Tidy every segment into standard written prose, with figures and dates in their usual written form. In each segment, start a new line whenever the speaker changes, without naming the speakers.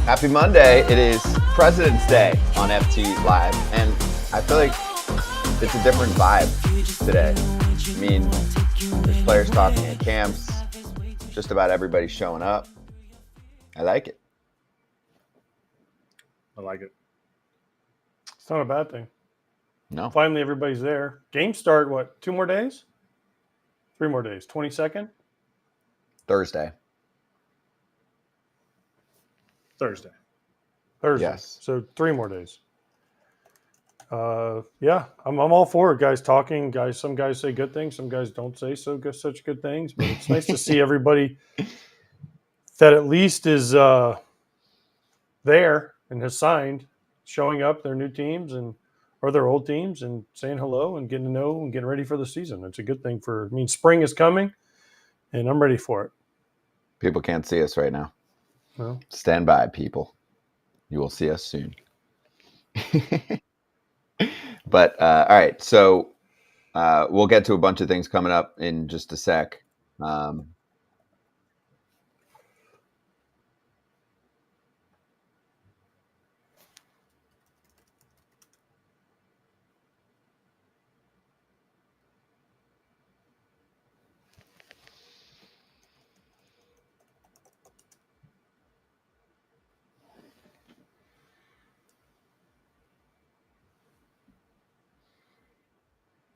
Happy Monday. It is President's Day on FT Live, and I feel like it's a different vibe today. I mean, there's players talking at camps, just about everybody showing up. I like it.
I like it.
It's not a bad thing.
No.
Finally, everybody's there. Games start, what, 2 more days? 3 more days. 22nd?
Thursday.
Thursday.
Yes.
So 3 more days. Yeah, I'm all for it. Guys talking. Some guys say good things. Some guys don't say such good things. But it's nice to see everybody that at least is there and has signed, showing up their new teams or their old teams and saying hello and getting to know and getting ready for the season. It's a good thing spring is coming, and I'm ready for it.
People can't see us right now.
No.
Stand by, people. You will see us soon. But, all right. So we'll get to a bunch of things coming up in just a sec.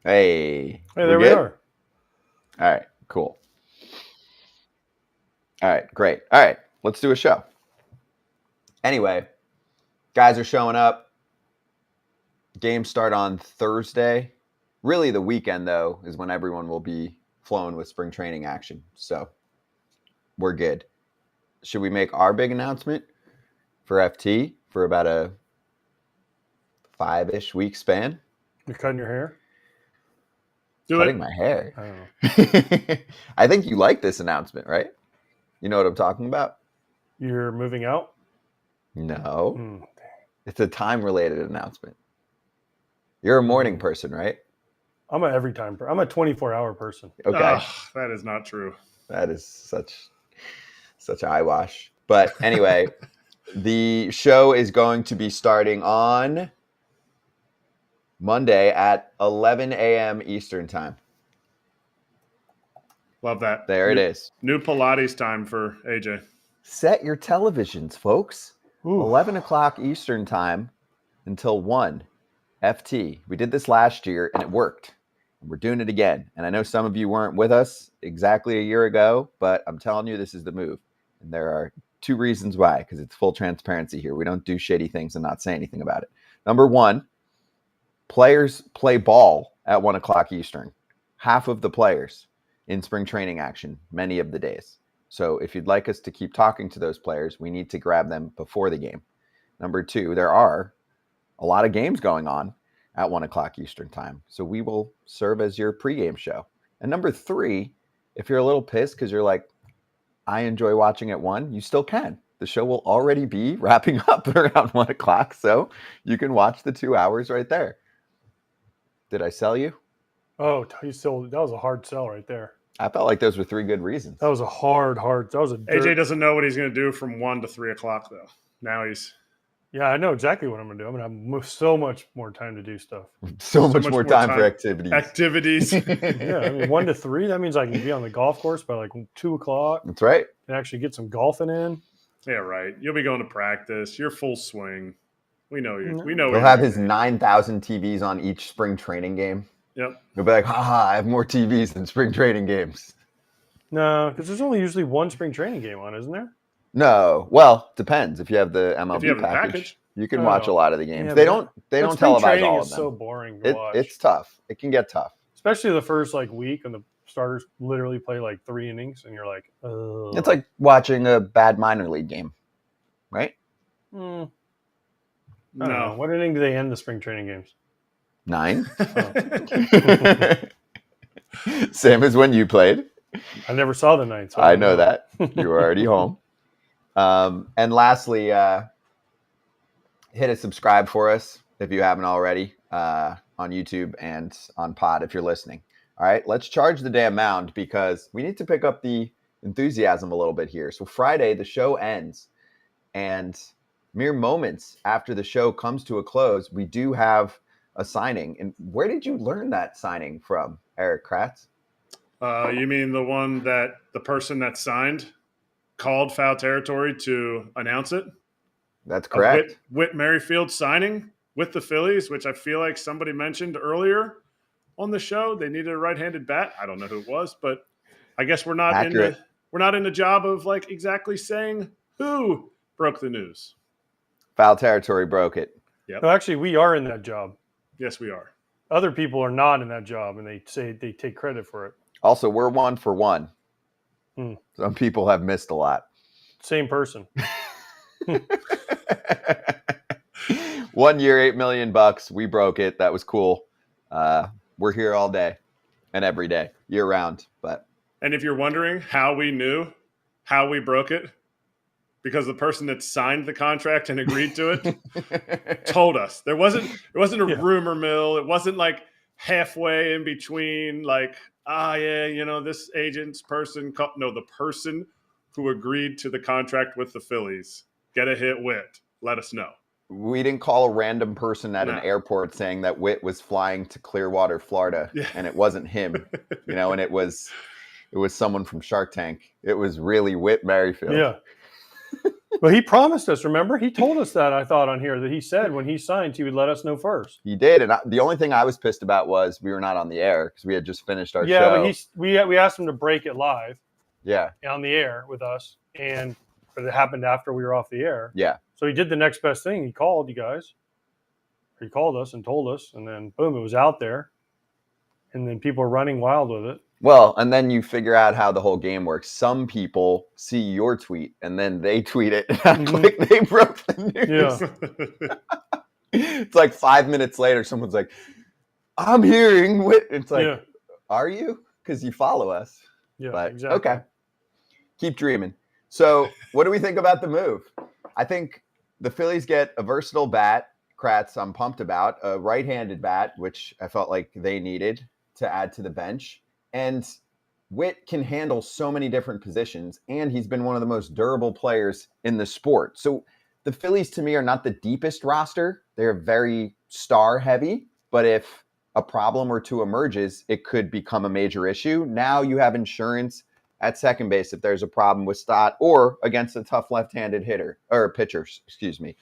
Hey,
there we are.
All right, cool. All right, great. All right, let's do a show. Anyway, guys are showing up. Games start on Thursday. Really, the weekend, though, is when everyone will be flowing with spring training action. So we're good. Should we make our big announcement for FT for about a 5-ish week span?
You're cutting your hair?
Cutting my hair.
I don't know.
I think you like this announcement, right? You know what I'm talking about?
You're moving out?
No. It's a time-related announcement. You're a morning person, right?
I'm a every time. I'm a 24-hour person.
Okay.
That is not true.
That is such eyewash. But anyway, the show is going to be starting on Monday at 11 a.m. Eastern time.
Love that.
There it is.
New Pilates time for AJ.
Set your televisions, folks.
Ooh.
11 o'clock Eastern time until 1 FT. We did this last year, and it worked. We're doing it again. And I know some of you weren't with us exactly a year ago, but I'm telling you, this is the move. And there are 2 reasons why, because it's full transparency here. We don't do shady things and not say anything about it. Number 1, players play ball at 1 o'clock Eastern. Half of the players in spring training action, many of the days. So if you'd like us to keep talking to those players, we need to grab them before the game. Number 2, there are a lot of games going on at 1 o'clock Eastern time. So we will serve as your pregame show. And number 3, if you're a little pissed because you're like, I enjoy watching at 1, you still can. The show will already be wrapping up around 1 o'clock. So you can watch the 2 hours right there. Did I sell you?
Oh, that was a hard sell right there.
I felt like those were 3 good reasons.
That was a hard. That was a
AJ doesn't know what he's going to do from 1 to 3 o'clock, though. Now he's...
Yeah, I know exactly what I'm going to do. I'm going to have so much more time to do stuff.
So much more time for activities.
Yeah, I mean, 1 to 3, that means I can be on the golf course by like 2 o'clock.
That's right.
And actually get some golfing in.
Yeah, right. You'll be going to practice. You're full swing. We know you. We know
He'll have his 9,000 TVs on each spring training game.
Yep.
He'll be like, haha, I have more TVs than spring training games.
No, because there's only usually 1 spring training game on, isn't there?
No. Well, depends. If you have the MLB
if you have
package, you can watch a lot of the games.
Yeah,
they don't televise all of
them.
them.
So boring to watch.
It's tough. It can get tough.
Especially the first week when the starters literally play 3 innings and you're like, ugh.
It's like watching a bad minor league game, right?
No.
What inning do they end the spring training games?
9. Same as when you played.
I never saw the 9th. So
I know that. You were already home. And lastly, hit a subscribe for us if you haven't already on YouTube and on Pod if you're listening. All right, let's charge the damn mound because we need to pick up the enthusiasm a little bit here. So Friday, the show ends, and mere moments after the show comes to a close, we do have a signing. And where did you learn that signing from, Erik Kratz?
You mean the person that signed called foul territory to announce it?
That's correct.
Whit Merrifield signing with the Phillies, which I feel like somebody mentioned earlier on the show. They needed a right-handed bat. I don't know who it was, but I guess we're not in the job of like exactly saying who broke the news.
Foul territory broke it.
Yep.
No, actually, we are in that job.
Yes, we are.
Other people are not in that job, and they say they take credit for it.
Also, we're 1 for 1. Some people have missed a lot.
Same person.
1 year, $8 million. We broke it. That was cool. We're here all day and every day, year round.
And if you're wondering how we knew how we broke it, because the person that signed the contract and agreed to it told us. It wasn't a rumor mill. It wasn't like halfway in between, like, this agent's person. No, the person who agreed to the contract with the Phillies. Get a hit, Whit. Let us know.
We didn't call a random person at an airport saying that Whit was flying to Clearwater, Florida, and it wasn't him, and it was someone from Shark Tank. It was really Whit Merrifield.
Yeah. Well, he promised us, remember? He told us that, I thought, on here, that he said when he signed, he would let us know first.
He did, and the only thing I was pissed about was we were not on the air because we had just finished our show.
Yeah, but we asked him to break it live.
Yeah.
On the air with us, but it happened after we were off the air.
Yeah.
So he did the next best thing. He called you guys. He called us and told us, and then, boom, it was out there. And then people are running wild with it.
Well, and then you figure out how the whole game works. Some people see your tweet and then they tweet it and act like they broke the news. Yeah. It's like 5 minutes later, someone's like, I'm hearing what it's like, Are you? Because you follow us.
Yeah,
but,
exactly.
Okay. Keep dreaming. So what do we think about the move? I think the Phillies get a versatile bat. Kratz, I'm pumped about. A right-handed bat, which I felt like they needed to add to the bench. And Whit can handle so many different positions, and he's been one of the most durable players in the sport. So the Phillies, to me, are not the deepest roster. They're very star-heavy, but if a problem or two emerges, it could become a major issue. Now you have insurance at second base if there's a problem with Stott or against a tough left-handed pitcher, excuse me.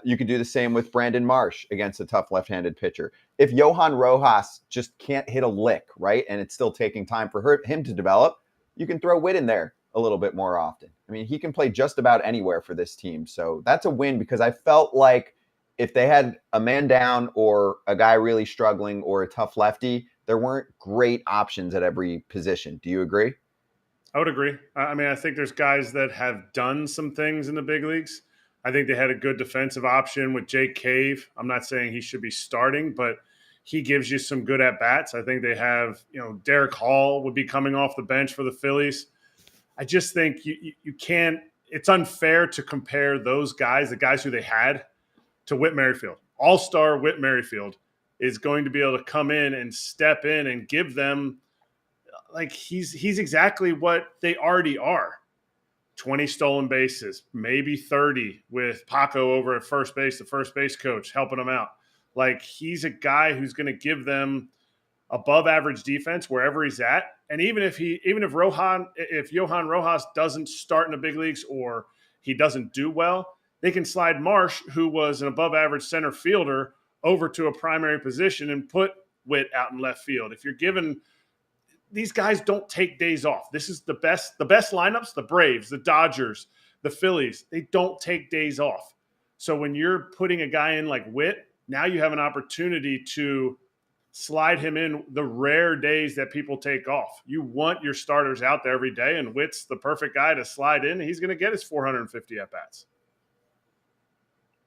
You could do the same with Brandon Marsh against a tough left-handed pitcher. If Johan Rojas just can't hit a lick, right, and it's still taking time for him to develop, you can throw Whit in there a little bit more often. I mean, he can play just about anywhere for this team. So that's a win because I felt like if they had a man down or a guy really struggling or a tough lefty, there weren't great options at every position. Do you agree?
I would agree. I mean, I think there's guys that have done some things in the big leagues. I think they had a good defensive option with Jake Cave. I'm not saying he should be starting, but he gives you some good at-bats. I think they have, Derek Hall would be coming off the bench for the Phillies. I just think you can't – it's unfair to compare those guys, the guys who they had, to Whit Merrifield. All-star Whit Merrifield is going to be able to come in and step in and give them – like he's exactly what they already are. 20 stolen bases, maybe 30 with Paco over at first base, the first base coach helping him out. Like he's a guy who's going to give them above average defense wherever he's at. And even if Johan Rojas doesn't start in the big leagues or he doesn't do well, they can slide Marsh, who was an above average center fielder, over to a primary position and put Whit out in left field. If you're given these guys don't take days off. This is the best lineups, the Braves, the Dodgers, the Phillies, they don't take days off. So when you're putting a guy in like Whit, now you have an opportunity to slide him in the rare days that people take off. You want your starters out there every day, and Whit's the perfect guy to slide in. He's going to get his 450 at-bats.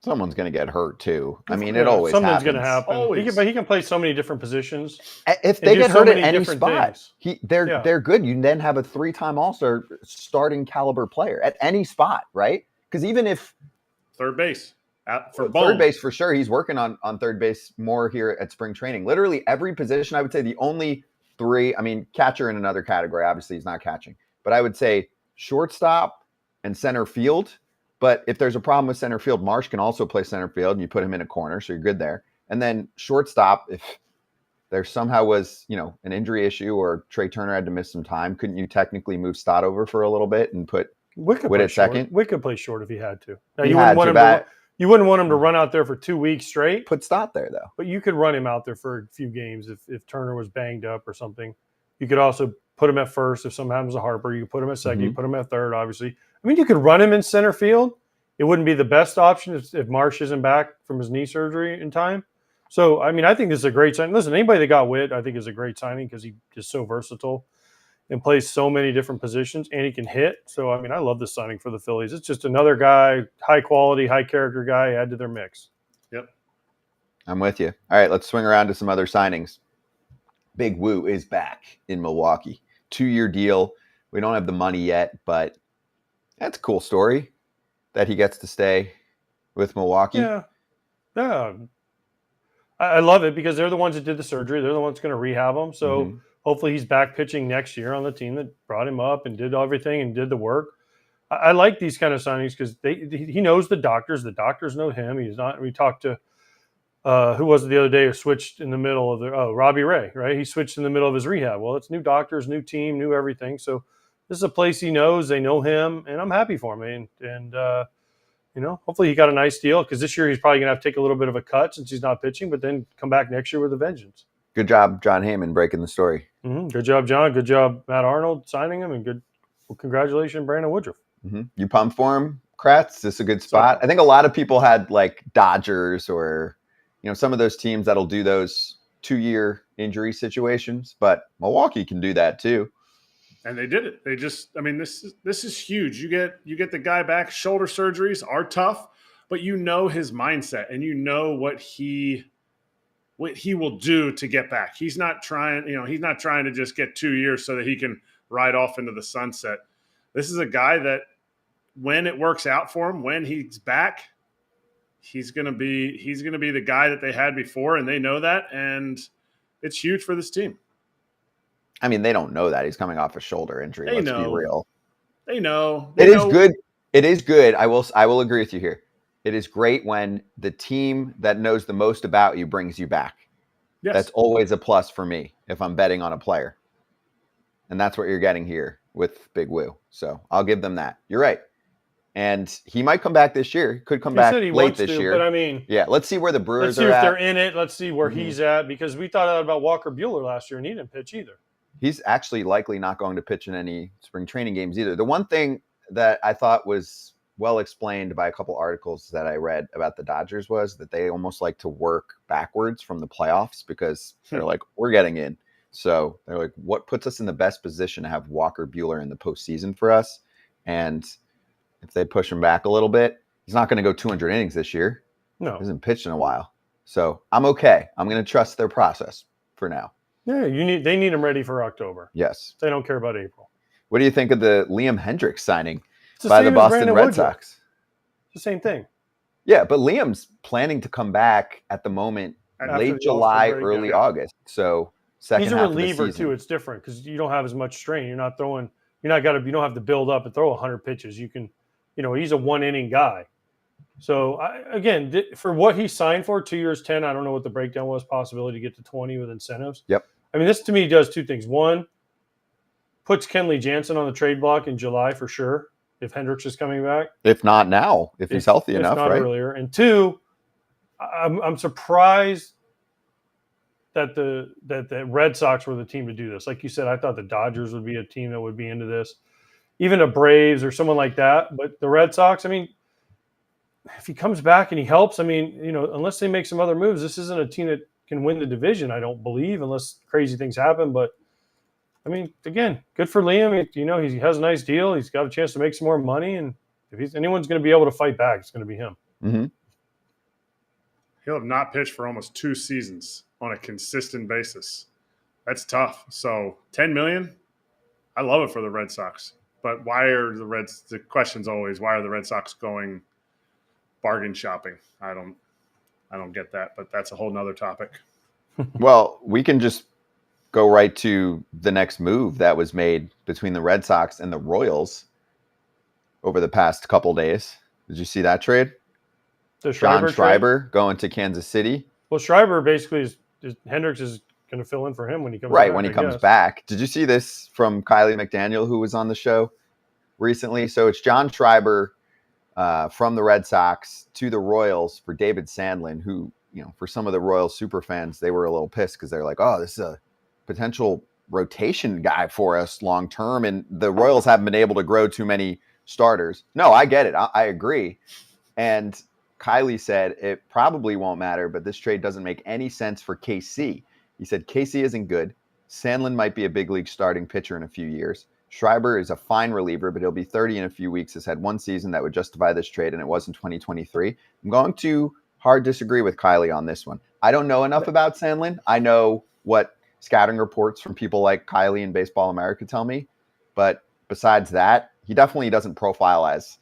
Someone's going to get hurt too. I mean, it always
something's
happens.
going to happen.
Always.
He can play so many different positions.
If they get hurt at any
different
spot,
things.
they're good. You then have a 3-time All-Star starting caliber player at any spot, right? Because even if
third base for
third base for sure, he's working on third base more here at spring training. Literally every position, I would say the only 3. I mean, catcher in another category. Obviously, he's not catching, but I would say shortstop and center field. But if there's a problem with center field, Marsh can also play center field, and you put him in a corner, so you're good there. And then shortstop, if there somehow was, an injury issue or Trey Turner had to miss some time, couldn't you technically move Stott over for a little bit and put Witt at second?
Witt could play short if he had to. Now,
you wouldn't
want him to run out there for 2 weeks straight.
Put Stott there, though.
But you could run him out there for a few games if Turner was banged up or something. You could also put him at first if something happens to Harper. You could put him at second. You put him at third, obviously. I mean, you could run him in center field. It wouldn't be the best option if Marsh isn't back from his knee surgery in time. So, I mean, I think this is a great signing. Listen, anybody that got Witt, I think is a great signing because he is so versatile and plays so many different positions, and he can hit. So, I mean, I love this signing for the Phillies. It's just another guy, high quality, high character guy add to their mix.
Yep.
I'm with you. All right, let's swing around to some other signings. Big Woo is back in Milwaukee. 2-year deal. We don't have the money yet, but that's a cool story that he gets to stay with Milwaukee.
Yeah. I love it because they're the ones that did the surgery. They're the ones going to rehab him. So hopefully he's back pitching next year on the team that brought him up and did everything and did the work. I like these kind of signings because he knows the doctors. The doctors know him. He's not. We talked to who was it the other day who switched in the middle of Robbie Ray, right? He switched in the middle of his rehab. Well, it's new doctors, new team, new everything. So this is a place he knows. They know him, and I'm happy for him. And hopefully he got a nice deal because this year he's probably going to have to take a little bit of a cut since he's not pitching, but then come back next year with a vengeance.
Good job, John Heyman, breaking the story.
Good job, John. Good job, Matt Arnold, signing him, and congratulations, Brandon Woodruff.
You pumped for him, Kratz? This is a good spot. I think a lot of people had like Dodgers or some of those teams that'll do those 2-year injury situations, but Milwaukee can do that too.
And they did it. This is huge. You get the guy back. Shoulder surgeries are tough, but his mindset and what he will do to get back. He's not trying to just get 2 years so that he can ride off into the sunset. This is a guy that when it works out for him, when he's back, he's going to be the guy that they had before, and they know that, and it's huge for this team.
I mean, they don't know that he's coming off a shoulder injury. Let's be real.
They know.
It is good. It is good. I will agree with you here. It is great when the team that knows the most about you brings you back. Yes. That's always a plus for me if I'm betting on a player. And that's what you're getting here with Big Woo. So I'll give them that. You're right. And he might come back this year. He could come back late this year.
But I mean,
yeah, let's see where the Brewers are at.
Let's see if they're in it. Let's see where he's at, because we thought about Walker Buehler last year and he didn't pitch either.
He's actually likely not going to pitch in any spring training games either. The one thing that I thought was well explained by a couple articles that I read about the Dodgers was that they almost like to work backwards from the playoffs because they're like, we're getting in. So they're like, what puts us in the best position to have Walker Buehler in the postseason for us? And if they push him back a little bit, he's not going to go 200 innings this year.
No.
He hasn't pitched in a while. So I'm okay. I'm going to trust their process for now.
Yeah, they need him ready for October.
Yes.
They don't care about April.
What do you think of the Liam Hendricks signing by the Boston Red Sox?
It's the same thing.
Yeah, but Liam's planning to come back at the moment, late July, early August. So second half of the season. He's a reliever
too. It's different because you don't have as much strain. You don't have to build up and throw 100 pitches. You can, he's a 1-inning guy. So again, for what he signed for, 2 years, 10, I don't know what the breakdown was, possibility to get to 20 with incentives.
Yep.
I mean, this to me does two things. One, puts Kenley Jansen on the trade block in July for sure, if Hendricks is coming back.
If not now, if he's healthy enough,
not
right?
Earlier. And two, I'm surprised that the Red Sox were the team to do this. Like you said, I thought the Dodgers would be a team that would be into this, even the Braves or someone like that. But the Red Sox, I mean, if he comes back and he helps, I mean, unless they make some other moves, this isn't a team that can win the division, I don't believe, unless crazy things happen. But, I mean, again, good for Liam. He has a nice deal. He's got a chance to make some more money. And if anyone's going to be able to fight back, it's going to be him.
Mm-hmm.
He'll have not pitched for almost 2 seasons on a consistent basis. That's tough. So $10 million, I love it for the Red Sox. But the question's always, why are the Red Sox going bargain shopping? I don't get that, but that's a whole nother topic.
Well, we can just go right to the next move that was made between the Red Sox and the Royals over the past couple days. Did you see that trade?
The
John
Schreiber
Schreiber
trade?
going to Kansas City.
Well, Schreiber basically Hendricks is going to fill in for him when he comes
right
back,
when he
I
comes
guess.
back. Did you see this from Kylie McDaniel, who was on the show recently? So it's John Schreiber from the Red Sox to the Royals for David Sandlin, who, for some of the Royals super fans, they were a little pissed because they're like, oh, this is a potential rotation guy for us long term, and the Royals haven't been able to grow too many starters. No, I get it. I agree. And Kylie said it probably won't matter, but this trade doesn't make any sense for KC. He said KC isn't good. Sandlin might be a big league starting pitcher in a few years. Schreiber is a fine reliever, but he'll be 30 in a few weeks. Has had one season that would justify this trade, and it was in 2023. I'm going to hard disagree with Kylie on this one. I don't know enough about Sandlin. I know what scouting reports from people like Kylie and Baseball America tell me, but besides that, he definitely doesn't profile as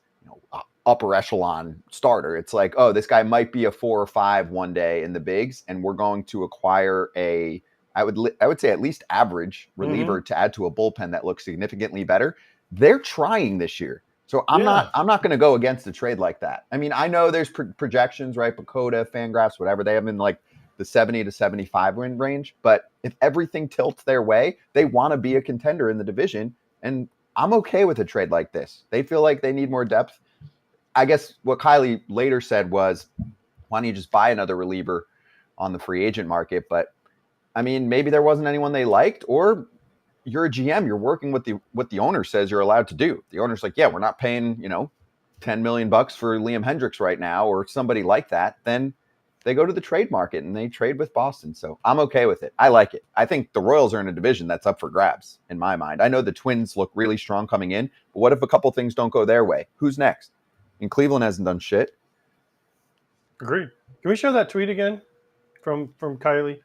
upper echelon starter. It's like, oh, this guy might be a 4 or 5 one day in the bigs, and we're going to acquire I would say at least average reliever to add to a bullpen that looks significantly better. They're trying this year. So I'm not going to go against a trade like that. I mean, I know there's projections, right? Pacoda, Fangraphs, whatever. They have in like the 70 to 75 win range. But if everything tilts their way, they want to be a contender in the division. And I'm okay with a trade like this. They feel like they need more depth. I guess what Kylie later said was, why don't you just buy another reliever on the free agent market? But I mean, maybe there wasn't anyone they liked, or you're a GM, you're working with what the owner says you're allowed to do. The owner's like, yeah, we're not paying, $10 million for Liam Hendricks right now, or somebody like that. Then they go to the trade market and they trade with Boston. So I'm okay with it. I like it. I think the Royals are in a division that's up for grabs in my mind. I know the Twins look really strong coming in, but what if a couple things don't go their way? Who's next? And Cleveland hasn't done shit.
Agreed. Can we show that tweet again from Kylie?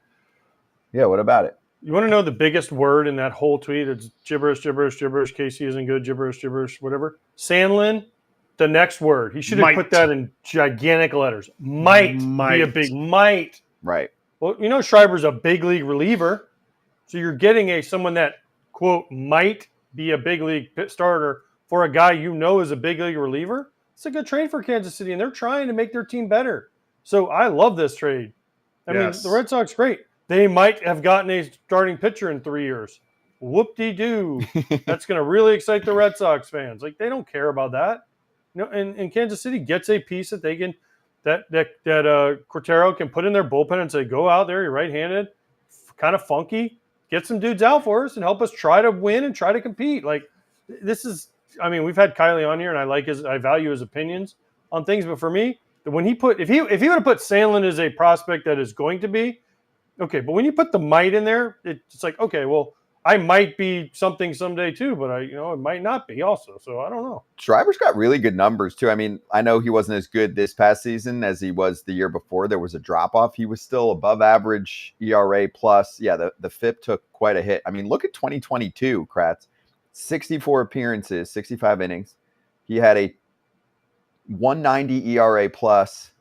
Yeah, what about it?
You want to know the biggest word in that whole tweet? It's gibberish, gibberish, gibberish. KC isn't good, gibberish, gibberish, whatever. Sandlin, the next word. He should have put that in gigantic letters. Might be a big might.
Right.
Well, Schreiber's a big league reliever. So you're getting someone that, quote, might be a big league starter for a guy is a big league reliever. It's a good trade for Kansas City, and they're trying to make their team better. So I love this trade. I mean, the Red Sox, great. They might have gotten a starting pitcher in 3 years. Whoop-de-doo. That's going to really excite the Red Sox fans. Like, they don't care about that. And Kansas City gets a piece that they can that Cortero can put in their bullpen and say, go out there, you're right-handed, kind of funky, get some dudes out for us and help us try to win and try to compete. Like, this is, I mean, we've had Kylie on here, and I value his opinions on things, but for me, when if he would have put Sandlin as a prospect that is going to be, okay, but when you put the might in there, it's like, okay, well, I might be something someday too, but it might not be also. So I don't know. Schreiber's
got really good numbers too. I mean, I know he wasn't as good this past season as he was the year before. There was a drop off. He was still above average ERA plus. Yeah, the FIP took quite a hit. I mean, look at 2022, Kratz. 64 appearances, 65 innings. He had a 190 ERA plus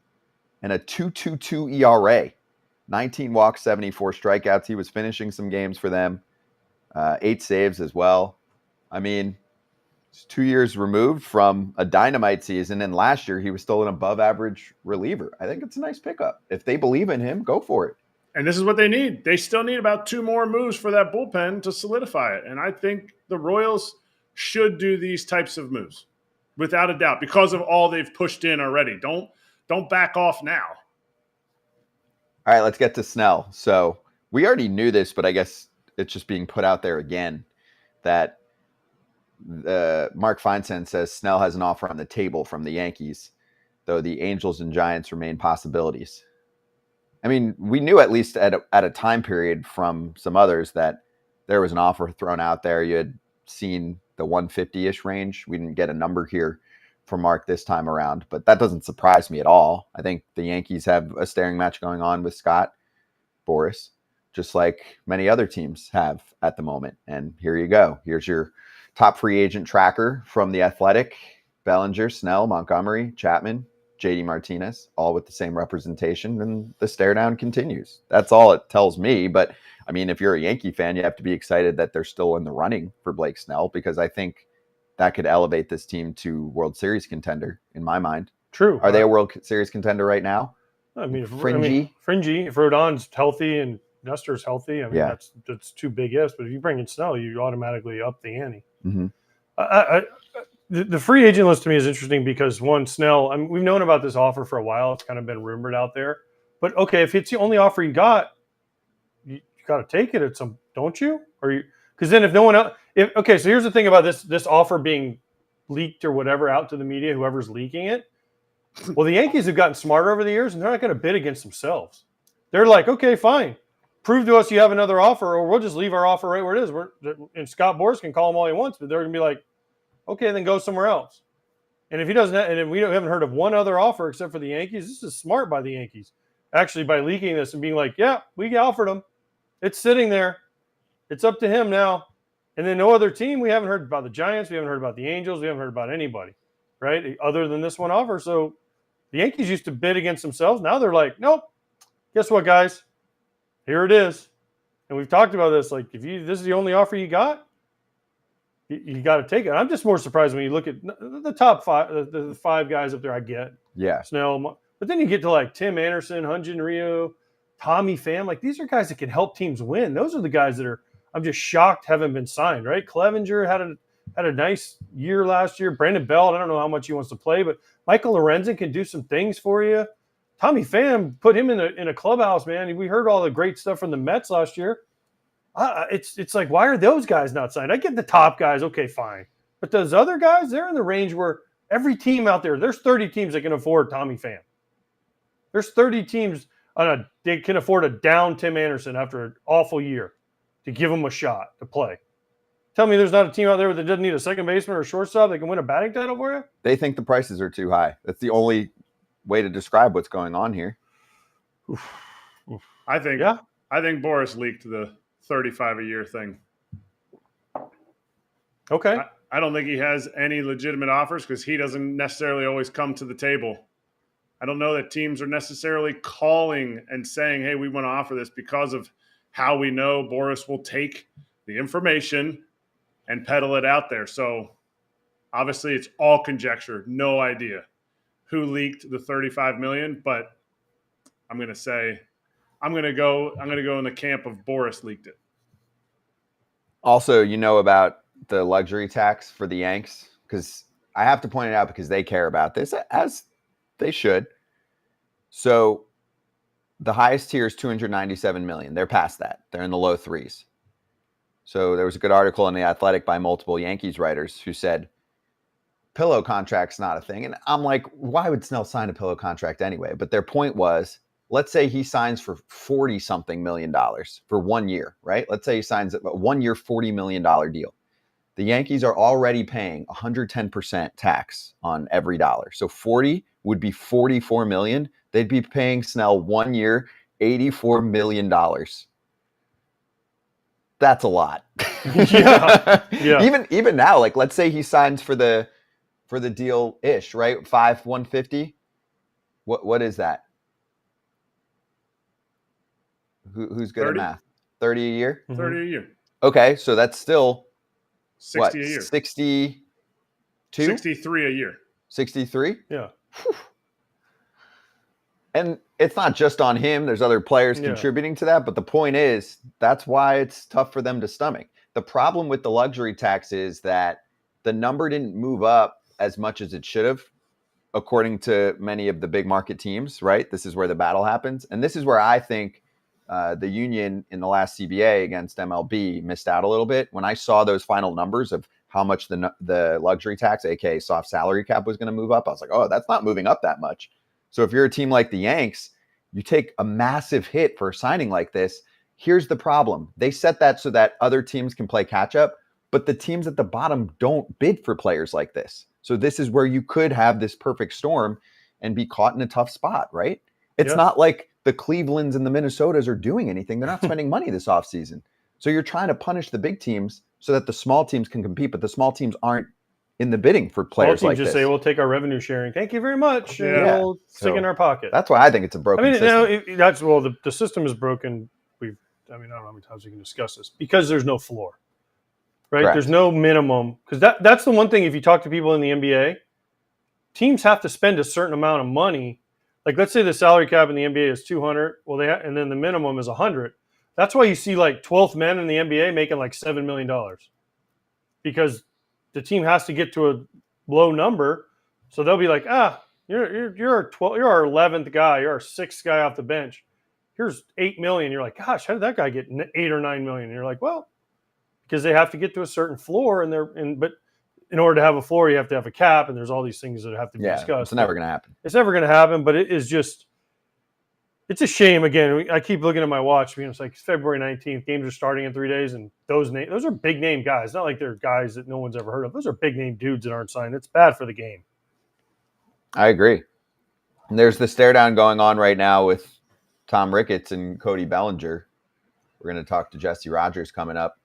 and a 2.22 ERA. 19 walks, 74 strikeouts. He was finishing some games for them. 8 saves as well. I mean, it's 2 years removed from a dynamite season, and last year he was still an above-average reliever. I think it's a nice pickup. If they believe in him, go for it.
And this is what they need. They still need about 2 more moves for that bullpen to solidify it. And I think the Royals should do these types of moves, without a doubt, because of all they've pushed in already. Don't back off now.
All right, let's get to Snell. So we already knew this, but I guess it's just being put out there again that Mark Feinsand says Snell has an offer on the table from the Yankees, though the Angels and Giants remain possibilities. I mean, we knew at least at a time period from some others that there was an offer thrown out there. You had seen the 150-ish range. We didn't get a number here for Mark this time around, but that doesn't surprise me at all. I think the Yankees have a staring match going on with Scott Boras, just like many other teams have at the moment. And here you go. Here's your top free agent tracker from The Athletic. Bellinger, Snell, Montgomery, Chapman, JD Martinez, all with the same representation, and the stare down continues. That's all it tells me. But I mean, if you're a Yankee fan, you have to be excited that they're still in the running for Blake Snell, because I think that could elevate this team to World Series contender, in my mind.
True.
Are they a World Series contender right now?
I mean,
fringy.
If Rodon's healthy and Nestor's healthy, I mean,
Yeah.
that's two big ifs. But if you bring in Snell, you automatically up the ante.
Mm-hmm.
The free agent list to me is interesting because, one, Snell, I mean, we've known about this offer for a while. It's kind of been rumored out there. But, okay, if it's the only offer you got, you got to take it at some, don't you? Or you? Because then if no one else – okay, so here's the thing about this offer being leaked or whatever out to the media, whoever's leaking it. Well, the Yankees have gotten smarter over the years, and they're not going to bid against themselves. They're like, okay, fine. Prove to us you have another offer, or we'll just leave our offer right where it is. And Scott Boras can call him all he wants, but they're going to be like, okay, then go somewhere else. And if he doesn't, and if we haven't heard of one other offer except for the Yankees, this is smart by the Yankees. Actually, by leaking this and being like, yeah, we offered him. It's sitting there. It's up to him now. And then no other team. We haven't heard about the Giants. We haven't heard about the Angels. We haven't heard about anybody, right? Other than this one offer. So the Yankees used to bid against themselves. Now they're like, nope. Guess what, guys? Here it is. And we've talked about this. Like, if this is the only offer you got, you got to take it. I'm just more surprised when you look at the top five, the five guys up there. I get Snell, but then you get to like Tim Anderson, Hyun-Jin Ryu, Tommy Pham. Like, these are guys that can help teams win. Those are the guys that I'm just shocked haven't been signed. Right? Clevenger had a nice year last year. Brandon Belt, I don't know how much he wants to play, but Michael Lorenzen can do some things for you. Tommy Pham, put him in a clubhouse, man. We heard all the great stuff from the Mets last year. It's like, why are those guys not signed? I get the top guys, okay, fine. But those other guys, they're in the range where every team out there's 30 teams that can afford Tommy Pham. There's 30 teams they can afford a down Tim Anderson after an awful year to give him a shot to play. Tell me there's not a team out there that doesn't need a second baseman or a shortstop that can win a batting title for you?
They think the prices are too high. That's the only way to describe what's going on here.
I think Boras leaked the 35 a year thing.
Okay.
I don't think he has any legitimate offers because he doesn't necessarily always come to the table. I don't know that teams are necessarily calling and saying, hey, we want to offer this, because of how we know Boras will take the information and peddle it out there. So obviously it's all conjecture, no idea who leaked the $35 million, but I'm going to go in the camp of Boras leaked it.
Also, about the luxury tax for the Yanks, because I have to point it out because they care about this, as they should. So the highest tier is $297 million. They're past that. They're in the low threes. So there was a good article in The Athletic by multiple Yankees writers who said, pillow contract's not a thing. And I'm like, why would Snell sign a pillow contract anyway? But their point was, let's say he signs for $40-something million for 1 year, right? Let's say he signs a 1 year, $40 million deal. The Yankees are already paying 110% tax on every dollar. So 40 would be $44 million. They'd be paying Snell 1 year, $84 million. That's a lot. Yeah. Even now, like, let's say he signs for the deal ish, right? 150. What is that? Who's good at math? 30 a year?
30 a year.
Okay, so that's still
60 a year.
62?
63 a year.
63?
Yeah.
Whew. And it's not just on him. There's other players contributing to that. But the point is, that's why it's tough for them to stomach. The problem with the luxury tax is that the number didn't move up as much as it should have, according to many of the big market teams, right? This is where the battle happens. And this is where I think the union in the last CBA against MLB missed out a little bit. When I saw those final numbers of how much the luxury tax, aka soft salary cap, was going to move up, I was like, oh, that's not moving up that much. So if you're a team like the Yanks, you take a massive hit for a signing like this. Here's the problem. They set that so that other teams can play catch up, but the teams at the bottom don't bid for players like this. So this is where you could have this perfect storm and be caught in a tough spot, right? It's not like the Clevelands and the Minnesotas are doing anything. They're not spending money this offseason. So you're trying to punish the big teams so that the small teams can compete, but the small teams aren't in the bidding for players like this.
Just say, we'll take our revenue sharing. Thank you very much. And we'll stick in our pocket.
That's why I think it's a broken system.
The system is broken. I don't know how many times we can discuss this, because there's no floor. right?
Correct.
There's no minimum, because that's the one thing. If you talk to people in the NBA, teams have to spend a certain amount of money. Like, let's say the salary cap in the NBA is 200, and then the minimum is 100. That's why you see like 12th men in the NBA making like $7 million, because the team has to get to a low number. So they'll be like, you're our 12, you're our 11th guy, you're our 6th guy off the bench. Here's $8 million. You're like, gosh, how did that guy get 8 or 9 million? And you're like, well, because they have to get to a certain floor, but in order to have a floor, you have to have a cap, and there's all these things that have to be discussed.
It's never going to happen.
It's never going to happen, but it is just, it's a shame. Again, I keep looking at my watch. It's like February 19th. Games are starting in 3 days, and those are big name guys. Not like they're guys that no one's ever heard of. Those are big name dudes that aren't signed. It's bad for the game.
I agree. And there's the stare down going on right now with Tom Ricketts and Cody Bellinger. We're going to talk to Jesse Rogers coming up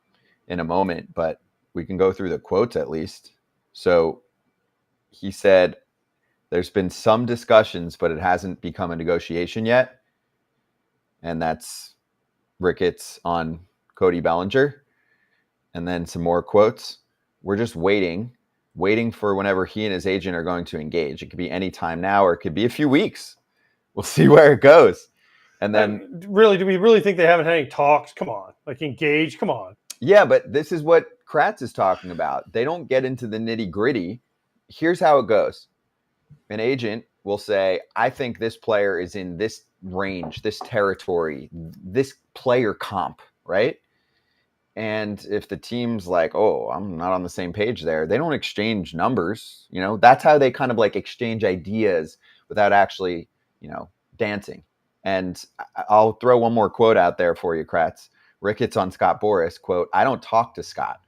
in a moment, but we can go through the quotes at least. So he said, there's been some discussions, but it hasn't become a negotiation yet. And that's Ricketts on Cody Bellinger. And then some more quotes. We're just waiting for whenever he and his agent are going to engage. It could be any time now, or it could be a few weeks. We'll see where it goes. And then
really, do we really think they haven't had any talks? Come on, like engage. Come on.
Yeah, but this is what Kratz is talking about. They don't get into the nitty gritty. Here's how it goes. An agent will say, I think this player is in this range, this territory, this player comp, right? And if the team's like, oh, I'm not on the same page there, they don't exchange numbers. That's how they kind of like exchange ideas without actually, dancing. And I'll throw one more quote out there for you, Kratz. Ricketts on Scott Boras, quote, I don't talk to Scott.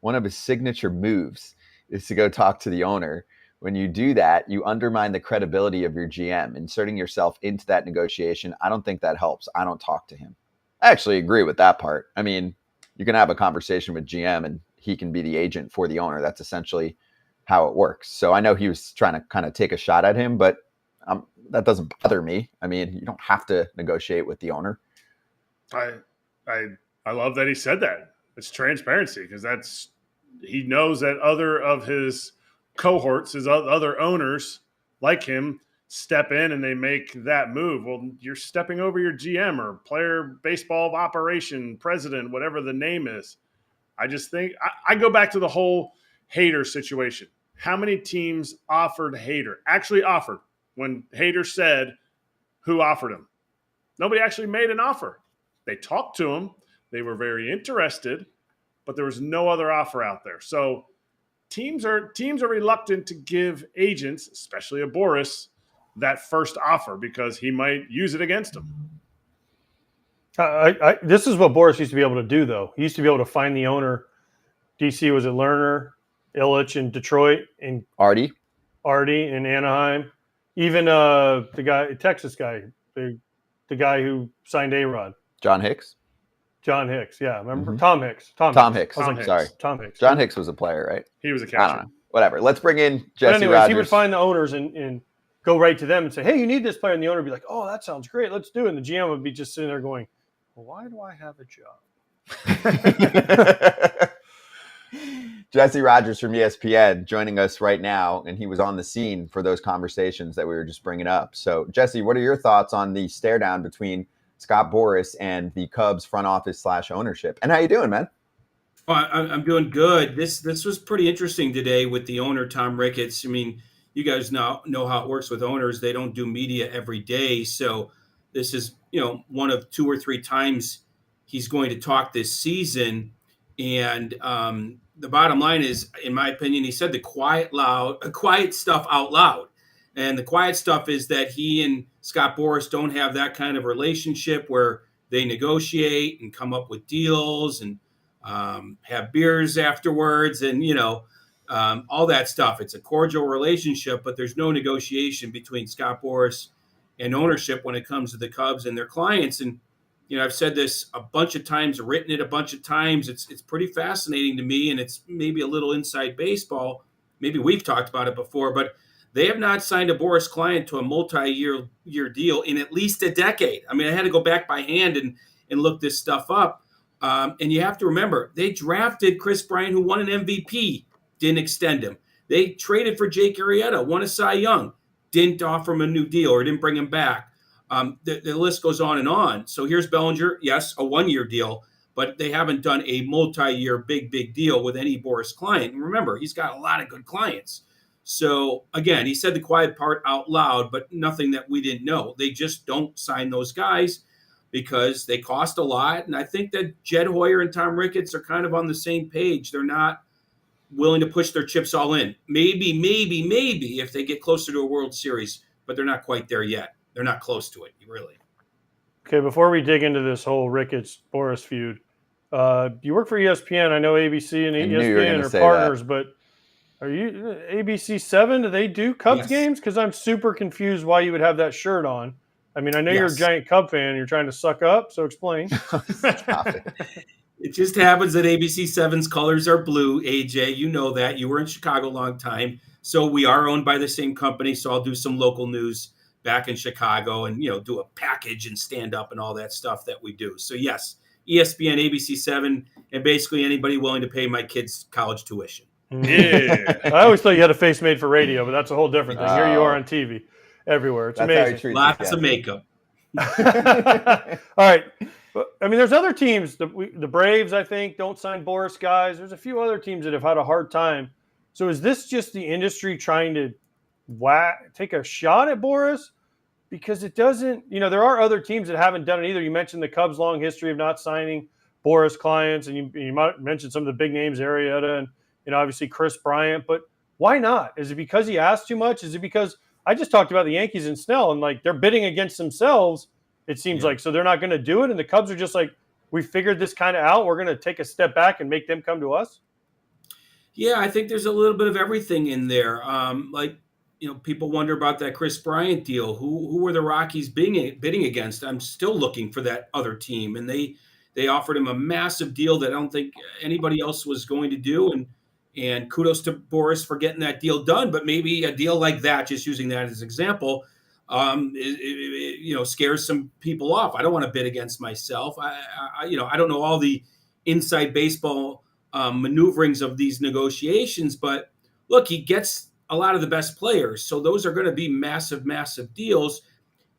One of his signature moves is to go talk to the owner. When you do that, you undermine the credibility of your GM. Inserting yourself into that negotiation, I don't think that helps. I don't talk to him. I actually agree with that part. I mean, you can have a conversation with GM and he can be the agent for the owner. That's essentially how it works. So I know he was trying to kind of take a shot at him, but that doesn't bother me. I mean, you don't have to negotiate with the owner.
I love that he said that. It's transparency, because he knows that other of his cohorts, his other owners like him, step in and they make that move. Well, you're stepping over your GM or player baseball operation president, whatever the name is. I just think I go back to the whole Hader situation. How many teams offered Hader? Actually offered. When Hader said who offered him, nobody actually made an offer. They talked to him. They were very interested, but there was no other offer out there. So teams are reluctant to give agents, especially a Boras, that first offer because he might use it against them.
This is what Boras used to be able to do, though. He used to be able to find the owner. DC was it Lerner, Illich in Detroit, and
Artie
in Anaheim. Even Texas guy, the guy who signed A-Rod.
John Hicks,
yeah. Remember?
Mm-hmm.
Tom Hicks.
Tom Hicks.
I was like,
sorry.
Tom Hicks.
John Hicks was a player, right?
He was a catcher.
I don't know. Whatever. Let's bring in Jesse
Rogers. He would find the owners and go right to them and say, hey, you need this player. And the owner would be like, oh, that sounds great. Let's do it. And the GM would be just sitting there going, well, why do I have a job?
Jesse Rogers from ESPN joining us right now, and he was on the scene for those conversations that we were just bringing up. So, Jesse, what are your thoughts on the stare down between Scott Boras and the Cubs front office / ownership? And how you doing, man?
Well, I'm doing good. This was pretty interesting today with the owner, Tom Ricketts. I mean, you guys know how it works with owners. They don't do media every day. So this is, one of 2 or 3 times he's going to talk this season. And the bottom line is, in my opinion, he said the quiet stuff out loud. And the quiet stuff is that he and Scott Boras don't have that kind of relationship where they negotiate and come up with deals and have beers afterwards and, all that stuff. It's a cordial relationship, but there's no negotiation between Scott Boras and ownership when it comes to the Cubs and their clients. And, I've said this a bunch of times, written it a bunch of times. It's pretty fascinating to me, and it's maybe a little inside baseball. Maybe we've talked about it before, but they have not signed a Boras client to a multi-year deal in at least a decade. I mean, I had to go back by hand and look this stuff up. And you have to remember, they drafted Chris Bryant, who won an MVP, didn't extend him. They traded for Jake Arrieta, won a Cy Young, didn't offer him a new deal or didn't bring him back. The list goes on and on. So here's Bellinger, yes, a one-year deal, but they haven't done a multi-year big deal with any Boris client. And remember, he's got a lot of good clients. So again, he said the quiet part out loud, but nothing that we didn't know. They just don't sign those guys because they cost a lot. And I think that Jed Hoyer and Tom Ricketts are kind of on the same page. They're not willing to push their chips all in. Maybe if they get closer to a World Series, but they're not quite there yet. They're not close to it, really.
Okay, before we dig into this whole Ricketts-Boris feud, you work for ESPN. I know ABC and ESPN are partners, but are you ABC 7? Do they do Cubs games? Because I'm super confused why you would have that shirt on. I mean, I know you're a giant Cub fan and you're trying to suck up, so explain.
Stop it.
It just happens that ABC 7's colors are blue, AJ. You know that. You were in Chicago a long time. So we are owned by the same company. So I'll do some local news back in Chicago and, do a package and stand up and all that stuff that we do. So, yes, ESPN, ABC 7, and basically anybody willing to pay my kids' college tuition.
Yeah.
I always thought you had a face made for radio, but that's a whole different thing. Here you are on TV everywhere. It's amazing.
Lots of makeup.
All right. I mean, there's other teams. The Braves, I think, don't sign Boris guys. There's a few other teams that have had a hard time. So is this just the industry trying to take a shot at Boris? Because it doesn't, there are other teams that haven't done it either. You mentioned the Cubs' long history of not signing Boris clients, and you might mention some of the big names, Arrieta and obviously Chris Bryant. But why not? Is it because he asked too much? Is it because I just talked about the Yankees and Snell, and they're bidding against themselves? It seems like, so they're not going to do it. And the Cubs are just like, we figured this kind of out. We're going to take a step back and make them come to us.
Yeah, I think there's a little bit of everything in there. People wonder about that Chris Bryant deal. Who were the Rockies bidding against? I'm still looking for that other team. And they offered him a massive deal that I don't think anybody else was going to do. And kudos to Boris for getting that deal done. But maybe a deal like that, just using that as an example, scares some people off. I don't want to bid against myself. I don't know all the inside baseball maneuverings of these negotiations, but look, he gets a lot of the best players. So those are going to be massive deals.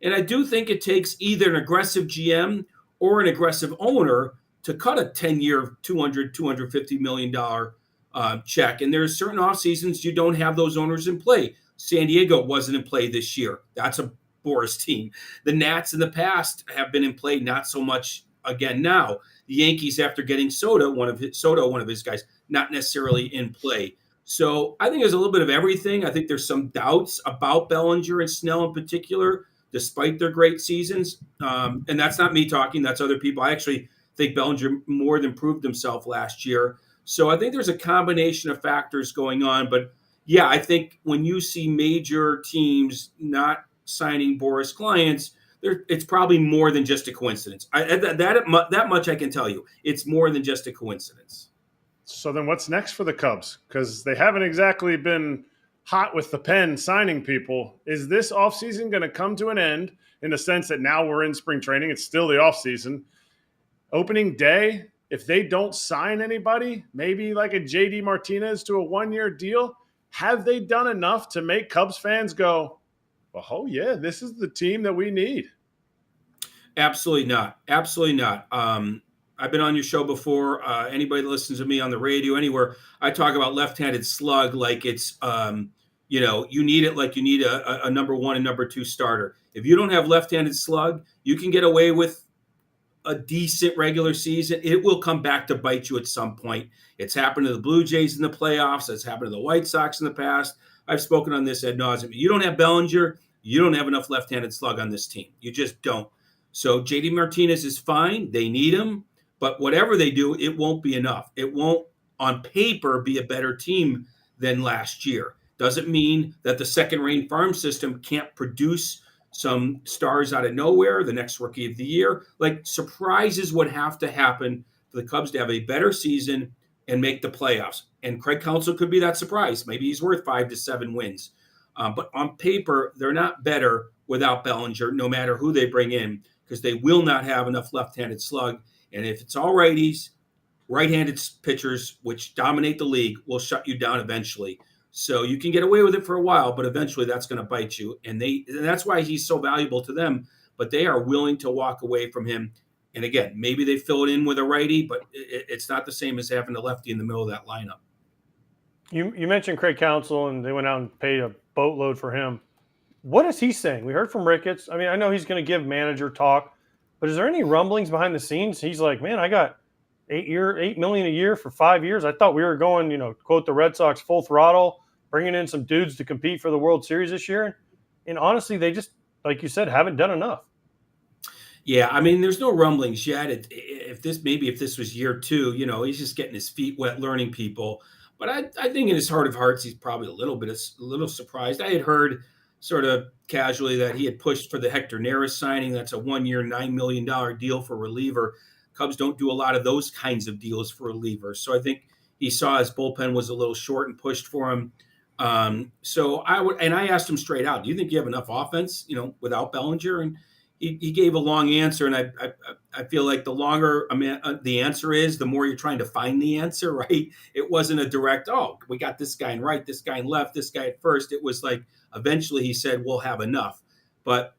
And I do think it takes either an aggressive GM or an aggressive owner to cut a 10-year, $250 million check. And there's certain off seasons you don't have those owners in play. San Diego wasn't in play this year. That's a Boris team. The Nats in the past have been in play, not so much again now. The Yankees, after getting Soto, one of his guys, not necessarily in play. So I think there's a little bit of everything. I think there's some doubts about Bellinger and Snell in particular, despite their great seasons. And that's not me talking. That's other people. I actually think Bellinger more than proved himself last year. So I think there's a combination of factors going on. But yeah, I think when you see major teams not signing Boris clients, it's probably more than just a coincidence. That much I can tell you. It's more than just a coincidence.
So then what's next for the Cubs? Because they haven't exactly been hot with the pen signing people. Is this offseason going to come to an end in the sense that now we're in spring training? It's still the offseason. Opening day, if they don't sign anybody, maybe like a JD Martinez to a one-year deal, have they done enough to make Cubs fans go, oh, yeah, this is the team that we need?
Absolutely not. Absolutely not. I've been on your show before. Anybody that listens to me on the radio, anywhere, I talk about left-handed slug like it's, you need it like you need a number one and number two starter. If you don't have left-handed slug, you can get away with a decent regular season. It will come back to bite you at some point. It's happened to the Blue Jays in the playoffs. It's happened to the White Sox in the past. I've spoken on this ad nauseum. You don't have Bellinger, you don't have enough left-handed slug on this team. You just don't. So JD Martinez is fine. They need him. But whatever they do, it won't be enough. It won't, on paper, be a better team than last year. Doesn't mean that the second-reign farm system can't produce some stars out of nowhere, the next rookie of the year. Like, surprises would have to happen for the Cubs to have a better season and make the playoffs. And Craig Counsell could be that surprise. Maybe he's worth 5 to 7 wins. But on paper, they're not better without Bellinger, no matter who they bring in, because they will not have enough left-handed slug. And if it's all righties, right-handed pitchers, which dominate the league, will shut you down eventually. So you can get away with it for a while, but eventually that's going to bite you. And that's why he's so valuable to them. But they are willing to walk away from him. And again, maybe they fill it in with a righty, but it's not the same as having a lefty in the middle of that lineup.
You mentioned Craig Counsell, and they went out and paid a boatload for him. What is he saying? We heard from Ricketts. I mean, I know he's going to give manager talk, but is there any rumblings behind the scenes? He's like, man, I got $8 million a year for 5 years. I thought we were going, quote the Red Sox, full throttle, bringing in some dudes to compete for the World Series this year. And honestly, they just, like you said, haven't done enough.
Yeah, I mean, there's no rumblings yet. If this was year 2, he's just getting his feet wet, learning people. But I think in his heart of hearts, he's probably a little surprised. I had heard sort of casually that he had pushed for the Hector Neris signing. That's a 1-year, $9 million deal for reliever. Cubs don't do a lot of those kinds of deals for relievers. So I think he saw his bullpen was a little short and pushed for him. So I asked him straight out, do you think you have enough offense, without Bellinger? And he gave a long answer. And I feel like the longer the answer is, the more you're trying to find the answer, right? It wasn't a direct, we got this guy in right, this guy in left, this guy at first. It was like, eventually he said, we'll have enough. But,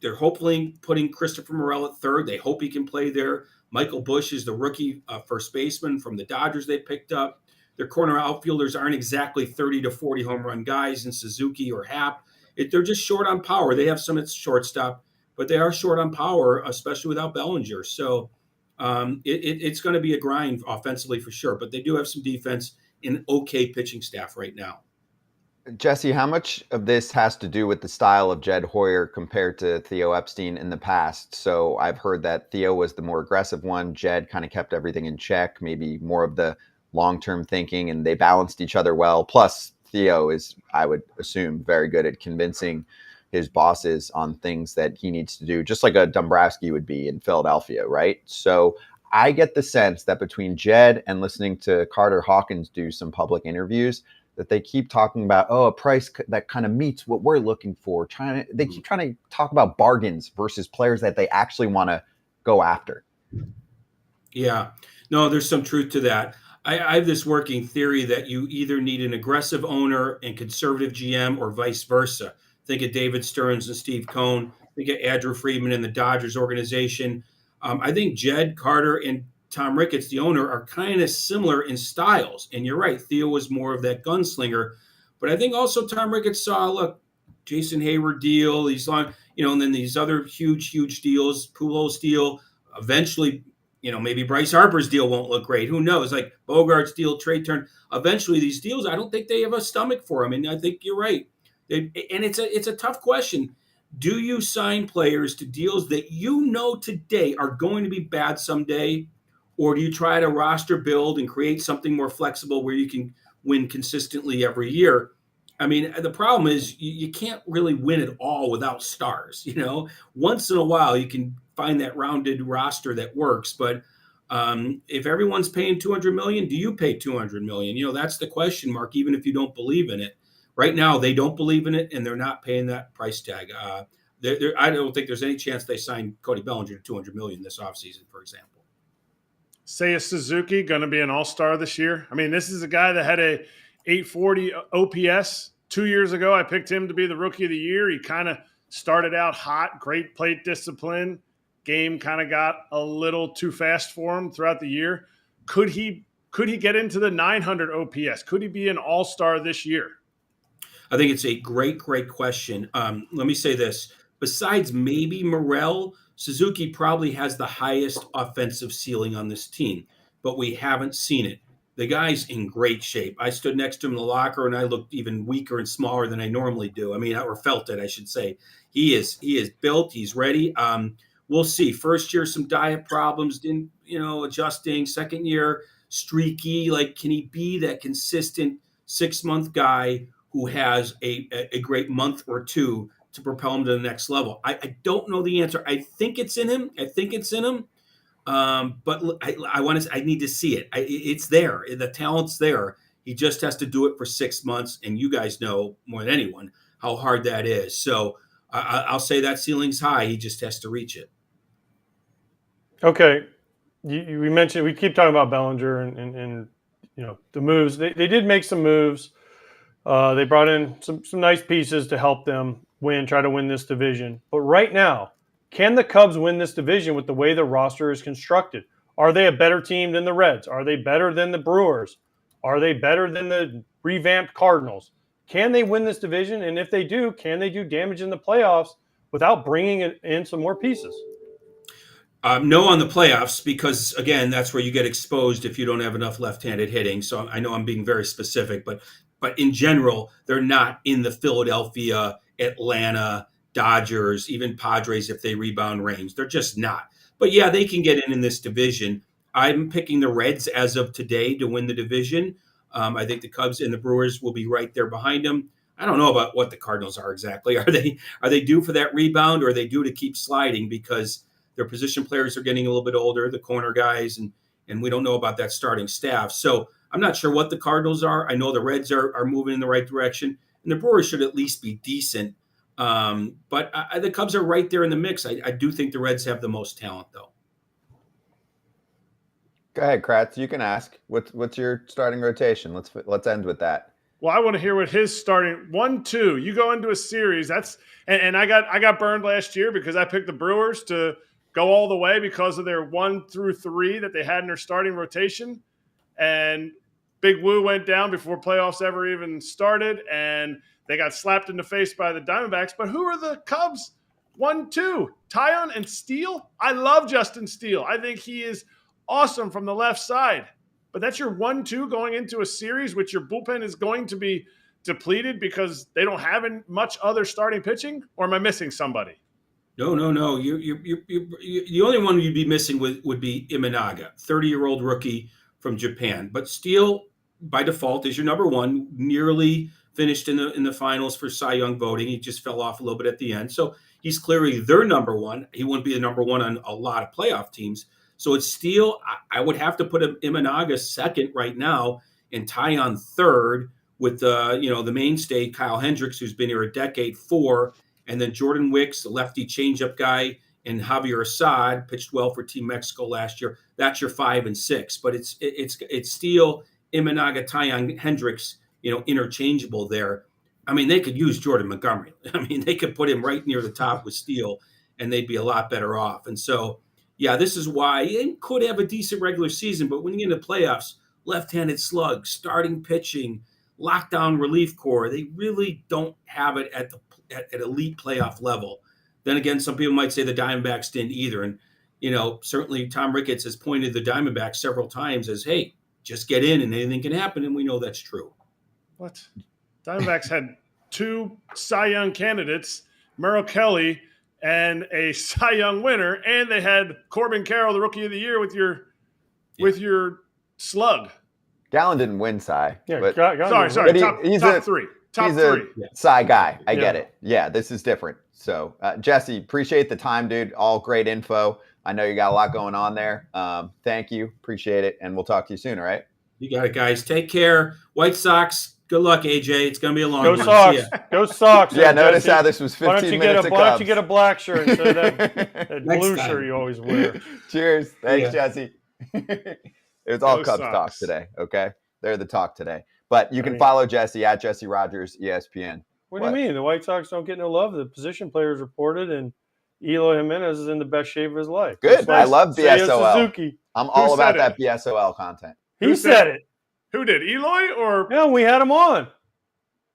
they're hopefully putting Christopher Morel at third. They hope he can play there. Michael Busch is the rookie first baseman from the Dodgers they picked up. Their corner outfielders aren't exactly 30 to 40 home run guys in Suzuki or Happ. They're just short on power. They have some at shortstop, but they are short on power, especially without Bellinger. So it's going to be a grind offensively for sure. But they do have some defense and okay pitching staff right now.
Jesse, how much of this has to do with the style of Jed Hoyer compared to Theo Epstein in the past? So I've heard that Theo was the more aggressive one. Jed kind of kept everything in check, maybe more of the long-term thinking, and they balanced each other well. Plus, Theo is, I would assume, very good at convincing his bosses on things that he needs to do, just like a Dombrowski would be in Philadelphia, right? So I get the sense that between Jed and listening to Carter Hawkins do some public interviews, that they keep talking about, a price that kind of meets what we're looking for. They keep trying to talk about bargains versus players that they actually want to go after.
Yeah, no, there's some truth to that. I have this working theory that you either need an aggressive owner and conservative GM or vice versa. Think of David Stearns and Steve Cohn. Think of Andrew Friedman and the Dodgers organization. I think Jed, Carter, and Tom Ricketts, the owner, are kind of similar in styles. And you're right, Theo was more of that gunslinger. But I think also Tom Ricketts saw, look, Jason Hayward deal, these long, and then these other huge deals, Pujols deal. Eventually, maybe Bryce Harper's deal won't look great. Who knows? Like Bogart's deal, trade turn. Eventually, these deals, I don't think they have a stomach for them. And I think you're right. And it's a tough question. Do you sign players to deals that today are going to be bad someday? Or do you try to roster build and create something more flexible where you can win consistently every year? I mean, the problem is you can't really win it all without stars. Once in a while you can find that rounded roster that works. But if everyone's paying $200 million, do you pay $200 million? That's the question mark, even if you don't believe in it. Right now, they don't believe in it, and they're not paying that price tag. I don't think there's any chance they sign Cody Bellinger to $200 million this offseason, for example.
Say, is Suzuki going to be an all-star this year? I mean, this is a guy that had a 840 OPS 2 years ago. I picked him to be the rookie of the year. He kind of started out hot, great plate discipline. Game kind of got a little too fast for him throughout the year. Could he get into the 900 OPS? Could he be an all-star this year?
I think it's a great question. Let me say this. Besides maybe Morel, Suzuki probably has the highest offensive ceiling on this team, but we haven't seen it. The guy's in great shape. I stood next to him in the locker, and I looked even weaker and smaller than I normally do. I mean, or felt it, I should say. He is built. He's ready. We'll see. First year, some diet problems, adjusting. Second year, streaky. Like, can he be that consistent 6-month guy who has a great month or two to propel him to the next level? I don't know the answer. I think it's in him. But I need to see it. It's there. The talent's there. He just has to do it for 6 months. And you guys know more than anyone how hard that is. So I'll say that ceiling's high. He just has to reach it.
Okay. We mentioned, we keep talking about Bellinger and the moves. They did make some moves. They brought in some nice pieces to help them try to win this division. But right now, can the Cubs win this division with the way the roster is constructed? Are they a better team than the Reds? Are they better than the Brewers? Are they better than the revamped Cardinals? Can they win this division? And if they do, can they do damage in the playoffs without bringing in some more pieces?
No on the playoffs because, again, that's where you get exposed if you don't have enough left-handed hitting. So I know I'm being very specific, but in general, they're not in the Philadelphia, Atlanta, Dodgers, even Padres if they rebound range. They're just not. But, yeah, they can get in this division. I'm picking the Reds as of today to win the division. I think the Cubs and the Brewers will be right there behind them. I don't know about what the Cardinals are exactly. Are they due for that rebound, or are they due to keep sliding because their position players are getting a little bit older, the corner guys, and we don't know about that starting staff. So I'm not sure what the Cardinals are. I know the Reds are moving in the right direction, and the Brewers should at least be decent. But the Cubs are right there in the mix. I do think the Reds have the most talent, though.
Go ahead, Kratz. You can ask. What's your starting rotation? Let's end with that.
Well, I want to hear what his starting 1-2. You go into a series. And I got burned last year because I picked the Brewers to go all the way because of their 1 through 3 that they had in their starting rotation. And Big Woo went down before playoffs ever even started, and they got slapped in the face by the Diamondbacks. But who are the Cubs? 1-2. Taillon and Steele? I love Justin Steele. I think he is awesome from the left side. But that's your 1-2 going into a series, which your bullpen is going to be depleted because they don't have much other starting pitching? Or am I missing somebody?
No. The only one you'd be missing would be Imanaga, 30-year-old rookie from Japan. But Steele, by default, is your number one. Nearly finished in the finals for Cy Young voting. He just fell off a little bit at the end. So he's clearly their number one. He wouldn't be the number one on a lot of playoff teams. So it's Steele. I would have to put Imanaga second right now and Taillon third with the mainstay Kyle Hendricks, who's been here a decade, 4. And then Jordan Wicks, the lefty changeup guy, and Javier Assad pitched well for Team Mexico last year. That's your 5 and 6. But it's Steele, Imanaga, Taillon, Hendricks, interchangeable there. I mean, they could use Jordan Montgomery. I mean, they could put him right near the top with Steele, and they'd be a lot better off. And so, yeah, this is why it could have a decent regular season. But when you get into playoffs, left-handed slug, starting pitching, lockdown relief corps, they really don't have it at elite playoff level. Then again, some people might say the Diamondbacks didn't either. And, certainly Tom Ricketts has pointed the Diamondbacks several times as, hey, just get in and anything can happen. And we know that's true.
What? Diamondbacks had 2 Cy Young candidates, Merrill Kelly and a Cy Young winner, and they had Corbin Carroll, the Rookie of the Year, with your slug.
Gallen didn't win Cy.
Yeah,
but
sorry. Top three.
He's a Cy guy. I get it. Yeah, this is different. So, Jesse, appreciate the time, dude. All great info. I know you got a lot going on there. Thank you. Appreciate it. And we'll talk to you soon, all right?
You got it, guys. Take care. White Sox, good luck, AJ. It's going to be a long
one. Go Sox. Go Sox.
Yeah, notice how this was 15 minutes of Cubs.
Why don't you get a black shirt instead of that blue shirt you always wear?
Cheers. Thanks, Jesse. It was all Cubs talk today, okay? They're the talk today. But you can follow Jesse at Jesse Rogers, ESPN.
What do you mean? The White Sox don't get no love. The position players reported, and Eloy Jimenez is in the best shape of his life.
Good. I love BSOL.
Suzuki.
I'm all about that BSOL content.
He said it.
Who did? Eloy or?
Yeah, we had him on.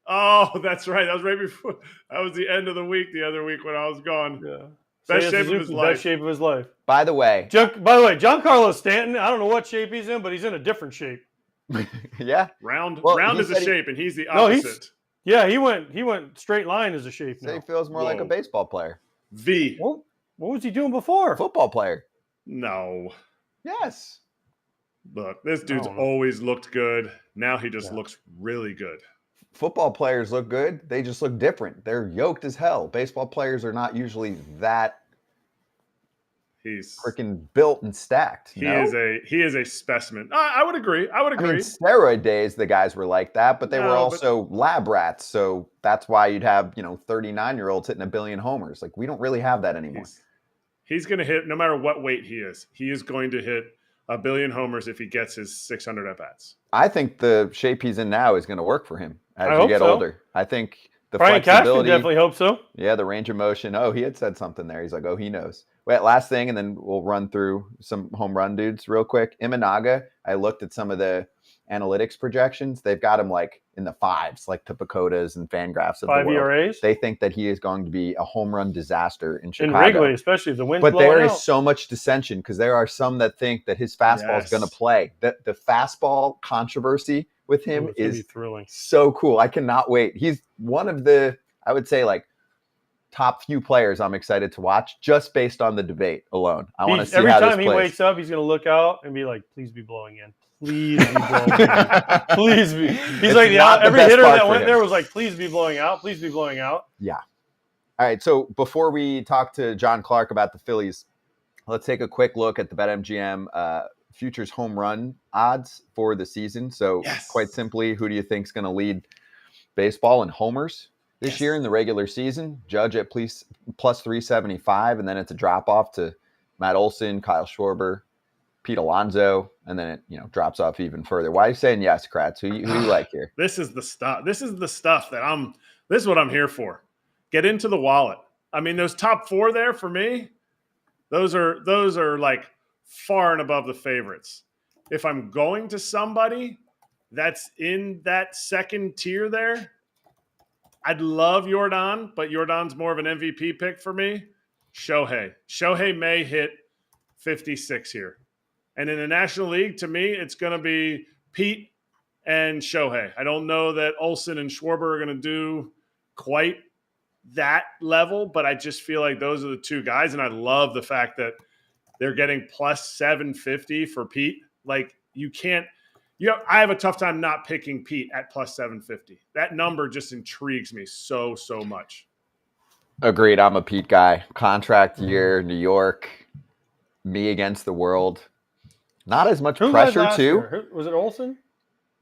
Oh, that's right. That was right before. That was the end of the week. The other week when I was gone.
Yeah.
Best shape of his life.
Best shape of his life.
By the way,
Giancarlo Stanton. I don't know what shape he's in, but he's in a different shape.
Yeah.
Round is a shape, and he's the opposite.
He went straight line as a shape now.
He feels more like a baseball player.
V.
What was he doing before?
Football player.
No.
Yes.
Look, this dude's always looked good. Now he just looks really good.
Football players look good. They just look different. They're yoked as hell. Baseball players are not usually that.
He's
freaking built and stacked.
He is a specimen. I would agree. I mean,
steroid days, the guys were like that, but they were also lab rats. So that's why you'd have 39-year-olds hitting 1 billion homers. Like we don't really have that anymore.
He's going to hit no matter what weight he is. He is going to hit 1 billion homers if he gets his 600 at-bats.
I think the shape he's in now is going to work for him as
I
you get
hope so.
older. I think the
Brian Cashman
flexibility.
definitely hope so.
Yeah, the range of motion. Oh, he had said something there. He's like, oh, he knows. Wait, last thing, and then we'll run through some home run dudes real quick. Imanaga, I looked at some of the analytics projections. They've got him like in the 5s, like Pacotas and Fangraphs of
5
the world.
ERAs.
They think that he is going to be a home run disaster in Chicago.
In Wrigley, especially if the wind's
But
blowing
there is
out.
so much dissension because there are some that think that his fastball is going to play. That the fastball controversy with him is
thrilling.
So cool. I cannot wait. He's one of the, I would say, like top few players I'm excited to watch just based on the debate alone. I want to see
every
how
time
this
he
plays.
wakes up, he's going to look out and be like, "Please be blowing in. Please be blowing in. Please be." He's like, every hitter that went there was like, "Please be blowing out. Please be blowing out."
Yeah. All right. So before we talk to John Clark about the Phillies, let's take a quick look at the BetMGM futures home run odds for the season. So quite simply, who do you think is going to lead baseball in homers this year in the regular season? Judge at plus 375, and then it's a drop off to Matt Olson, Kyle Schwarber, Pete Alonso, and then it drops off even further. Why are you saying yes, Kratz? Who do you like here?
This is the stuff. This is the stuff that this is what I'm here for. Get into the wallet. I mean, those top 4 there for me, those are like far and above the favorites. If I'm going to somebody that's in that second tier there, I'd love Jordan, but Jordan's more of an MVP pick for me. Shohei may hit 56 here. And in the National League, to me, it's going to be Pete and Shohei. I don't know that Olsen and Schwarber are going to do quite that level, but I just feel like those are the 2 guys. And I love the fact that they're getting plus 750 for Pete. Like I have a tough time not picking Pete at plus 750. That number just intrigues me so much.
Agreed. I'm a Pete guy. Contract year, New York, me against the world. Not as much pressure, too.
Was it Olsen,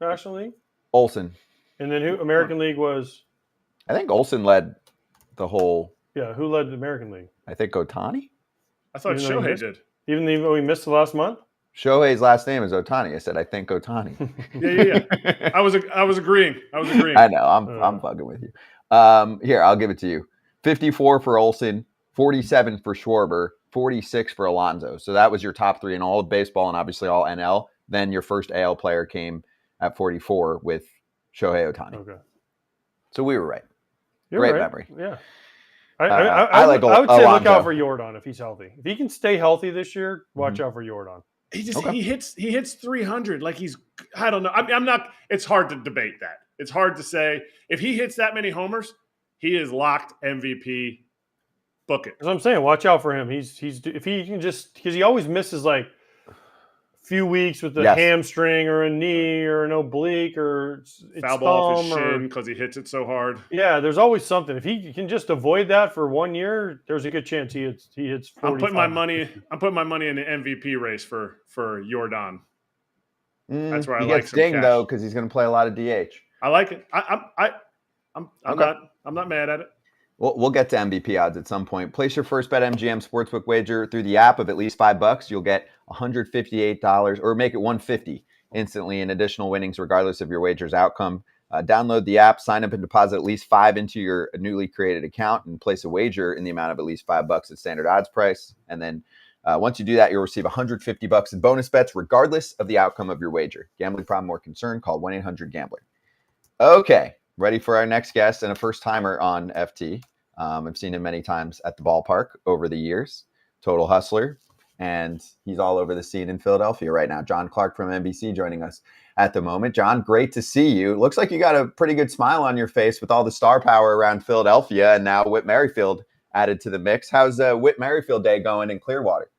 National League?
Olsen.
And then who? American League was?
I think Olsen led the whole.
Yeah, who led the American League?
I think Ohtani.
I thought Shohei did.
Even though we missed the last month?
Shohei's last name is Ohtani. I said, I think Ohtani.
Yeah. I was agreeing.
I know. I'm fucking with you. Here, I'll give it to you. 54 for Olsen, 47 for Schwarber, 46 for Alonso. So that was your top 3 in all of baseball and obviously all NL. Then your first AL player came at 44 with Shohei Ohtani.
Okay.
So we were right.
You're
Great
right.
memory.
Yeah.
I
would say
Alonso.
Look out for Jordan if he's healthy. If he can stay healthy this year, watch out for Jordan.
He hits 300 like I don't know. I'm not. It's hard to debate that. It's hard to say if he hits that many homers, he is locked MVP. Book it.
As I'm saying, watch out for him. If he can just because he always misses like few weeks with a hamstring or a knee or an oblique or
foul ball off his shin because he hits it so hard.
Yeah, there's always something. If he can just avoid that for 1 year, there's a good chance he hits 45.
I'm putting my money in the MVP race for Jordan. That's where I like some cash.
He gets dinged though because he's going to play a lot of DH.
I like it. I'm not mad at it.
We'll get to MVP odds at some point. Place your first BetMGM sportsbook wager through the app of at least $5. You'll get $158 or make it $150 instantly in additional winnings regardless of your wager's outcome. Download the app, sign up and deposit at least $5 into your newly created account and place a wager in the amount of at least $5 at standard odds price. And then once you do that, you'll receive $150 in bonus bets regardless of the outcome of your wager. Gambling problem or concern? Call 1-800-GAMBLER. Okay. Ready for our next guest and a first-timer on FT. I've seen him many times at the ballpark over the years. Total hustler, and he's all over the scene in Philadelphia right now. John Clark from NBC joining us at the moment. John, great to see you. Looks like you got a pretty good smile on your face with all the star power around Philadelphia, and now Whit Merrifield added to the mix. How's Whit Merrifield Day going in Clearwater?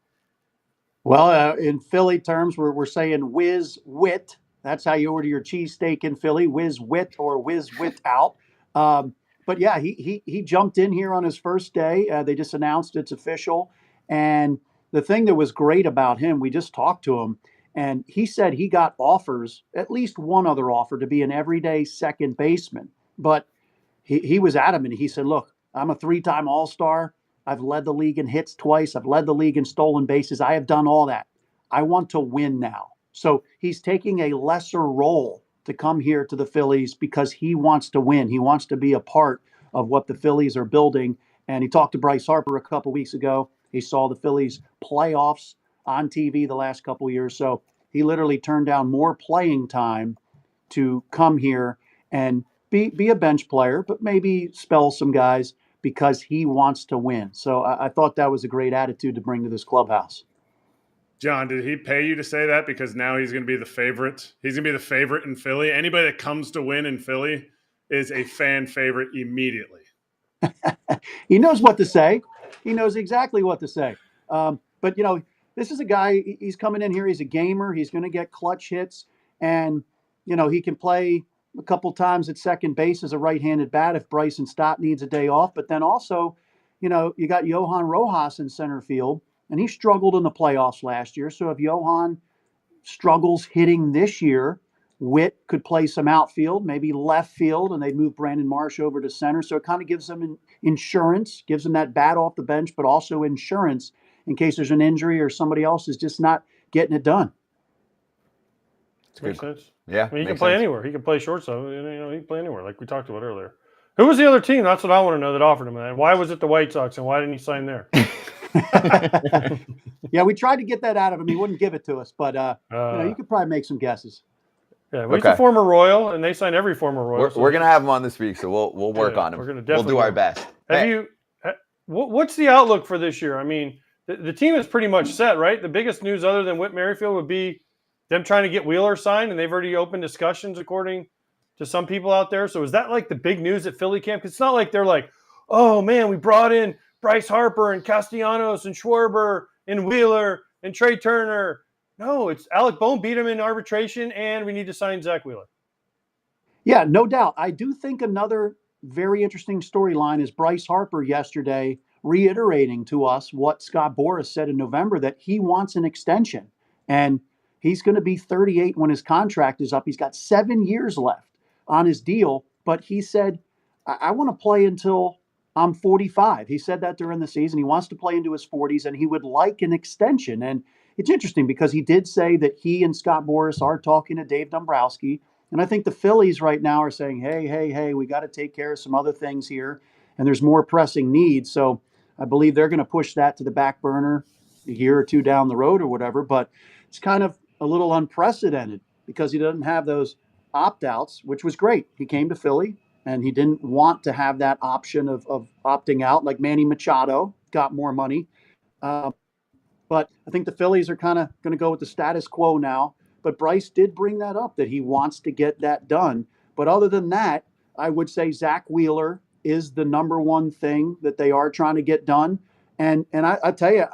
Well, in Philly terms, we're saying whiz wit. That's how you order your cheesesteak in Philly, whiz wit or whiz wit out. But yeah, he jumped in here on his first day. They just announced it's official. And the thing that was great about him, we just talked to him, and he said he got offers, at least one other offer, to be an everyday second baseman. But he was adamant. He said, look, I'm a 3-time All-Star. I've led the league in hits twice. I've led the league in stolen bases. I have done all that. I want to win now. So he's taking a lesser role to come here to the Phillies because he wants to win. He wants to be a part of what the Phillies are building. And he talked to Bryce Harper a couple weeks ago. He saw the Phillies playoffs on TV the last couple of years. So he literally turned down more playing time to come here and be a bench player, but maybe spell some guys because he wants to win. So I thought that was a great attitude to bring to this clubhouse.
John, did he pay you to say that? Because now he's going to be the favorite. He's going to be the favorite in Philly. Anybody that comes to win in Philly is a fan favorite immediately.
He knows what to say. He knows exactly what to say. But, this is a guy, he's coming in here. He's a gamer. He's going to get clutch hits. And, he can play a couple times at second base as a right-handed bat if Bryce and Stott needs a day off. But then also, you got Johan Rojas in center field. And he struggled in the playoffs last year. So if Johan struggles hitting this year, Witt could play some outfield, maybe left field, and they'd move Brandon Marsh over to center. So it kind of gives them insurance, gives them that bat off the bench, but also insurance in case there's an injury or somebody else is just not getting it done.
Makes sense.
Yeah.
I mean, he can play anywhere. He can play shortstop. He can play anywhere, like we talked about earlier. Who was the other team? That's what I want to know that offered him that. Why was it the White Sox, and why didn't he sign there?
Yeah, we tried to get that out of him. He wouldn't give it to us, but you could probably make some guesses.
Yeah, he's a former Royal, and they sign every former Royal.
We're gonna have him on this week, so we'll work on him. We'll do our best.
What's the outlook for this year? I mean, the team is pretty much set, right? The biggest news other than Whit Merrifield would be them trying to get Wheeler signed, and they've already opened discussions according to some people out there. So is that like the big news at Philly camp? Because it's not like they're like, oh man, we brought in Bryce Harper and Castellanos and Schwarber and Wheeler and Trey Turner. No, it's Alec Bohm beat him in arbitration, and we need to sign Zach Wheeler.
Yeah, no doubt. I do think another very interesting storyline is Bryce Harper yesterday reiterating to us what Scott Boras said in November, that he wants an extension. And he's going to be 38 when his contract is up. He's got 7 years left on his deal. But he said, I want to play until I'm 45. He said that during the season. He wants to play into his 40s, and he would like an extension. And it's interesting because he did say that he and Scott Boras are talking to Dave Dombrowski. And I think the Phillies right now are saying, hey, we got to take care of some other things here. And there's more pressing needs. So I believe they're going to push that to the back burner a year or two down the road or whatever. But it's kind of a little unprecedented because he doesn't have those opt-outs, which was great. He came to Philly and he didn't want to have that option of opting out like Manny Machado got more money. But I think the Phillies are kind of going to go with the status quo now. But Bryce did bring that up, that he wants to get that done. But other than that, I would say Zach Wheeler is the number one thing that they are trying to get done. And I tell you,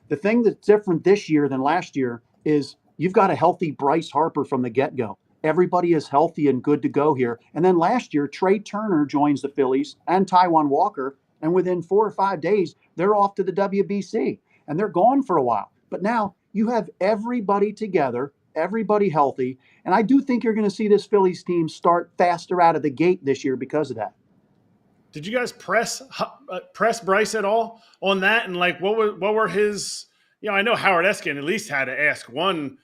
the thing that's different this year than last year is you've got a healthy Bryce Harper from the get-go. Everybody is healthy and good to go here. And then last year, Trey Turner joins the Phillies and Taijuan Walker. And within 4 or 5 days, they're off to the WBC. And they're gone for a while. But now you have everybody together, everybody healthy. And I do think you're going to see this Phillies team start faster out of the gate this year because of that.
Did you guys press Bryce at all on that? And like, what were his? I know Howard Eskin at least had to ask one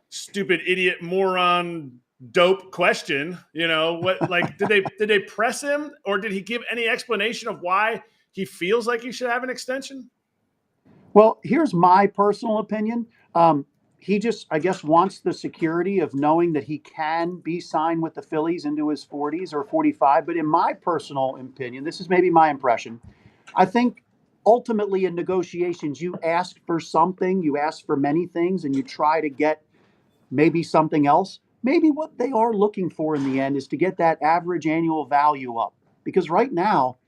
stupid idiot moron dope question. What did they press him, or did he give any explanation of why he feels like he should have an extension?
Well, here's my personal opinion. He just, I guess, wants the security of knowing that he can be signed with the Phillies into his 40s or 45. But in my personal opinion, this is maybe my impression, I think ultimately in negotiations, you ask for something, you ask for many things, and you try to get maybe something else. Maybe what they are looking for in the end is to get that average annual value up. Because right now,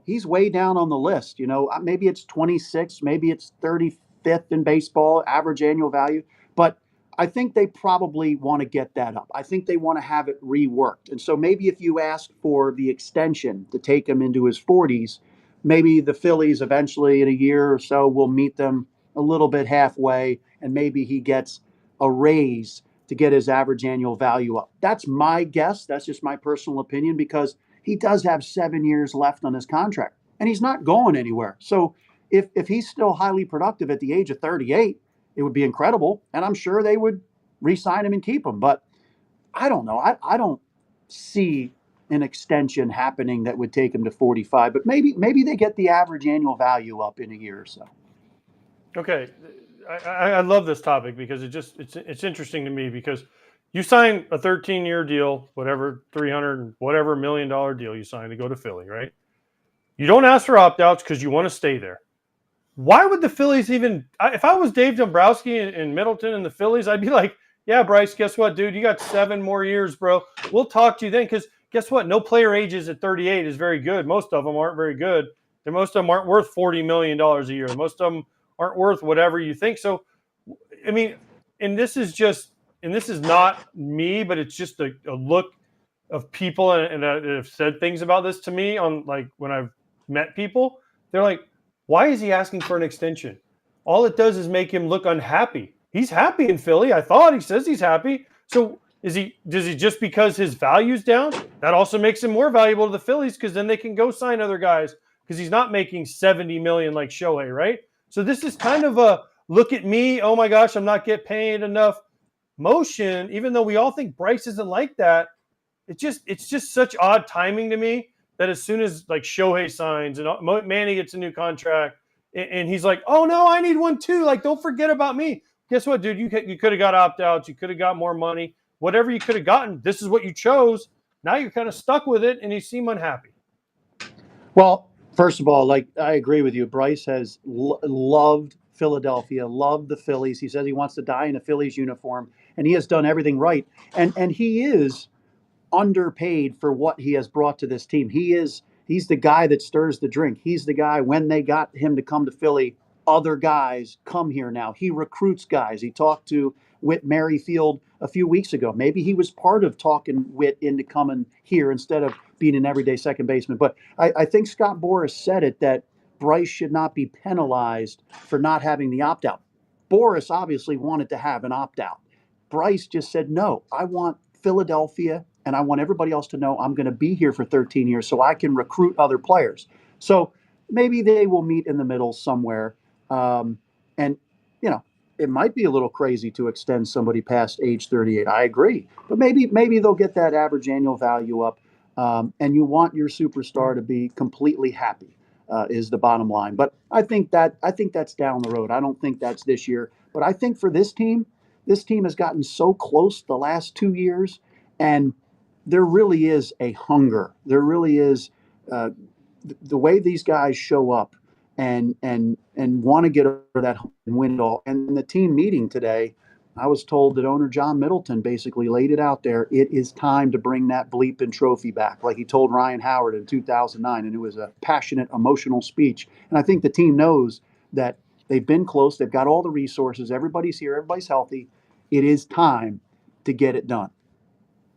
he's way down on the list. Maybe it's 26, maybe it's 35th in baseball, average annual value. But I think they probably want to get that up. I think they want to have it reworked. And so maybe if you ask for the extension to take him into his 40s, maybe the Phillies eventually in a year or so will meet them a little bit halfway, and maybe he gets a raise to get his average annual value up. That's my guess. That's just my personal opinion, because he does have 7 years left on his contract and he's not going anywhere. So if he's still highly productive at the age of 38, it would be incredible. And I'm sure they would re-sign him and keep him. But I don't know. I don't see an extension happening that would take him to 45. But maybe they get the average annual value up in a year or so.
Okay. I love this topic because it's interesting to me because you sign a 13-year deal, whatever, 300 whatever $1 million deal you sign to go to Philly, right? You don't ask for opt-outs because you want to stay there. Why would the Phillies even – if I was Dave Dombrowski in Middleton and the Phillies, I'd be like, yeah, Bryce, guess what, dude? You got 7 more years, bro. We'll talk to you then because guess what? No player ages at 38 is very good. Most of them aren't very good. And most of them aren't worth $40 million a year. Most of them aren't worth whatever you think. So, I mean, and this is not me, but it's just a look of people and have said things about this to me on like when I've met people. They're like, why is he asking for an extension? All it does is make him look unhappy. He's happy in Philly. I thought he says he's happy. So does he just because his value's down? That also makes him more valuable to the Phillies because then they can go sign other guys because he's not making $70 million like Shohei, right? So this is kind of a look at me. Oh my gosh, I'm not getting paid enough motion. Even though we all think Bryce isn't like that, it's just such odd timing to me that as soon as like Shohei signs and Manny gets a new contract and he's like, oh no, I need one too. Like, don't forget about me. Guess what, dude? You could have got opt-outs. You could have got more money. Whatever you could have gotten, this is what you chose. Now you're kind of stuck with it and you seem unhappy.
Well, first of all, like I agree with you. Bryce has loved Philadelphia, loved the Phillies. He says he wants to die in a Phillies uniform, and he has done everything right. And he is underpaid for what he has brought to this team. He's the guy that stirs the drink. He's the guy when they got him to come to Philly, other guys come here now. He recruits guys. He talked to Whit Merrifield a few weeks ago. Maybe he was part of talking Whit into coming here instead of being an everyday second baseman. But I think Scott Boras said it that Bryce should not be penalized for not having the opt-out. Boras obviously wanted to have an opt-out. Bryce just said, no, I want Philadelphia and I want everybody else to know I'm going to be here for 13 years so I can recruit other players. So maybe they will meet in the middle somewhere. And, you know, it might be a little crazy to extend somebody past age 38. I agree. But maybe they'll get that average annual value up. And you want your superstar to be completely happy is the bottom line. But I think that's down the road. I don't think that's this year. But I think for this team has gotten so close the last 2 years, and there really is a hunger. There really is the way these guys show up and want to get over that and win it all. And the team meeting today, I was told that owner John Middleton basically laid it out there. It is time to bring that bleeping trophy back, like he told Ryan Howard in 2009. And it was a passionate, emotional speech. And I think the team knows that they've been close. They've got all the resources. Everybody's here. Everybody's healthy. It is time to get it done.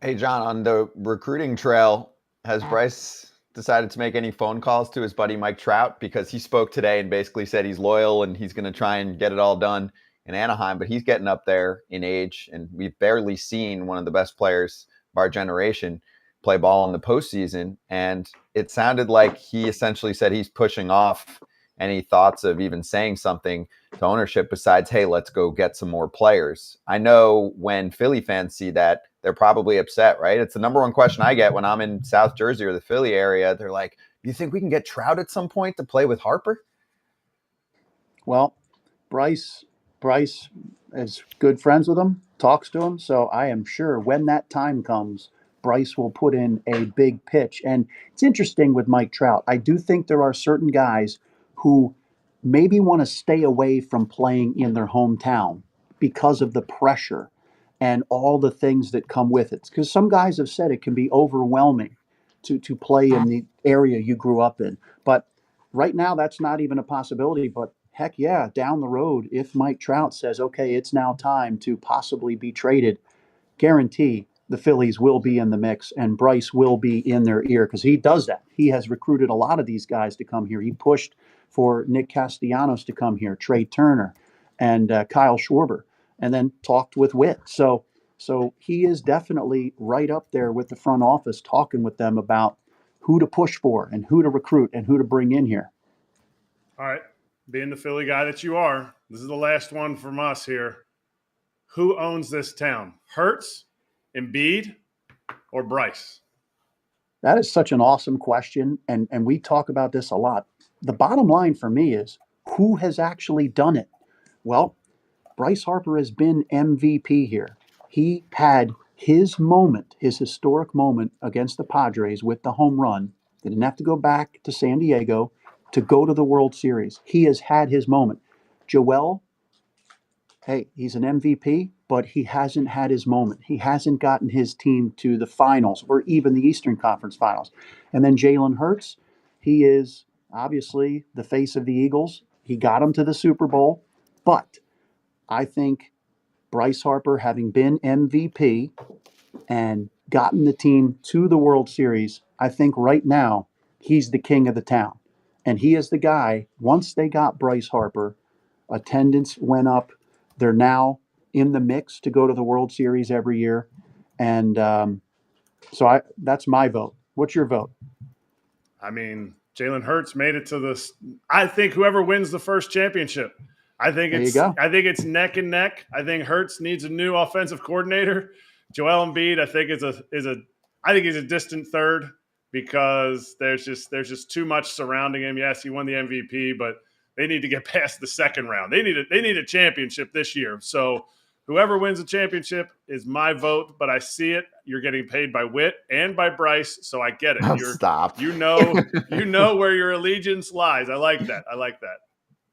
Hey, John, on the recruiting trail, has Bryce decided to make any phone calls to his buddy Mike Trout? Because he spoke today and basically said he's loyal and he's going to try and get it all done in Anaheim, but he's getting up there in age, and we've barely seen one of the best players of our generation play ball in the postseason. And it sounded like he essentially said he's pushing off any thoughts of even saying something to ownership besides, hey, let's go get some more players. I know when Philly fans see that, they're probably upset, right? It's the number one question I get when I'm in South Jersey or the Philly area. They're like, do you think we can get Trout at some point to play with Harper?
Well, Bryce is good friends with him, talks to him. So I am sure when that time comes, Bryce will put in a big pitch. And it's interesting with Mike Trout. I do think there are certain guys who maybe want to stay away from playing in their hometown because of the pressure and all the things that come with it. Because some guys have said it can be overwhelming to play in the area you grew up in. But right now, that's not even a possibility. But heck yeah, down the road, if Mike Trout says, okay, it's now time to possibly be traded, guarantee the Phillies will be in the mix and Bryce will be in their ear because he does that. He has recruited a lot of these guys to come here. He pushed for Nick Castellanos to come here, Trey Turner, and Kyle Schwarber, and then talked with Whit. So he is definitely right up there with the front office talking with them about who to push for and who to recruit and who to bring in here.
All right. being the Philly guy that you are, this is the last one from us here. Who owns this town? Hurts, Embiid, or Bryce?
That is such an awesome question, and we talk about this a lot. The bottom line for me is, who has actually done it? Well, Bryce Harper has been MVP here. He had his moment, his historic moment against the Padres with the home run. They didn't have to go back to San Diego to go to the World Series. He has had his moment. Joel, hey, he's an MVP, but he hasn't had his moment. He hasn't gotten his team to the finals or even the Eastern Conference Finals. And then Jalen Hurts, he is obviously the face of the Eagles. He got him to the Super Bowl, but I think Bryce Harper, having been MVP and gotten the team to the World Series, I think right now he's the king of the town. And he is the guy, once they got Bryce Harper, attendance went up. They're now in the mix to go to the World Series every year. And so that's my vote. What's your vote?
I mean, Jalen Hurts made it to this. I think whoever wins the first championship. I think it's neck and neck. I think Hurts needs a new offensive coordinator. Joel Embiid, I think I think he's a distant third because there's just too much surrounding him. Yes, he won the MVP, but they need to get past the second round. They need a championship this year. So whoever wins the championship is my vote, but I see it. You're getting paid by Witt and by Bryce, so I get it.
Stop.
You know where your allegiance lies. I like that.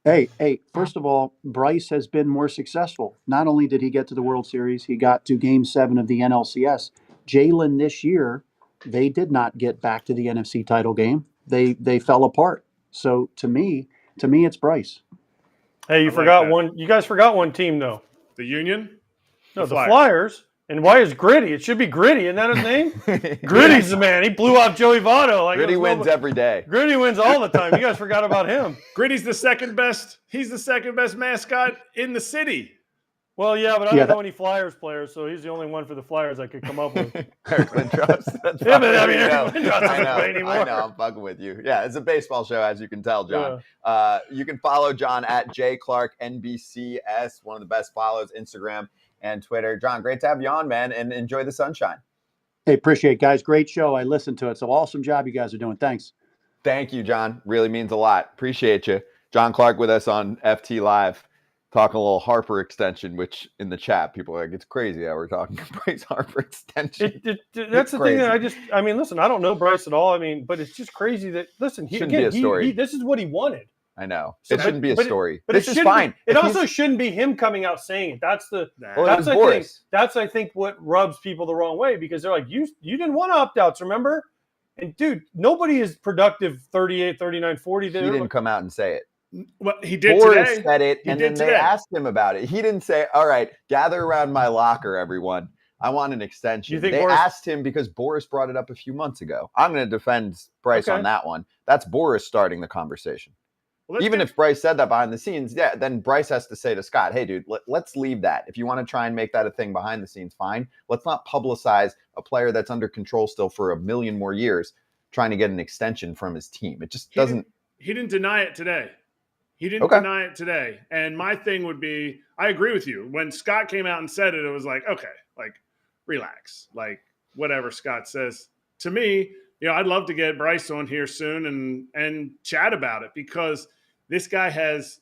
Hey, first of all, Bryce has been more successful. Not only did he get to the World Series, he got to Game 7 of the NLCS. Jalen this year, they did not get back to the NFC title game. They fell apart. So to me, it's Bryce.
Hey, you forgot one. You guys forgot one team, though.
The Union?
No, the Flyers. And why is Gritty? It should be Gritty. Isn't that his name? Gritty's the man. He blew out Joey Votto.
Gritty wins every day.
Gritty wins all the time. You guys forgot about him.
Gritty's the second best. He's the second best mascot in the city.
Well, yeah, but I don't know any Flyers players, so he's the only one for the Flyers I could come up with.
Eric Lindros.
Yeah, but I mean, Eric Lindros doesn't play anymore.
I know. I'm fucking with you. Yeah, it's a baseball show, as you can tell, John. Yeah. You can follow John at JClarkNBCS, one of the best follows, Instagram and Twitter. John, great to have you on, man, and enjoy the sunshine.
Hey, appreciate it, guys. Great show. I listened to it. So awesome job you guys are doing. Thanks.
Thank you, John. Really means a lot. Appreciate you. John Clark with us on FT Live, talking a little Harper extension, which in the chat, people are like, it's crazy how we're talking Bryce Harper extension.
That's the thing that listen, I don't know Bryce at all. But it's just crazy that, listen,
this
is what he wanted.
I know. It shouldn't be a story.
But
this is fine.
It also shouldn't be him coming out saying it. That's I think what rubs people the wrong way, because they're like, you didn't want opt-outs, remember? And dude, nobody is productive 38, 39, 40.
He didn't come out and say it.
Well, he did
Boris
today.
said it, and then they asked him about it. He didn't say, all right, gather around my locker, everyone. I want an extension. They asked him because Boris brought it up a few months ago. I'm going to defend Bryce on that one. That's Boris starting the conversation. Well, even if Bryce said that behind the scenes, then Bryce has to say to Scott, hey, dude, let's leave that. If you want to try and make that a thing behind the scenes, fine. Let's not publicize a player that's under control still for a million more years trying to get an extension from his team. It just doesn't.
He didn't deny it today. Deny it today. And my thing would be, I agree with you. When Scott came out and said it, it was like, okay, like, relax. Like, whatever Scott says. To me, I'd love to get Bryce on here soon and chat about it, because this guy has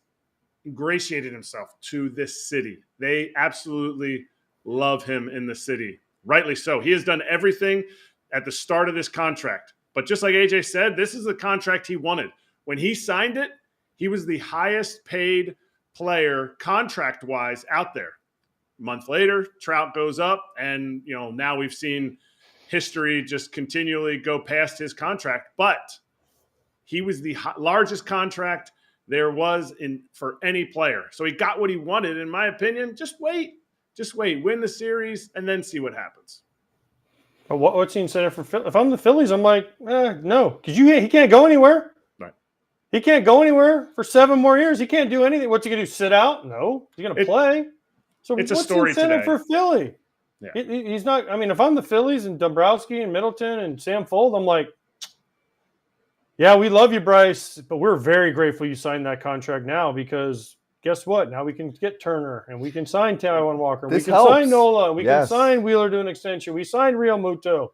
ingratiated himself to this city. They absolutely love him in the city. Rightly so. He has done everything at the start of this contract. But just like AJ said, this is the contract he wanted. When he signed it, he was the highest paid player contract-wise out there. A month later, Trout goes up, and now we've seen history just continually go past his contract. But he was the largest contract there was for any player. So he got what he wanted, in my opinion. Just wait. Win the series, and then see what happens.
What's the incentive for Philly? If I'm the Phillies, I'm like, no, because he can't go anywhere.
Right.
He can't go anywhere for 7 more years. He can't do anything. What's he going to do, sit out? No. He's going to play. So
it's
what's
a story
the incentive
today
for Philly?
Yeah.
He's not – if I'm the Phillies and Dombrowski and Middleton and Sam Fold, I'm like, Yeah, we love you, Bryce, but we're very grateful you signed that contract now because guess what? Now we can get Turner and we can sign Taijuan Walker.
This
we can
helps.
sign Nola. We can
Yes.
sign Wheeler to an extension. We signed Real Muto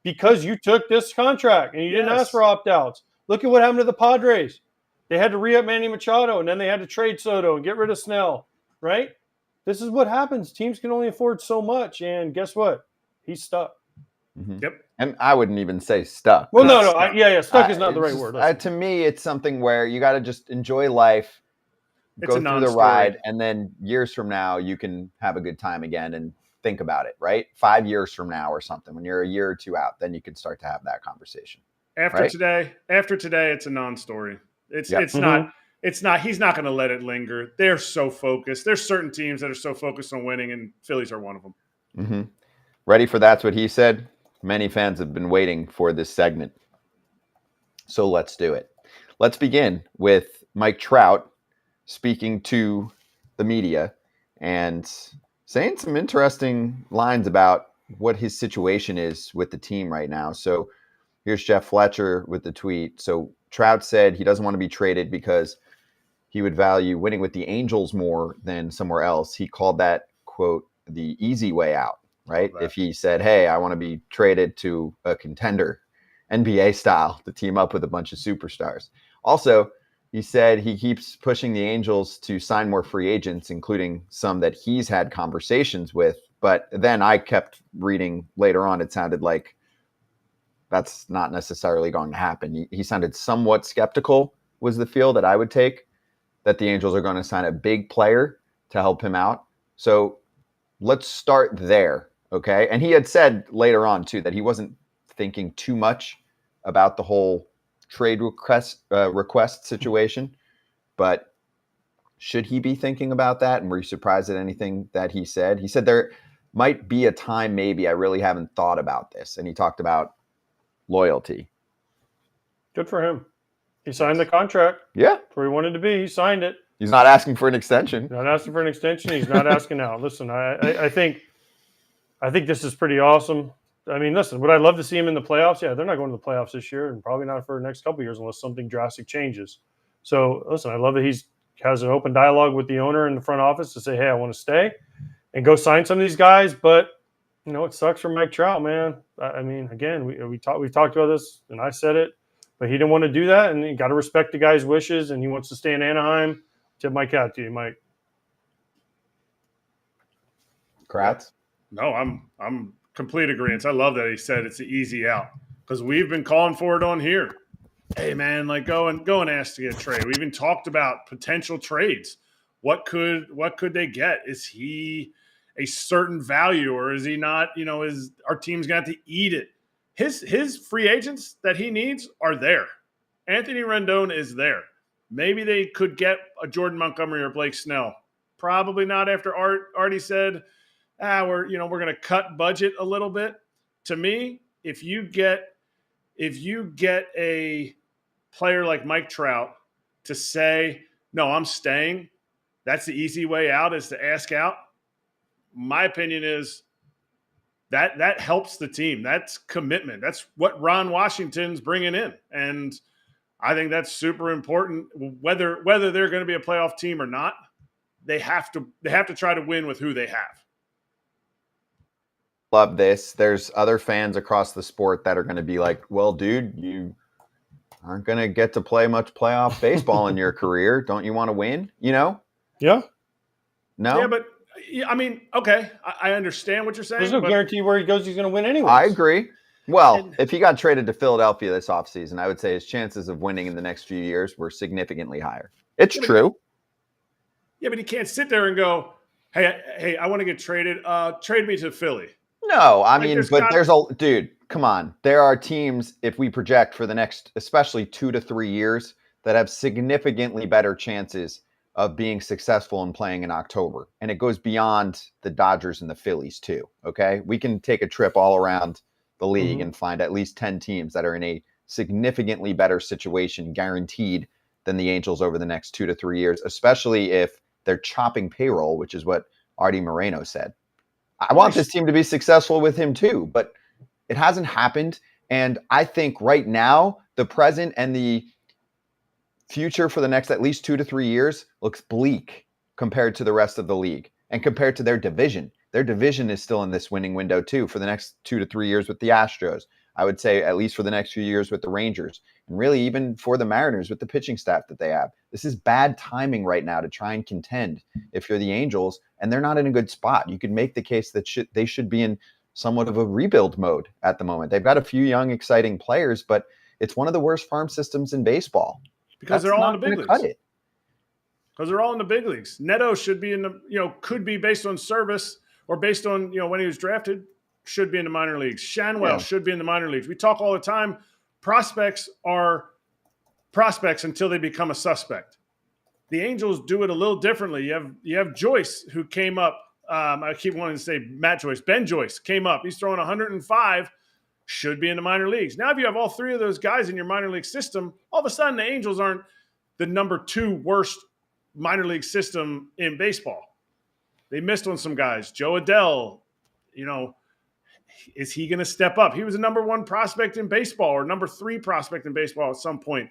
because you took this contract and you didn't ask for opt-outs. Look at what happened to the Padres. They had to re-up Manny Machado and then they had to trade Soto and get rid of Snell, right? This is what happens. Teams can only afford so much, and guess what? He's stuck.
Mm-hmm.
Yep.
And I wouldn't even say stuck.
Well, no. Stuck is not the right
just,
word.
To me, it's something where you got to just enjoy life,
It's
go
a
through the
non-story.
ride, and then years from now, you can have a good time again and think about it, right? 5 years from now or something, when you're a year or two out, then you can start to have that conversation.
After today, it's a non-story. It's not. He's not going to let it linger. They're so focused. There's certain teams that are so focused on winning, and Phillies are one of them.
Mm-hmm. Ready for That's What He Said? Many fans have been waiting for this segment. So let's do it. Let's begin with Mike Trout speaking to the media and saying some interesting lines about what his situation is with the team right now. So here's Jeff Fletcher with the tweet. So Trout said he doesn't want to be traded because he would value winning with the Angels more than somewhere else. He called that, quote, the easy way out, right? If he said, hey, I want to be traded to a contender, NBA style, to team up with a bunch of superstars. Also, he said he keeps pushing the Angels to sign more free agents, including some that he's had conversations with. But then I kept reading later on, it sounded like that's not necessarily going to happen. He sounded somewhat skeptical, was the feel that I would take, that the Angels are going to sign a big player to help him out. So let's start there, okay? And he had said later on, too, that he wasn't thinking too much about the whole trade request situation. But should he be thinking about that? And were you surprised at anything that he said? He said there might be a time maybe I really haven't thought about this. And he talked about loyalty.
Good for him. He signed the contract.
Yeah.
That's where he wanted to be. He signed it.
He's not asking for an extension.
He's not asking for an extension. He's not asking out. Listen, I think this is pretty awesome. I mean, listen, would I love to see him in the playoffs? Yeah, they're not going to the playoffs this year and probably not for the next couple of years unless something drastic changes. So, listen, I love that he has an open dialogue with the owner in the front office to say, hey, I want to stay and go sign some of these guys. But, you know, it sucks for Mike Trout, man. I mean, again, we've talked about this and I said it, but he didn't want to do that. And you got to respect the guy's wishes and he wants to stay in Anaheim. Tip my cap to you, Mike.
Kratz?
No, I'm complete agreement. I love that he said it's the easy out because we've been calling for it on here. Hey man, like go and ask to get a trade. We even talked about potential trades. What could they get? Is he a certain value or is he not? You know, is our team's got to eat it? His free agents that he needs are there. Anthony Rendon is there. Maybe they could get a Jordan Montgomery or Blake Snell. Probably not after Artie said, we're going to cut budget a little bit. To me, if you get a player like Mike Trout to say, no, I'm staying, that's the easy way out is to ask out. My opinion is that helps the team. That's commitment. That's what Ron Washington's bringing in. And I think that's super important. Whether they're going to be a playoff team or not, they have to try to win with who they have.
Love this. There's other fans across the sport that are going to be like, well, dude, you aren't going to get to play much playoff baseball in your career. Don't you want to win? You know?
Yeah.
No? Yeah, but I mean, okay. I understand what you're saying.
There's no guarantee where he goes he's going to win anyway.
I agree. Well, if he got traded to Philadelphia this offseason, I would say his chances of winning in the next few years were significantly higher. It's true.
Yeah, but he can't sit there and go, hey, I want to get traded. Trade me to Philly.
No, I mean, dude, come on. There are teams, if we project for the next, especially 2 to 3 years, that have significantly better chances of being successful in playing in October. And it goes beyond the Dodgers and the Phillies too, okay? We can take a trip all around the league and find at least 10 teams that are in a significantly better situation guaranteed than the Angels over the next 2 to 3 years, especially if they're chopping payroll, which is what Artie Moreno said. I want this team to be successful with him too, but it hasn't happened. And I think right now the present and the future for the next at least 2 to 3 years looks bleak compared to the rest of the league and compared to their division. Their division is still in this winning window too for the next 2 to 3 years with the Astros. I would say at least for the next few years with the Rangers, and really even for the Mariners with the pitching staff that they have. This is bad timing right now to try and contend if you're the Angels, and they're not in a good spot. You could make the case that they should be in somewhat of a rebuild mode at the moment. They've got a few young, exciting players, but it's one of the worst farm systems in baseball.
Because they're all in the big leagues.
Cut it.
Because they're all in the big leagues. Neto should be in the, could be based on service or based on, when he was drafted, should be in the minor leagues. Shanwell should be in the minor leagues. We talk all the time. Prospects are prospects until they become a suspect. The Angels do it a little differently. You have Joyce, who came up. I keep wanting to say Matt Joyce. Ben Joyce came up. He's throwing 105. Should be in the minor leagues. Now, if you have all three of those guys in your minor league system, all of a sudden the Angels aren't the number 2 worst minor league system in baseball. They missed on some guys. Joe Adell, is he going to step up? He was a number 1 prospect in baseball or number 3 prospect in baseball at some point.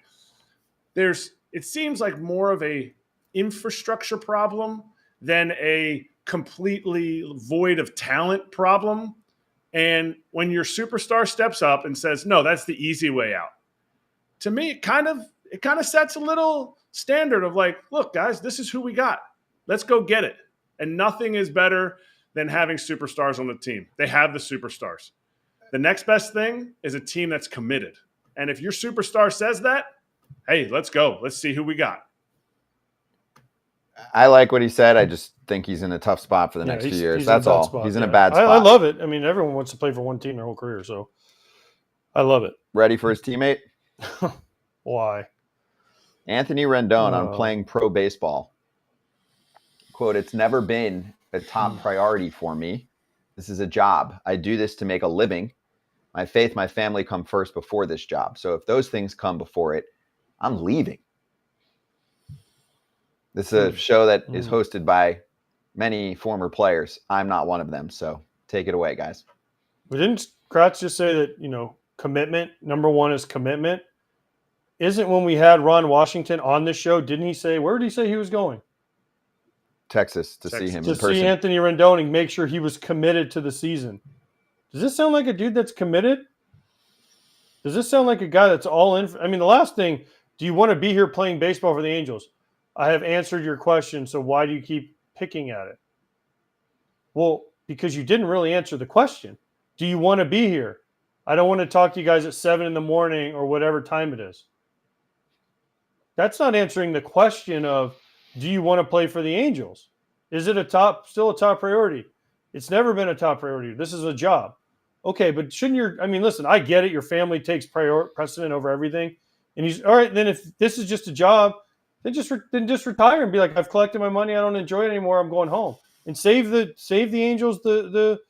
It seems like more of a infrastructure problem than a completely void of talent problem. And when your superstar steps up and says, no, that's the easy way out, to me, it kind of sets a little standard of like, look, guys, this is who we got. Let's go get it. And nothing is better than having superstars on the team. They have the superstars. The next best thing is a team that's committed. And if your superstar says that, hey, let's go. Let's see who we got.
I like what he said. I just think he's in a tough spot for the next few years. That's all.
Spot,
he's in a bad spot.
I love it. I mean, everyone wants to play for one team their whole career, so I love it.
Ready for his teammate?
Why?
Anthony Rendon on Playing Pro Baseball. Quote, "It's never been a top priority for me. This is a job. I do this to make a living. My faith, my family come first before this job. So if those things come before it, I'm leaving." This is a show that is hosted by many former players. I'm not one of them. So take it away, guys.
But didn't Kratz just say that, commitment, number 1 is commitment? Isn't when we had Ron Washington on this show, didn't he say, where did he say he was going?
Texas to see him
to
in person.
See Anthony Rendon and make sure he was committed to the season. Does this sound like a dude that's committed? Does this sound like a guy that's all in? I mean, the last thing, do you want to be here playing baseball for the Angels? I have answered your question, so why do you keep picking at it? Well, because you didn't really answer the question. Do you want to be here? I don't want to talk to you guys at 7 a.m. or whatever time it is. That's not answering the question of, do you want to play for the Angels? Is it still a top priority? It's never been a top priority. This is a job. Okay, but listen, I get it. Your family takes precedent over everything. And he's, all right, then if this is just a job, then just retire and be like, I've collected my money. I don't enjoy it anymore. I'm going home. And save the Angels the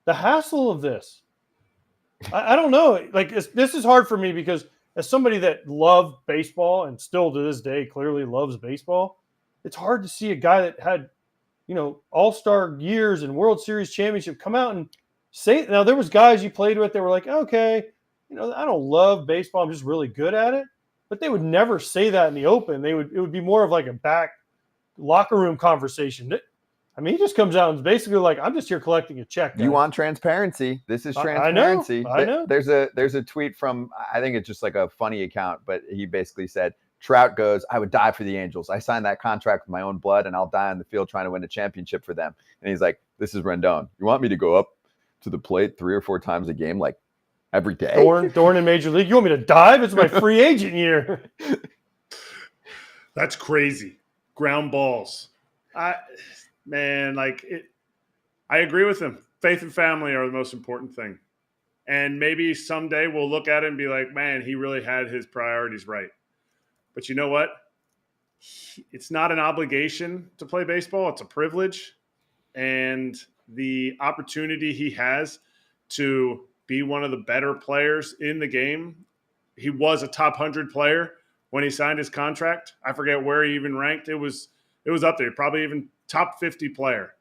hassle of this. I don't know. Like, this is hard for me because as somebody that loved baseball and still to this day clearly loves baseball, it's hard to see a guy that had, all-star years and World Series championship come out and say, now there was guys you played with that were like, okay, I don't love baseball. I'm just really good at it. But they would never say that in the open. It would be more of like a back locker room conversation. I mean, he just comes out and is basically like, I'm just here collecting a check, guys.
You want transparency. This is transparency.
I know.
There's a tweet from, I think it's just like a funny account, but he basically said, Trout goes, I would die for the Angels. I signed that contract with my own blood, and I'll die on the field trying to win a championship for them. And he's like, this is Rendon. You want me to go up to the plate 3 or 4 times a game, like every day?
Thorn in Major League. You want me to dive? It's my free agent year.
That's crazy. Ground balls. I agree with him. Faith and family are the most important thing. And maybe someday we'll look at it and be like, man, he really had his priorities right. But you know what? It's not an obligation to play baseball. It's a privilege. And the opportunity he has to be one of the better players in the game. He was a top 100 player when he signed his contract. I forget where he even ranked. It was up there, probably even top 50 player.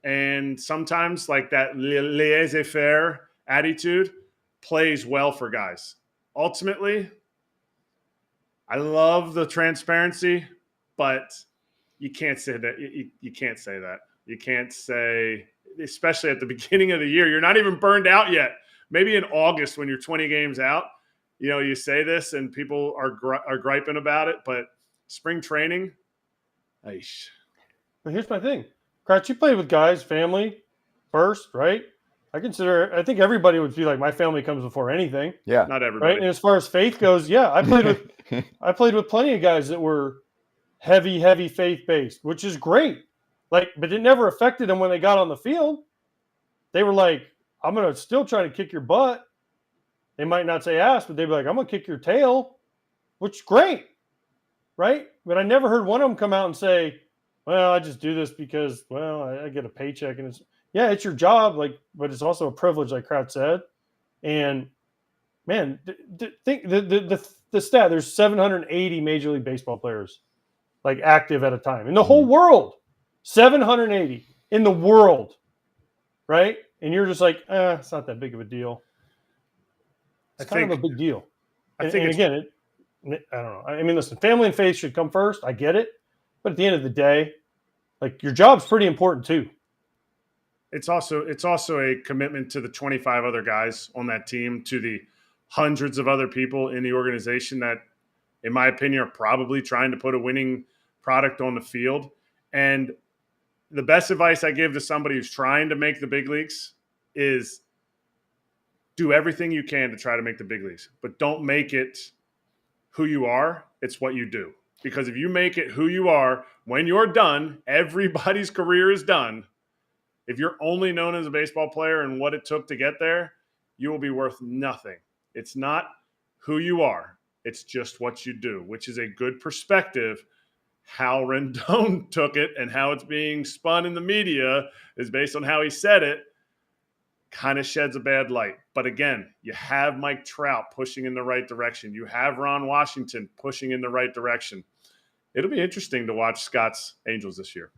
And sometimes like that laissez-faire attitude plays well for guys. ultimately, I love the transparency, but you can't say that. You can't say that. You can't say, especially at the beginning of the year, you're not even burned out yet. Maybe in August when you're 20 games out, you say this and people are griping about it, but spring training, aish.
But here's my thing. Kratz, you played with guys, family first, right? I think everybody would feel like my family comes before anything.
Yeah.
Not everybody.
Right. And as far as faith goes, yeah, I played with plenty of guys that were heavy faith-based, which is great. But it never affected them when they got on the field. They were like, I'm going to still try to kick your butt. They might not say ass, but they'd be like, I'm going to kick your tail, which is great. Right. But I never heard one of them come out and say, well, I just do this because, well, I get a paycheck and it's your job. But it's also a privilege, like Kratz said. And man, think the stat, there's 780 Major League Baseball players active at a time in the whole world. 780 in the world. Right. And you're just like, it's not that big of a deal. It's kind of a big deal. I don't know. I mean, listen, family and faith should come first. I get it. But at the end of the day, your job's pretty important too.
It's also a commitment to the 25 other guys on that team, to the hundreds of other people in the organization that, in my opinion, are probably trying to put a winning product on the field. And the best advice I give to somebody who's trying to make the big leagues is do everything you can to try to make the big leagues, but don't make it who you are. It's what you do. Because if you make it who you are, when you're done, everybody's career is done. If you're only known as a baseball player and what it took to get there, you will be worth nothing. It's not who you are. It's just what you do, which is a good perspective. How Rendon took it and how it's being spun in the media is based on how he said it, kind of sheds a bad light. But again, you have Mike Trout pushing in the right direction. You have Ron Washington pushing in the right direction. It'll be interesting to watch Scott's Angels this year.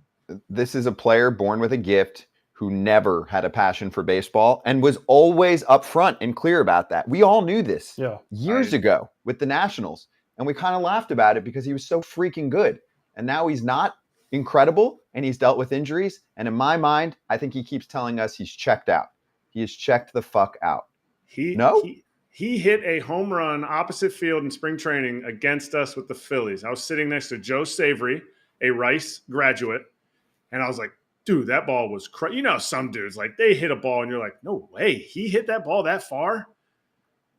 This is a player born with a gift who never had a passion for baseball and was always upfront and clear about that. We all knew this years ago with the Nationals, and we kind of laughed about it because he was so freaking good. And now he's not incredible, and he's dealt with injuries. And in my mind, I think he keeps telling us he's checked out. He is checked the fuck out.
He hit a home run opposite field in spring training against us with the Phillies. I was sitting next to Joe Savory, a Rice graduate, and I was like, dude, that ball was crazy. Some dudes, they hit a ball, and you're like, no way, he hit that ball that far?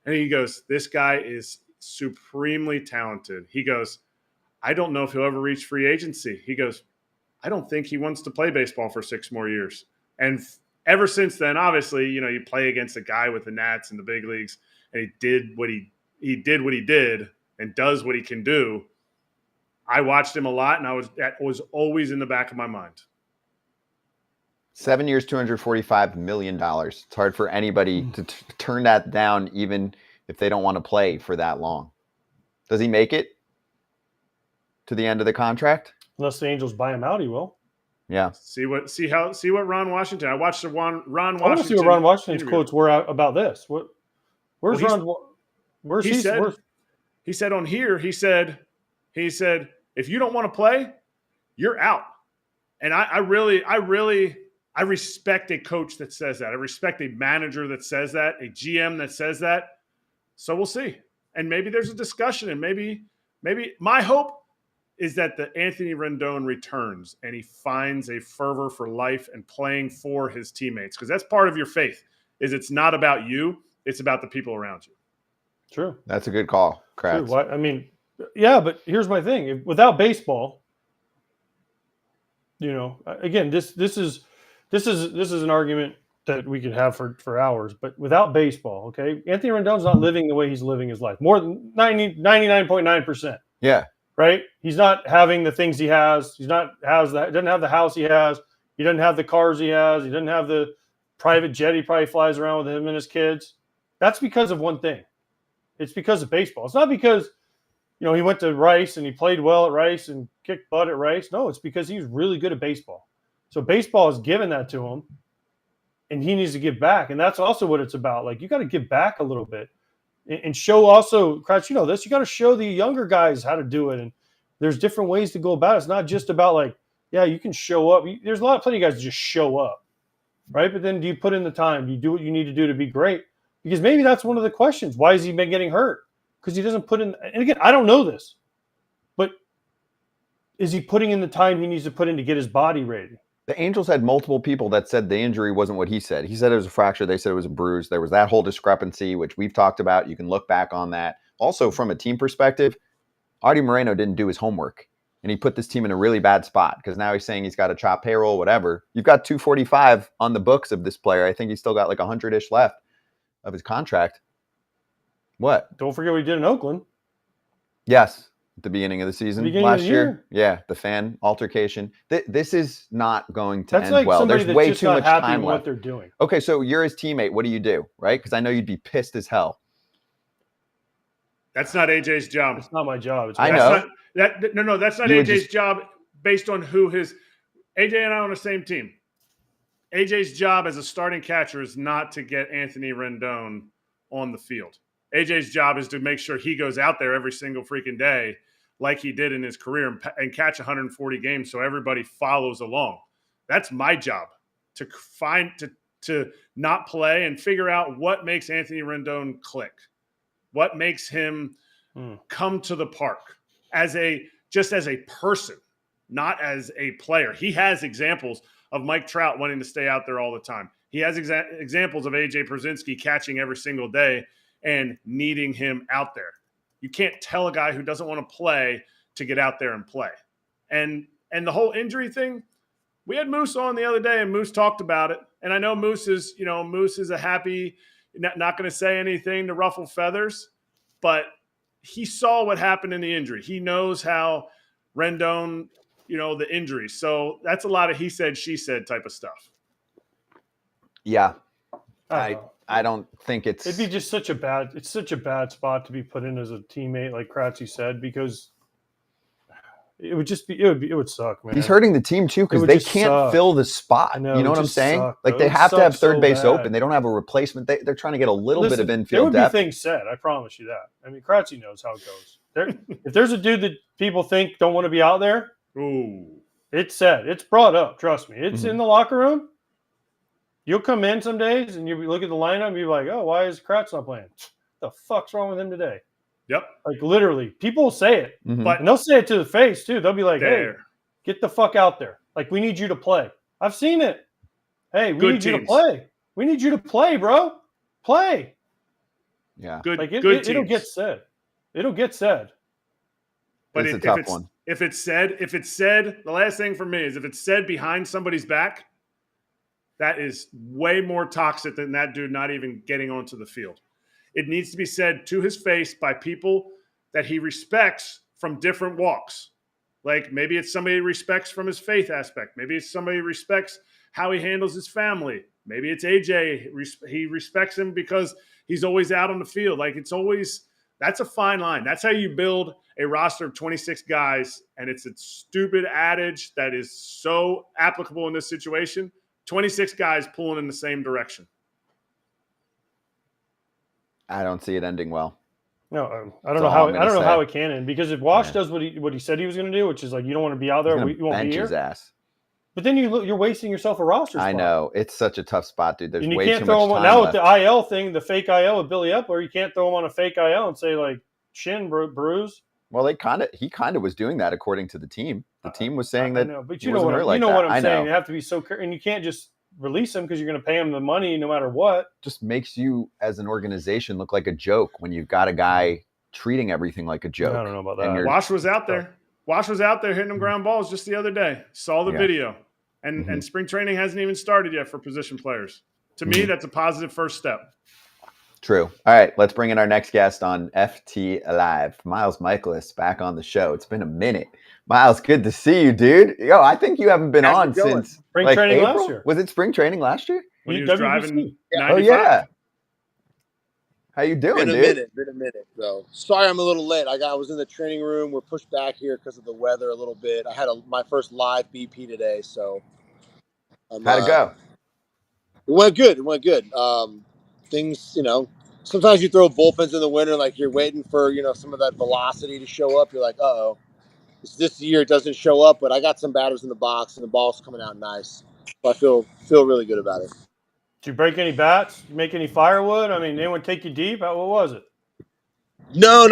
And he goes, this guy is supremely talented. He goes, I don't know if he'll ever reach free agency. He goes, I don't think he wants to play baseball for 6 more years. And ever since then, obviously, you play against a guy with the Nats in the big leagues, and he did what he did and does what he can do. I watched him a lot, and that was always in the back of my mind.
7 years, $245 million. It's hard for anybody to turn that down, even if they don't want to play for that long. Does he make it to the end of the contract?
Unless the Angels buy him out, he will.
Yeah.
See what Ron Washington. I watched the Ron Washington.
I want to see what Ron Washington's quotes were about this. Where's Ron? Where's he?
He said on here. He said, if you don't want to play, you're out. And I respect a coach that says that. I respect a manager that says that, a GM that says that. So we'll see. And maybe there's a discussion, and maybe my hope is that the Anthony Rendon returns and he finds a fervor for life and playing for his teammates. Because that's part of your faith, is it's not about you, it's about the people around you.
True.
That's a good call, Kratz.
True. I mean, yeah, but here's my thing. Without baseball, again, this is an argument that we could have for hours, but without baseball, okay, Anthony Rendon's not living the way he's living his life. More than 99.9%.
Yeah.
Right? He's not having the things he has. Doesn't have the house he has. He doesn't have the cars he has. He doesn't have the private jet he probably flies around with him and his kids. That's because of one thing. It's because of baseball. It's not because, he went to Rice and he played well at Rice and kicked butt at Rice. No, it's because he's really good at baseball. So baseball has given that to him, and he needs to give back. And that's also what it's about. You got to give back a little bit. and show also, Kratz, you know this, you got to show the younger guys how to do it. And there's different ways to go about it. It's not just about like, yeah, you can show up. There's plenty of guys that just show up, right? But then do you put in the time? Do you do what you need to do to be great? Because maybe that's one of the questions. Why has he been getting hurt? Because he doesn't put in, and again, I don't know this, but is he putting in the time he needs to put in to get his body ready?
The Angels had multiple people that said the injury wasn't what he said. He said it was a fracture. They said it was a bruise. There was that whole discrepancy, which we've talked about. You can look back on that. Also, from a team perspective, Artie Moreno didn't do his homework, and he put this team in a really bad spot because now he's saying he's got to chop payroll, whatever. You've got $245 on the books of this player. I think he's still got like 100-ish left of his contract. What?
Don't forget what he did in Oakland.
Yes. At the beginning of the season last year. Yeah, the fan altercation. This is not going to end well. There's way too much time left.
What they're doing.
Okay, so you're his teammate. What do you do, right? Because I know you'd be pissed as hell.
That's not AJ's job.
It's not my job.
I know.
That's not AJ's job based on who his – AJ and I are on the same team. AJ's job as a starting catcher is not to get Anthony Rendon on the field. AJ's job is to make sure he goes out there every single freaking day like he did in his career and catch 140 games so everybody follows along. That's my job, to find to not play and figure out what makes Anthony Rendon click, what makes him come to the park just as a person, not as a player. He has examples of Mike Trout wanting to stay out there all the time. He has examples of AJ Pierzynski catching every single day and needing him out there. You can't tell a guy who doesn't want to play to get out there and play. And the whole injury thing, we had Moose on the other day, and Moose talked about it. And I know Moose is a happy, not going to say anything to ruffle feathers, but he saw what happened in the injury. He knows how Rendon, the injury. So that's a lot of he said, she said type of stuff.
Yeah. I don't think it'd
be just such a bad spot to be put in as a teammate, like Kratz said, because it would suck, man.
He's hurting the team too because they can't fill the spot. You know what I'm saying? Like they have to have third base open. They don't have a replacement. They're trying to get a little bit of infield depth.
There would be things said. I promise you that. I mean, Kratz knows how it goes. If there's a dude that people think don't want to be out there, it's said. It's brought up. Trust me. It's in the locker room. You'll come in some days and you look at the lineup and you're like, oh, why is Kratz not playing? The fuck's wrong with him today?
Yep.
Like literally, people will say it, but they'll say it to the face too. They'll be like, hey, get the fuck out there. Like, we need you to play. I've seen it. Hey, we need you to play. We need you to play, bro. Play.
Yeah.
It'll get said. It'll get said.
But it's a tough one. If it's said, the last thing for me is if it's said behind somebody's back, that is way more toxic than that dude not even getting onto the field. It needs to be said to his face by people that he respects from different walks. Like maybe it's somebody he respects from his faith aspect. Maybe it's somebody who respects how he handles his family. Maybe it's AJ. He respects him because he's always out on the field. Like that's a fine line. That's how you build a roster of 26 guys. And it's a stupid adage that is so applicable in this situation. 26 guys pulling in the same direction.
I don't see it ending well.
No, I don't know how. I don't know how it can end, because if Wash does what he said he was going to do, which is like you don't want to be out there, you won't be here. His ass. But then you're wasting yourself a roster spot.
I know, it's such a tough spot, dude. There's way too much time
now
left.
With the IL thing, the fake IL with Billy Epler, you can't throw him on a fake IL and say like shin bruise.
Well, he kind of was doing that according to the team. The team was saying that.
I know, but you know what I'm saying. You have to be so careful, and you can't just release him because you're going to pay him the money no matter what.
Just makes you as an organization look like a joke when you've got a guy treating everything like a joke.
I don't know about that.
Wash was out there. Wash was out there hitting them ground balls just the other day. Saw the video. And spring training hasn't even started yet for position players. To me, that's a positive first step.
True. All right, let's bring in our next guest on FT Live. Miles Mikolas back on the show. It's been a minute. Miles, good to see you, dude. Yo, I think you haven't been on since
spring training April? Last year.
Was it spring training last year?
When he was driving 95?
Oh, yeah. How you doing, dude?
Been a minute, bro. Sorry I'm a little late. I was in the training room. We're pushed back here because of the weather a little bit. I had my first live BP today, so.
How'd it go?
It went good. Things, sometimes you throw bullpens in the winter, like you're waiting for, some of that velocity to show up. You're like, uh-oh, this year it doesn't show up, but I got some batters in the box and the ball's coming out nice. So I feel really good about it.
Did you break any bats? Make any firewood? I mean, anyone take you deep? What was it?
No.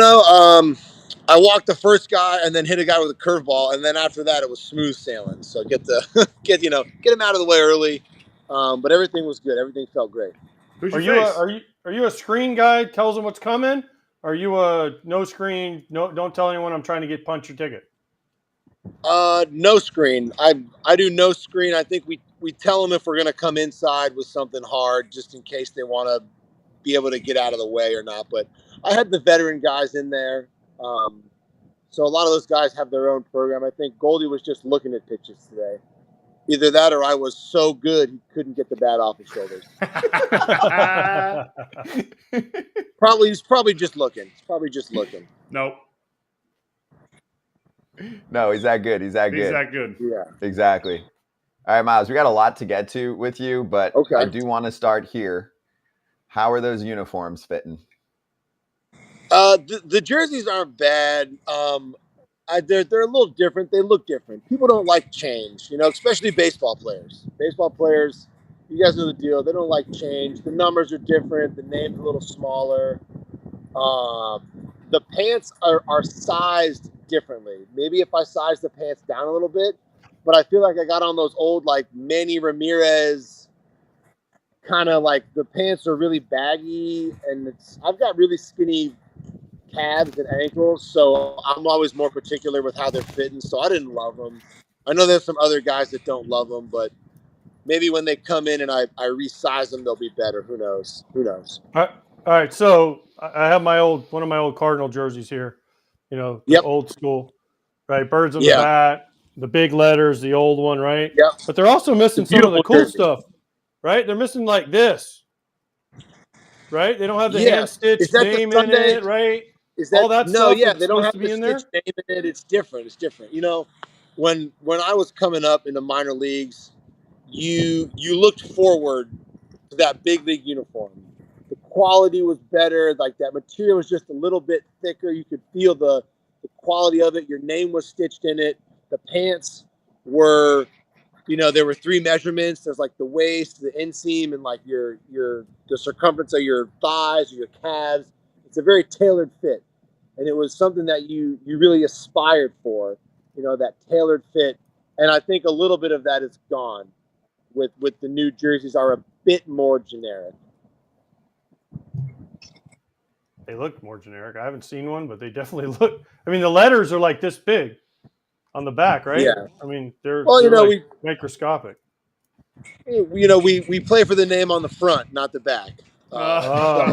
I walked the first guy and then hit a guy with a curveball, and then after that it was smooth sailing. So get him out of the way early. But everything was good. Everything felt great.
Who's
Are
your
you
face?
are you a screen guy? Tells them what's coming? Are you a no screen? No, don't tell anyone I'm trying to get punch your ticket.
No screen. I do no screen. I think we tell them if we're going to come inside with something hard, just in case they want to be able to get out of the way or not. But I had the veteran guys in there. So a lot of those guys have their own program. I think Goldie was just looking at pitches today. Either that or I was so good he couldn't get the bat off his shoulders. He's probably just looking.
Nope.
No, he's that good. He's that
He's
good.
that good.
Yeah.
Exactly. All right, Miles, we got a lot to get to with you, but
Okay.
I do want to start here. How are those uniforms fitting?
The jerseys aren't bad. They're a little different. They look different. People don't like change, especially baseball players. Baseball players, you guys know the deal. They don't like change. The numbers are different. The name's a little smaller. The pants are sized differently. Maybe if I size the pants down a little bit, but I feel like I got on those old like Manny Ramirez kind of like the pants are really baggy, and I've got really skinny calves and ankles, so I'm always more particular with how they're fitting. So I didn't love them. I know there's some other guys that don't love them, but maybe when they come in and I resize them, they'll be better. Who knows?
All right. So I have one of my old Cardinal jerseys here. The
Yep.
old school, right? Birds on
Yeah.
the bat, the big letters, the old one, right?
Yep.
But they're also missing
It's a
some of the
beautiful
cool
jersey.
stuff, right? They're missing like this, right? They don't have the
Yeah.
hand stitched
Is that the
name in
Sunday?
it, right?
Is that
All that
no?
stuff
Yeah,
that's
they don't
supposed
have
to
the
be in there.
stitch name in it. It's different. When I was coming up in the minor leagues, you looked forward to that big league uniform. The quality was better. Like that material was just a little bit thicker. You could feel the quality of it. Your name was stitched in it. The pants were, there were 3 measurements. There's like the waist, the inseam, and like the circumference of your thighs or your calves. It's a very tailored fit, and it was something that you really aspired for. That tailored fit, and I think a little bit of that is gone. With the new jerseys are a bit more generic.
They look more generic. I haven't seen one, but they definitely look. I mean, the letters are like this big on the back, right?
Yeah.
I mean, they're
Well,
microscopic.
We play for the name on the front, not the back.
Chapter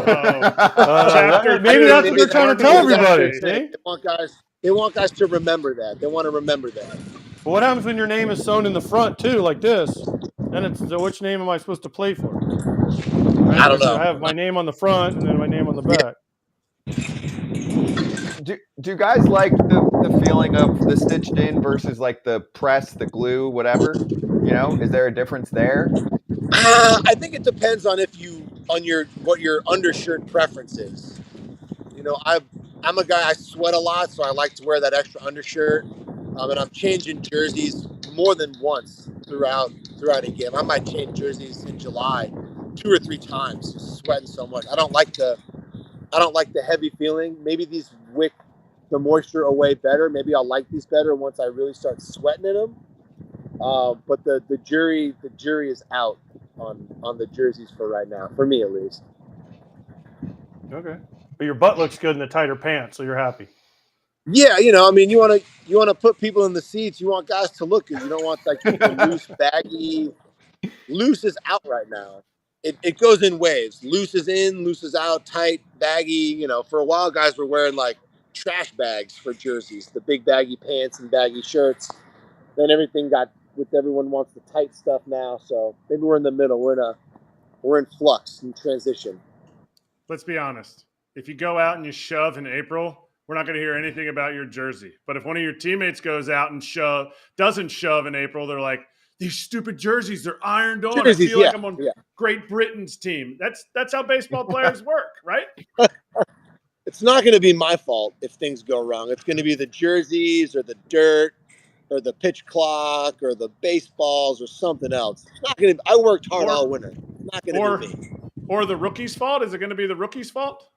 Maybe
two,
that's what they're trying to tell everybody.
Army.
See?
They want guys to remember that. They want to remember that.
But what happens when your name is sewn in the front too, like this? Then it's so which name am I supposed to play for? Right?
I don't know.
I have my name on the front and then my name on the back.
Do guys like the feeling of the stitched in versus like the press, the glue, whatever? Is there a difference there?
I think it depends on what your undershirt preference is. I'm a guy, I sweat a lot, so I like to wear that extra undershirt. And I'm changing jerseys more than once throughout a game. I might change jerseys in July 2 or 3 times, just sweating so much. I don't like the heavy feeling. Maybe these wick the moisture away better. Maybe I'll like these better once I really start sweating in them. But the jury is out on the jerseys for right now, for me at least.
Okay. But your butt looks good in the tighter pants, so you're happy.
Yeah, you want to put people in the seats. You want guys to look good. You don't want like the loose, baggy. Loose is out right now. It goes in waves. Loose is in, loose is out, tight, baggy. For a while, guys were wearing like trash bags for jerseys, the big baggy pants and baggy shirts. Then everyone wants the tight stuff now. So maybe we're in the middle. We're in flux and transition.
Let's be honest. If you go out and you shove in April, we're not going to hear anything about your jersey. But if one of your teammates goes out and doesn't shove in April, they're like, these stupid jerseys, they're ironed on.
Jerseys,
I feel
yeah,
like I'm on Great Britain's team. That's how baseball players work, right?
It's not going to be my fault if things go wrong. It's going to be the jerseys or the dirt or the pitch clock or the baseballs or something else. It's not going to. I worked hard all winter. It's not going to be me.
Or the rookie's fault? Is it going to be the rookie's fault?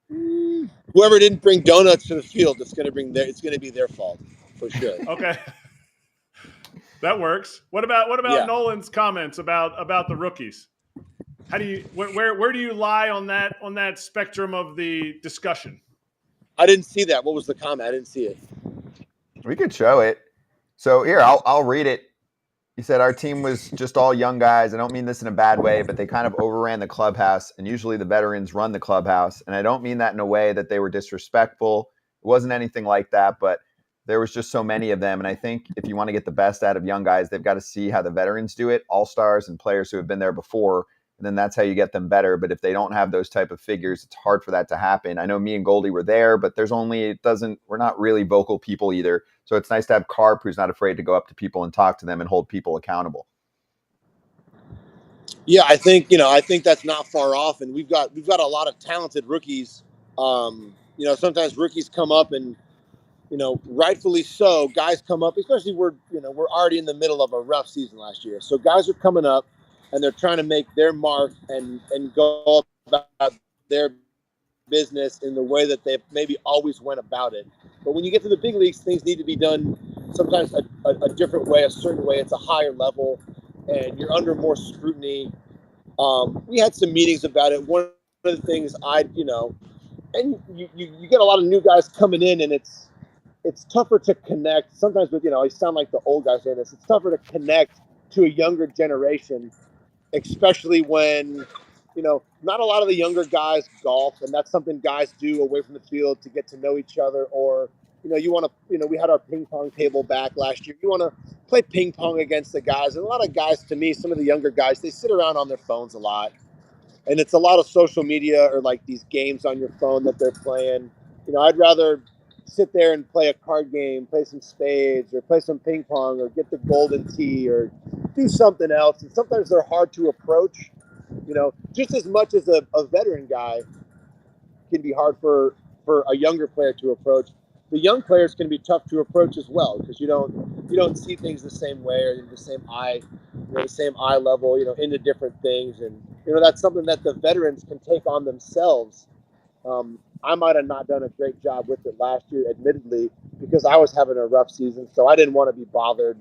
Whoever didn't bring donuts to the field, it's going to be their fault for sure.
Okay. That works. What about Nolan's comments about the rookies? How do you where do you lie on that spectrum of the discussion?
I didn't see that. What was the comment? I didn't see it.
We could show it. So here, I'll read it. He said, our team was just all young guys. I don't mean this in a bad way, but they kind of overran the clubhouse, and usually the veterans run the clubhouse. And I don't mean that in a way that they were disrespectful. It wasn't anything like that, but there was just so many of them. And I think if you want to get the best out of young guys, they've got to see how the veterans do it, all-stars and players who have been there before. And then that's how you get them better. But if they don't have those type of figures, it's hard for that to happen. I know me and Goldie were there, but we're not really vocal people either. So it's nice to have Carp, who's not afraid to go up to people and talk to them and hold people accountable.
Yeah, I think that's not far off, and we've got a lot of talented rookies. Sometimes rookies come up, and rightfully so, guys come up. Especially we're already in the middle of a rough season last year, so guys are coming up, and they're trying to make their mark and go about their business in the way that they maybe always went about it. But when you get to the big leagues, things need to be done sometimes a different way, a certain way. It's a higher level, and you're under more scrutiny. We had some meetings about it. One of the things and you get a lot of new guys coming in, and it's tougher to connect. Sometimes with, I sound like the old guys saying this, it's tougher to connect to a younger generation, especially when, not a lot of the younger guys golf, and that's something guys do away from the field to get to know each other. Or, you want to, we had our ping pong table back last year. You want to play ping pong against the guys. And a lot of guys, to me, some of the younger guys, they sit around on their phones a lot. And it's a lot of social media or like these games on your phone that they're playing. I'd rather sit there and play a card game, play some spades, or play some ping pong, or get the golden tee, or do something else. And sometimes they're hard to approach. Just as much as a veteran guy can be hard for a younger player to approach, the young players can be tough to approach as well, because you don't see things the same way or in the same eye level, into different things. And that's something that the veterans can take on themselves. I might have not done a great job with it last year, admittedly, because I was having a rough season, so I didn't want to be bothered,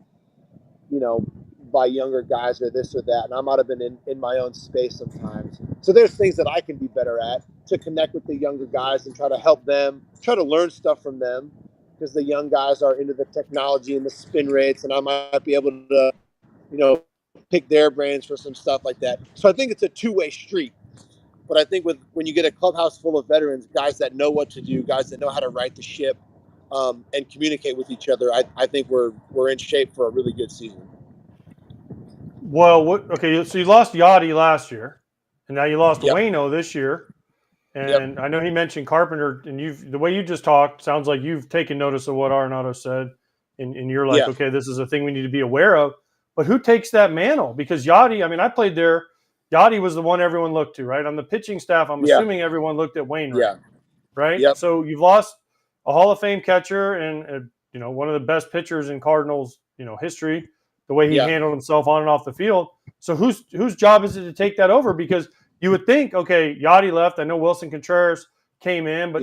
by younger guys or this or that, and I might have been in my own space sometimes. So there's things that I can be better at to connect with the younger guys and try to help them, try to learn stuff from them, because the young guys are into the technology and the spin rates, and I might be able to, pick their brains for some stuff like that. So I think it's a two-way street. But I think when you get a clubhouse full of veterans, guys that know what to do, guys that know how to right the ship, and communicate with each other, I think we're in shape for a really good season.
Well, so you lost Yachty last year, and now you lost Waino this year. And I know he mentioned Carpenter, and the way you just talked sounds like you've taken notice of what Arenado said, and you're like, okay, this is a thing we need to be aware of. But who takes that mantle? Because Yachty, I played there. Yachty was the one everyone looked to, right? On the pitching staff, I'm assuming everyone looked at Wainwright, right? Yep. So you've lost a Hall of Fame catcher and one of the best pitchers in Cardinals, history. The way he handled himself on and off the field. So whose job is it to take that over? Because you would think, okay, Yachty left. I know Wilson Contreras came in, but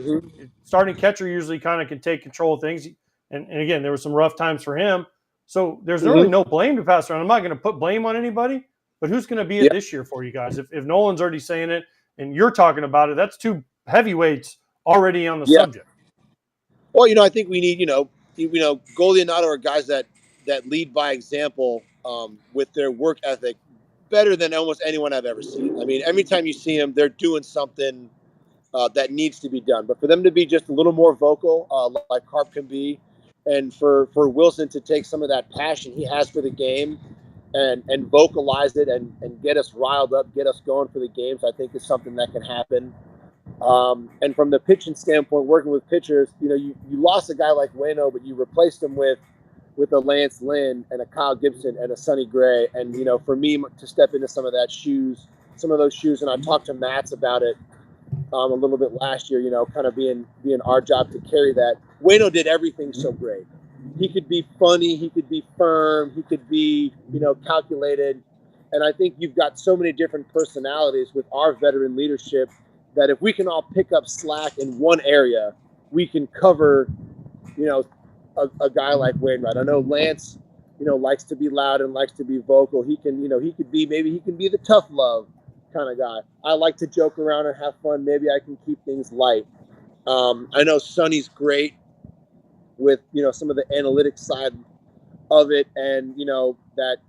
starting catcher usually kind of can take control of things. And again, there were some rough times for him. So there's really no blame to pass around. I'm not going to put blame on anybody, but who's going to be it this year for you guys? If Nolan's already saying it and you're talking about it, that's two heavyweights already on the subject.
Well, I think we need, Goldie and Otto are guys that lead by example, with their work ethic better than almost anyone I've ever seen. Every time you see them, they're doing something that needs to be done. But for them to be just a little more vocal, like Carp can be, and for Wilson to take some of that passion he has for the game and vocalize it and get us riled up, get us going for the games, I think is something that can happen. And from the pitching standpoint, working with pitchers, you lost a guy like Waino, but you replaced him with, with a Lance Lynn and a Kyle Gibson and a Sonny Gray. And, you know, for me to step into some of those shoes, and I talked to Mats about it a little bit last year, you know, kind of being our job to carry that. Waino did everything so great. He could be funny, he could be firm, he could be, you know, calculated. And I think you've got so many different personalities with our veteran leadership that if we can all pick up slack in one area, we can cover, you know, a guy like Wainwright. I know Lance, you know, likes to be loud and likes to be vocal. He can, you know, he could be the tough love kind of guy. I like to joke around and have fun. Maybe I can keep things light. I know Sonny's great with, you know, some of the analytics side of it, and, you know, that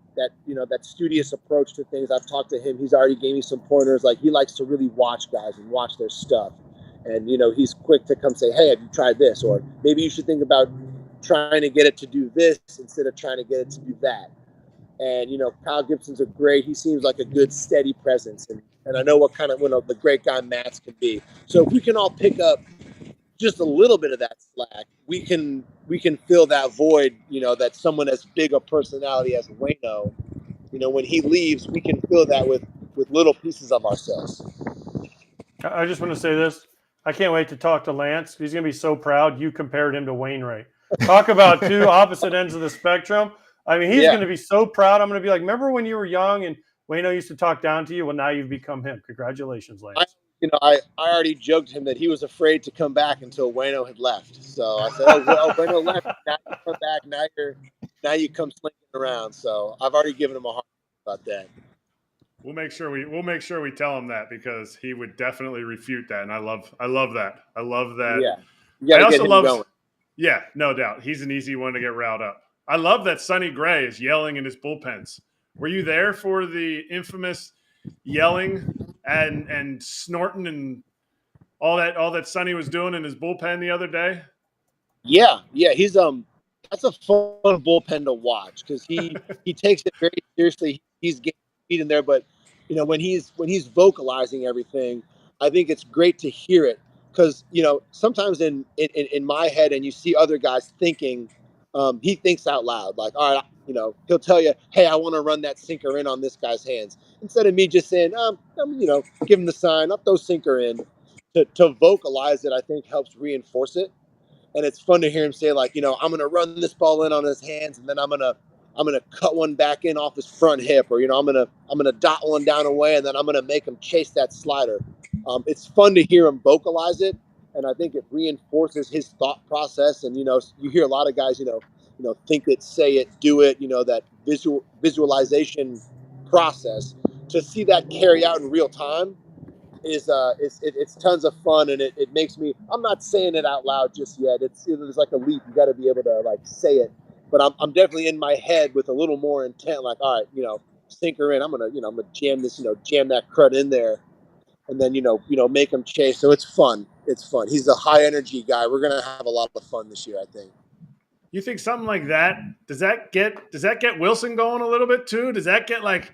studious approach to things. I've talked to him. He's already gave me some pointers. Like, he likes to really watch guys and watch their stuff. And, you know, he's quick to come say, hey, have you tried this? Or maybe you should think about trying to get it to do this instead of trying to get it to do that. And, you know, Kyle Gibson's he seems like a good, steady presence. And I know what kind of, the great guy Mats can be. So if we can all pick up just a little bit of that slack, we can fill that void, you know, that someone as big a personality as Waino, you know, when he leaves, we can fill that with little pieces of ourselves.
I just want to say this. I can't wait to talk to Lance. He's going to be so proud you compared him to Wainwright. Talk about two opposite ends of the spectrum. I mean, he's going to be so proud. I'm going to be like, remember when you were young and Waino used to talk down to you? Well, now you've become him. Congratulations, Lance.
I already joked him that he was afraid to come back until Waino had left. So I said, oh, well, Waino left. Now you come back. Now you come slinking around. So I've already given him a hard time about that.
We'll make sure we tell him that, because he would definitely refute that. And I love that. I love that.
Yeah. You gotta get him going.
Yeah, no doubt. He's an easy one to get riled up. I love that Sonny Gray is yelling in his bullpens. Were you there for the infamous yelling and snorting and all that Sonny was doing in his bullpen the other day?
Yeah. He's that's a fun bullpen to watch, because he takes it very seriously. He's getting feet in there, but, you know, when he's vocalizing everything, I think it's great to hear it, because, you know, sometimes in my head, and you see other guys thinking, he thinks out loud, like, all right, you know, he'll tell you, hey, I want to run that sinker in on this guy's hands, instead of me just saying, you know, give him the sign, I'll throw sinker in. To vocalize it, I think helps reinforce it. And it's fun to hear him say, like, you know, I'm going to run this ball in on his hands, and then I'm going to cut one back in off his front hip, or, you know, I'm going to dot one down away, and then I'm going to make him chase that slider. It's fun to hear him vocalize it, and I think it reinforces his thought process. And, you know, you hear a lot of guys, you know, think it, say it, do it, you know, that visualization process. To see that carry out in real time is it's tons of fun, and it makes me, I'm not saying it out loud just yet. It's like a leap. You got to be able to, like, say it, but I'm definitely in my head with a little more intent, like, all right, you know, sinker in, I'm gonna jam this, you know, jam that crud in there, and then, you know, make him chase. So it's fun. He's a high energy guy. We're gonna have a lot of fun this year, I think.
You think something like that, does that get Wilson going a little bit too? Does that get, like,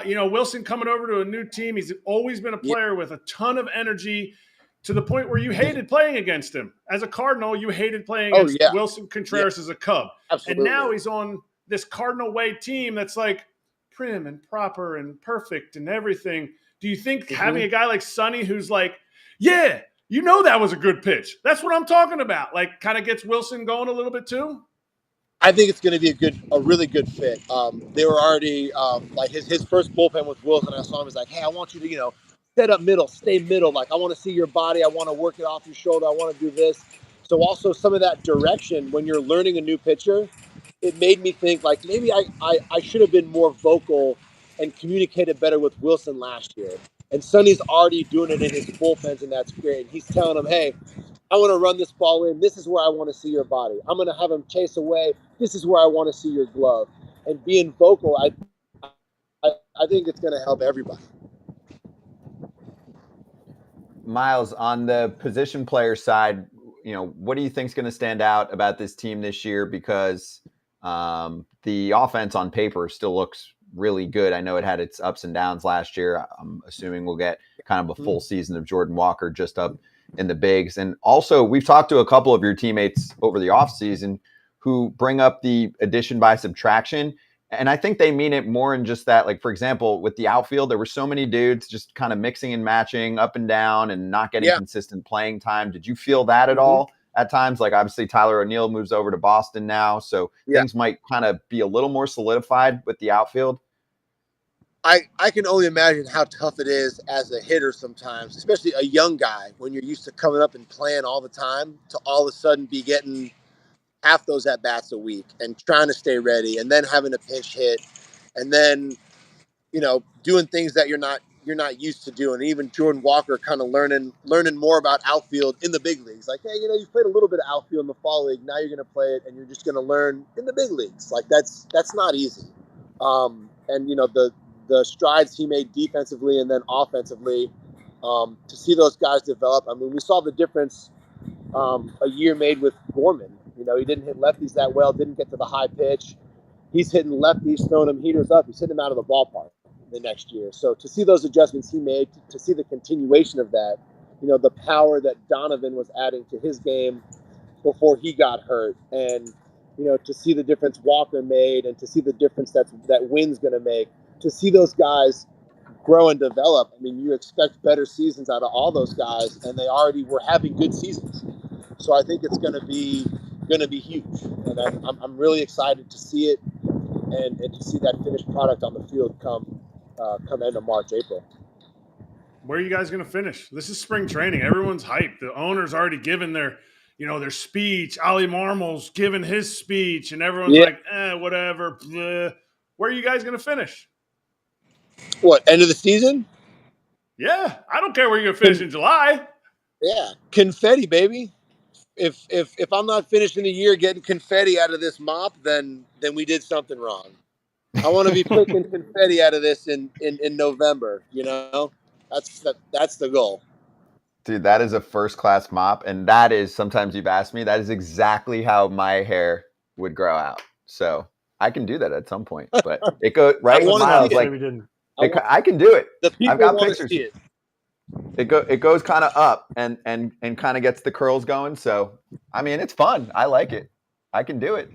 you know, Wilson coming over to a new team? He's always been a player with a ton of energy, to the point where you hated playing against him. As a Cardinal, you hated playing against Wilson Contreras as a Cub.
Absolutely.
And now he's on this Cardinal way team that's, like, prim and proper and perfect and everything. Do you think having a guy like Sonny, who's like, yeah, you know, that was a good pitch, that's what I'm talking about, like, kind of gets Wilson going a little bit too?
I think it's going to be a really good fit. They were already like his first bullpen with Wilson. I saw him. He's like, hey, I want you to, you know, set up middle, stay middle. Like, I want to see your body. I want to work it off your shoulder. I want to do this. So also some of that direction when you're learning a new pitcher, it made me think, like, maybe I should have been more vocal and communicated better with Wilson last year. And Sonny's already doing it in his bullpens, and that's great. He's telling him, hey, I want to run this ball in. This is where I want to see your body. I'm going to have him chase away. This is where I want to see your glove. And being vocal, I think it's going to help everybody.
Miles, on the position player side, you know, what do you think is going to stand out about this team this year? Because the offense on paper still looks really good. I know it had its ups and downs last year. I'm assuming we'll get kind of a full season of Jordan Walker just up in the bigs. And also, we've talked to a couple of your teammates over the offseason who bring up the addition by subtraction. And I think they mean it more in just that, like, for example, with the outfield, there were so many dudes just kind of mixing and matching up and down and not getting consistent playing time. Did you feel that at all at times? Like, obviously, Tyler O'Neill moves over to Boston now, so things might kind of be a little more solidified with the outfield.
I can only imagine how tough it is as a hitter sometimes, especially a young guy, when you're used to coming up and playing all the time, to all of a sudden be getting half those at-bats a week and trying to stay ready, and then having a pinch hit, and then, doing things that you're not used to doing. Even Jordan Walker kind of learning more about outfield in the big leagues. Like, hey, you've played a little bit of outfield in the fall league. Now you're going to play it, and you're just going to learn in the big leagues. Like, that's not easy. And the strides he made defensively and then offensively, to see those guys develop. I mean, we saw the difference a year made with Gorman. He didn't hit lefties that well, didn't get to the high pitch. He's hitting lefties, throwing them heaters up. He's hitting them out of the ballpark the next year. So to see those adjustments he made, to see the continuation of that, the power that Donovan was adding to his game before he got hurt, and, to see the difference Walker made, and to see the difference that Wynn's going to make, to see those guys grow and develop. I mean, you expect better seasons out of all those guys, and they already were having good seasons. So I think it's going to be huge, and I'm really excited to see it, and to see that finished product on the field come end of March, April.
Where are you guys going to finish? This is spring training. Everyone's hyped. The owner's already given their speech. Ollie Marmol's given his speech, and everyone's like, whatever. Bleh. Where are you guys going to finish?
What, end of the season?
Yeah, I don't care where you're going to finish in July.
Yeah, confetti, baby. If I'm not finishing the year getting confetti out of this mop, then we did something wrong. I want to be picking confetti out of this in November. That's the goal.
Dude, that is a first-class mop, and that is, sometimes you've asked me, that is exactly how my hair would grow out. So I can do that at some point, but it goes right with Miles. Like, I can do it. I've got pictures. It goes kind of up and kind of gets the curls going. So, I mean, it's fun. I like it. I can do it.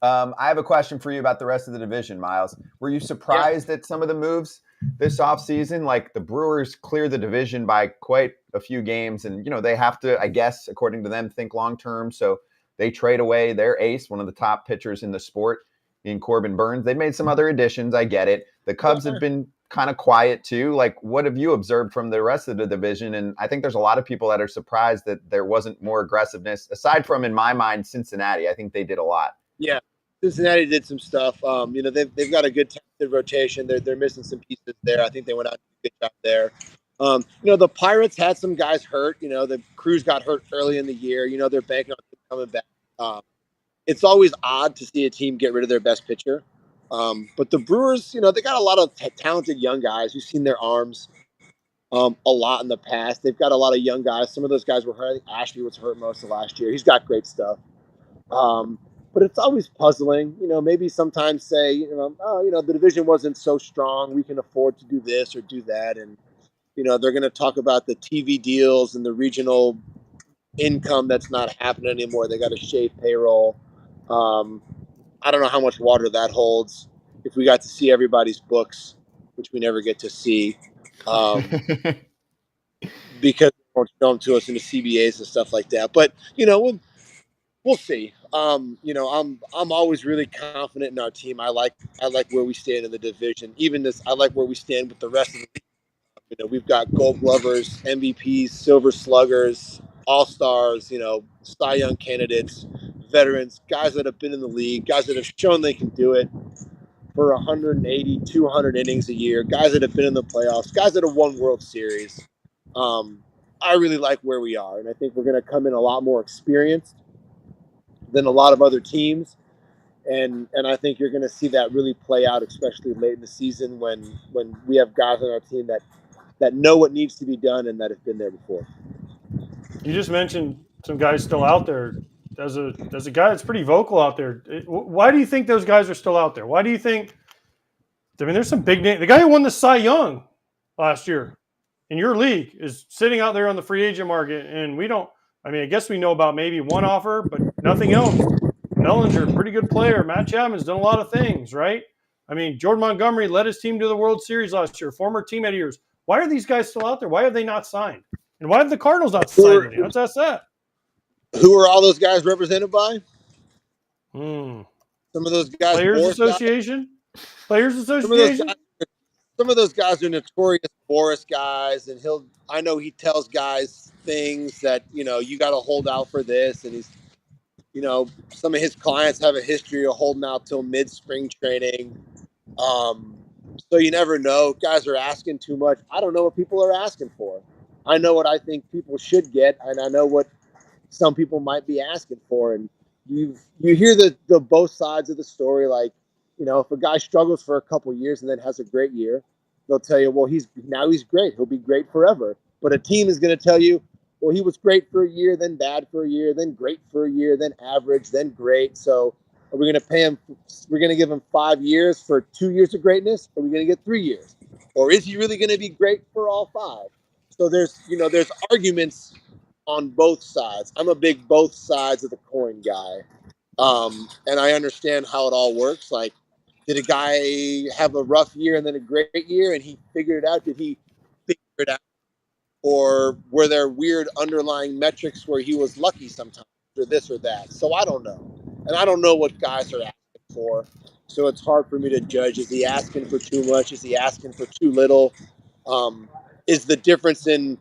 I have a question for you about the rest of the division, Miles. Were you surprised at some of the moves this offseason? Like, the Brewers clear the division by quite a few games, and, they have to, I guess, according to them, think long-term. So they trade away their ace, one of the top pitchers in the sport, in Corbin Burns. They made some other additions. I get it. The Cubs have been kind of quiet too. Like, what have you observed from the rest of the division? And I think there's a lot of people that are surprised that there wasn't more aggressiveness, aside from, in my mind, Cincinnati. I think they did a lot.
Yeah, Cincinnati did some stuff. They've got a good talented rotation. They're missing some pieces there. I think they went out and did a good job there. The Pirates had some guys hurt. The Cruz got hurt early in the year. They're banking on him coming back. It's always odd to see a team get rid of their best pitcher. But the Brewers, they got a lot of talented young guys. You've seen their arms a lot in the past. They've got a lot of young guys. Some of those guys were hurt. I think Ashby was hurt most of last year. He's got great stuff. But it's always puzzling. Maybe sometimes say, the division wasn't so strong. We can afford to do this or do that. And, they're going to talk about the TV deals and the regional income that's not happening anymore. They got to shave payroll. I don't know how much water that holds. If we got to see everybody's books, which we never get to see, because they won't show them to us in the CBAs and stuff like that. But we'll see. I'm always really confident in our team. I like where we stand in the division. I like where we stand with the rest of the team. We've got Gold Glovers, MVPs, Silver Sluggers, All-Stars, Cy Young candidates, veterans, guys that have been in the league, guys that have shown they can do it for 180, 200 innings a year, guys that have been in the playoffs, guys that have won World Series. I really like where we are, and I think we're going to come in a lot more experienced than a lot of other teams, and I think you're going to see that really play out, especially late in the season when we have guys on our team that know what needs to be done and that have been there before.
You just mentioned some guys still out there. There's a guy that's pretty vocal out there. Why do you think those guys are still out there? Why do you think? I mean, there's some big name. The guy who won the Cy Young last year in your league is sitting out there on the free agent market, and we don't. I mean, I guess we know about maybe one offer, but nothing else. Bellinger, pretty good player. Matt Chapman's done a lot of things, right? I mean, Jordan Montgomery led his team to the World Series last year, former teammate of yours. Why are these guys still out there? Why have they not signed? And why have the Cardinals not signed any? Let's ask that.
Who are all those guys represented by?
Some
of those guys.
Players Association? Players Association?
Some of those guys are notorious Boris guys, and I know he tells guys things that, you got to hold out for this. And he's, some of his clients have a history of holding out till mid-spring training. So you never know. Guys are asking too much. I don't know what people are asking for. I know what I think people should get, and I know what some people might be asking for. And you hear the both sides of the story. Like, if a guy struggles for a couple of years and then has a great year, they'll tell you, well, he's great. He'll be great forever. But a team is going to tell you, well, he was great for a year, then bad for a year, then great for a year, then average, then great. So are we going to pay him? We're going to give him 5 years for 2 years of greatness? Or are we going to get 3 years? Or is he really going to be great for all 5? So there's arguments on both sides. I'm a big both sides of the coin guy. And I understand how it all works. Like, did a guy have a rough year and then a great year and he figured it out? Did he figure it out? Or were there weird underlying metrics where he was lucky sometimes or this or that? So I don't know. And I don't know what guys are asking for. So it's hard for me to judge. Is he asking for too much? Is he asking for too little? Is the difference in,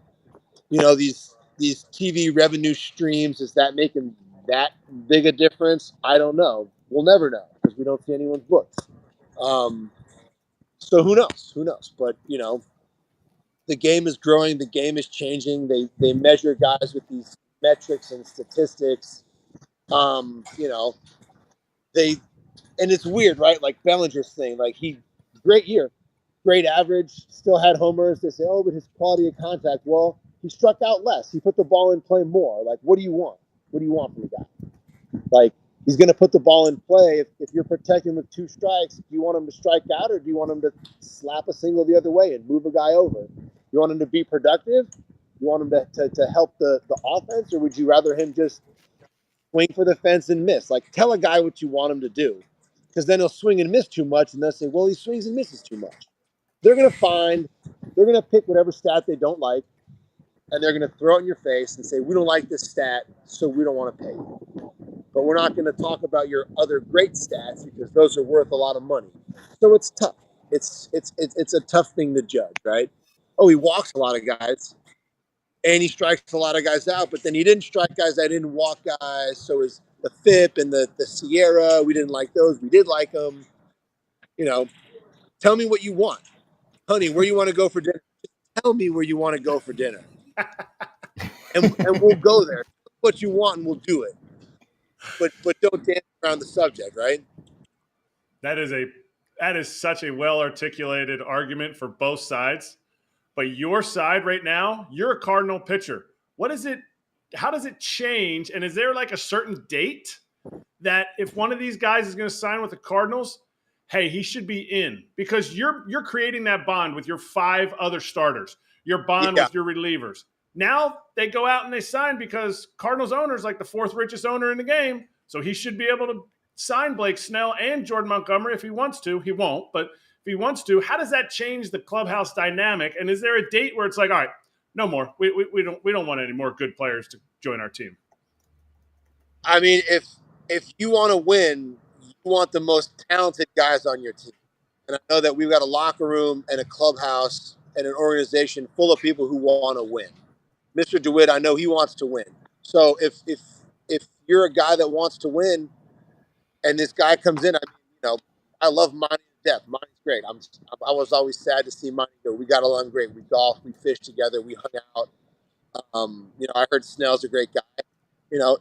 these TV revenue streams, is that making that big a difference? I don't know. We'll never know because we don't see anyone's books. So who knows? But, the game is growing. The game is changing. They measure guys with these metrics and statistics. And it's weird, right? Like Bellinger's thing, like great year, great average, still had homers. They say, oh, but his quality of contact. Well, he struck out less. He put the ball in play more. Like, what do you want? What do you want from the guy? Like, he's going to put the ball in play. If you're protecting with 2 strikes, do you want him to strike out or do you want him to slap a single the other way and move a guy over? You want him to be productive? You want him to help the offense, or would you rather him just swing for the fence and miss? Like, tell a guy what you want him to do, because then he'll swing and miss too much, and they'll say, well, he swings and misses too much. They're going to pick whatever stat they don't like, and they're going to throw it in your face and say, we don't like this stat, so we don't want to pay you. But we're not going to talk about your other great stats because those are worth a lot of money. So it's tough. It's a tough thing to judge, right? Oh, he walks a lot of guys, and he strikes a lot of guys out, but then he didn't strike guys that didn't walk guys. So is the FIP and the Sierra, we didn't like those. We did like them. Tell me what you want. Honey, where you want to go for dinner? Just tell me where you want to go for dinner. and we'll go there. What you want, and we'll do it. But don't dance around the subject, right?
That is such a well-articulated argument for both sides. But your side right now, you're a Cardinal pitcher. How does it change? And is there like a certain date that if one of these guys is going to sign with the Cardinals, hey, he should be in? Because you're creating that bond with your 5 other starters, your bond with your relievers. Now they go out and they sign because Cardinals owner is like the 4th richest owner in the game. So he should be able to sign Blake Snell and Jordan Montgomery if he wants to. He won't, but if he wants to, how does that change the clubhouse dynamic? And is there a date where it's like, all right, no more. We don't want any more good players to join our team?
I mean, if you want to win, you want the most talented guys on your team. And I know that we've got a locker room and a clubhouse and an organization full of people who want to win. Mr. DeWitt, I know he wants to win. So if you're a guy that wants to win, and this guy comes in, I love Monty to death. Monty's great. I was always sad to see Monty go. We got along great. We golfed, we fished together, we hung out. I heard Snell's a great guy.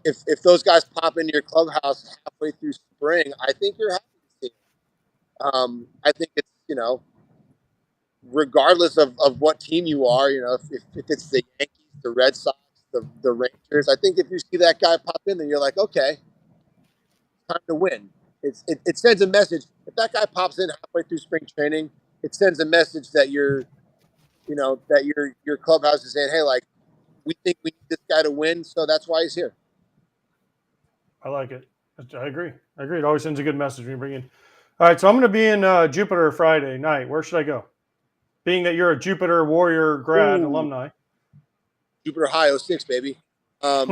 If those guys pop into your clubhouse halfway through spring, I think you're happy to see them. I think it's, regardless of what team you are, if it's the Yankees, the Red Sox, the Rangers, I think if you see that guy pop in, then you're like, okay, time to win. It sends a message. If that guy pops in halfway through spring training, it sends a message that your clubhouse is saying, hey, like, we think we need this guy to win, so that's why he's here.
I like it. I agree. It always sends a good message when you bring in. All right, so I'm going to be in Jupiter Friday night. Where should I go? Being that you're a Jupiter Warrior grad alumni.
Jupiter High 06, baby. I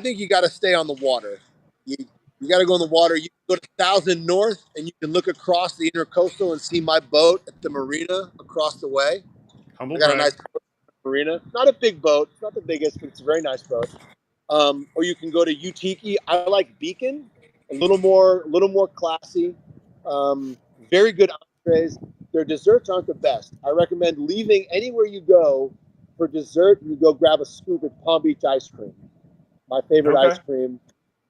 think you got to stay on the water. You got to go in the water. You can go to 1000 North, and you can look across the Intercoastal and see my boat at the marina across the way.
Humble
I got
brag.
a nice marina. Not a big boat. It's not the biggest, but it's a very nice boat. Or you can go to Utiki. I like Beacon. A little more classy. Very good entrees. Their desserts aren't the best. I recommend leaving anywhere you go for dessert. You go grab a scoop at Palm Beach ice cream. My favorite ice cream.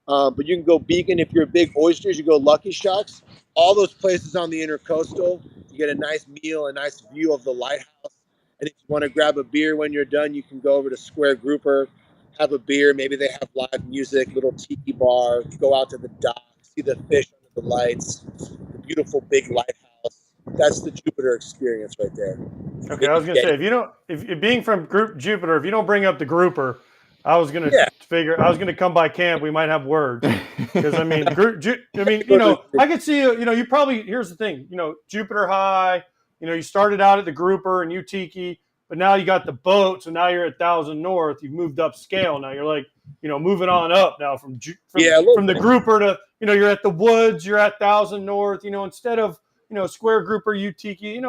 But you can go Beacon if you're big oysters. You go Lucky Shucks. All those places on the Intercoastal. You get a nice meal, a nice view of the lighthouse. And if you want to grab a beer when you're done, you can go over to Square Grouper, have a beer. Maybe they have live music, little tiki bar. Go out to the dock, see the fish under the lights, the beautiful big lighthouse. That's the Jupiter experience right there.
Okay, I was going to say, if being from Group Jupiter, if you don't bring up the grouper, I was going to come by camp. We might have words because I mean, I could see you probably. Here's the thing, Jupiter High. You started out at the grouper and Utiki, but now you got the boat, so now you're at 1000 North. You've moved up scale. Now you're like, moving on up now from the grouper to you're at the woods. You're at 1000 North. Instead of Square Grouper, Utiki.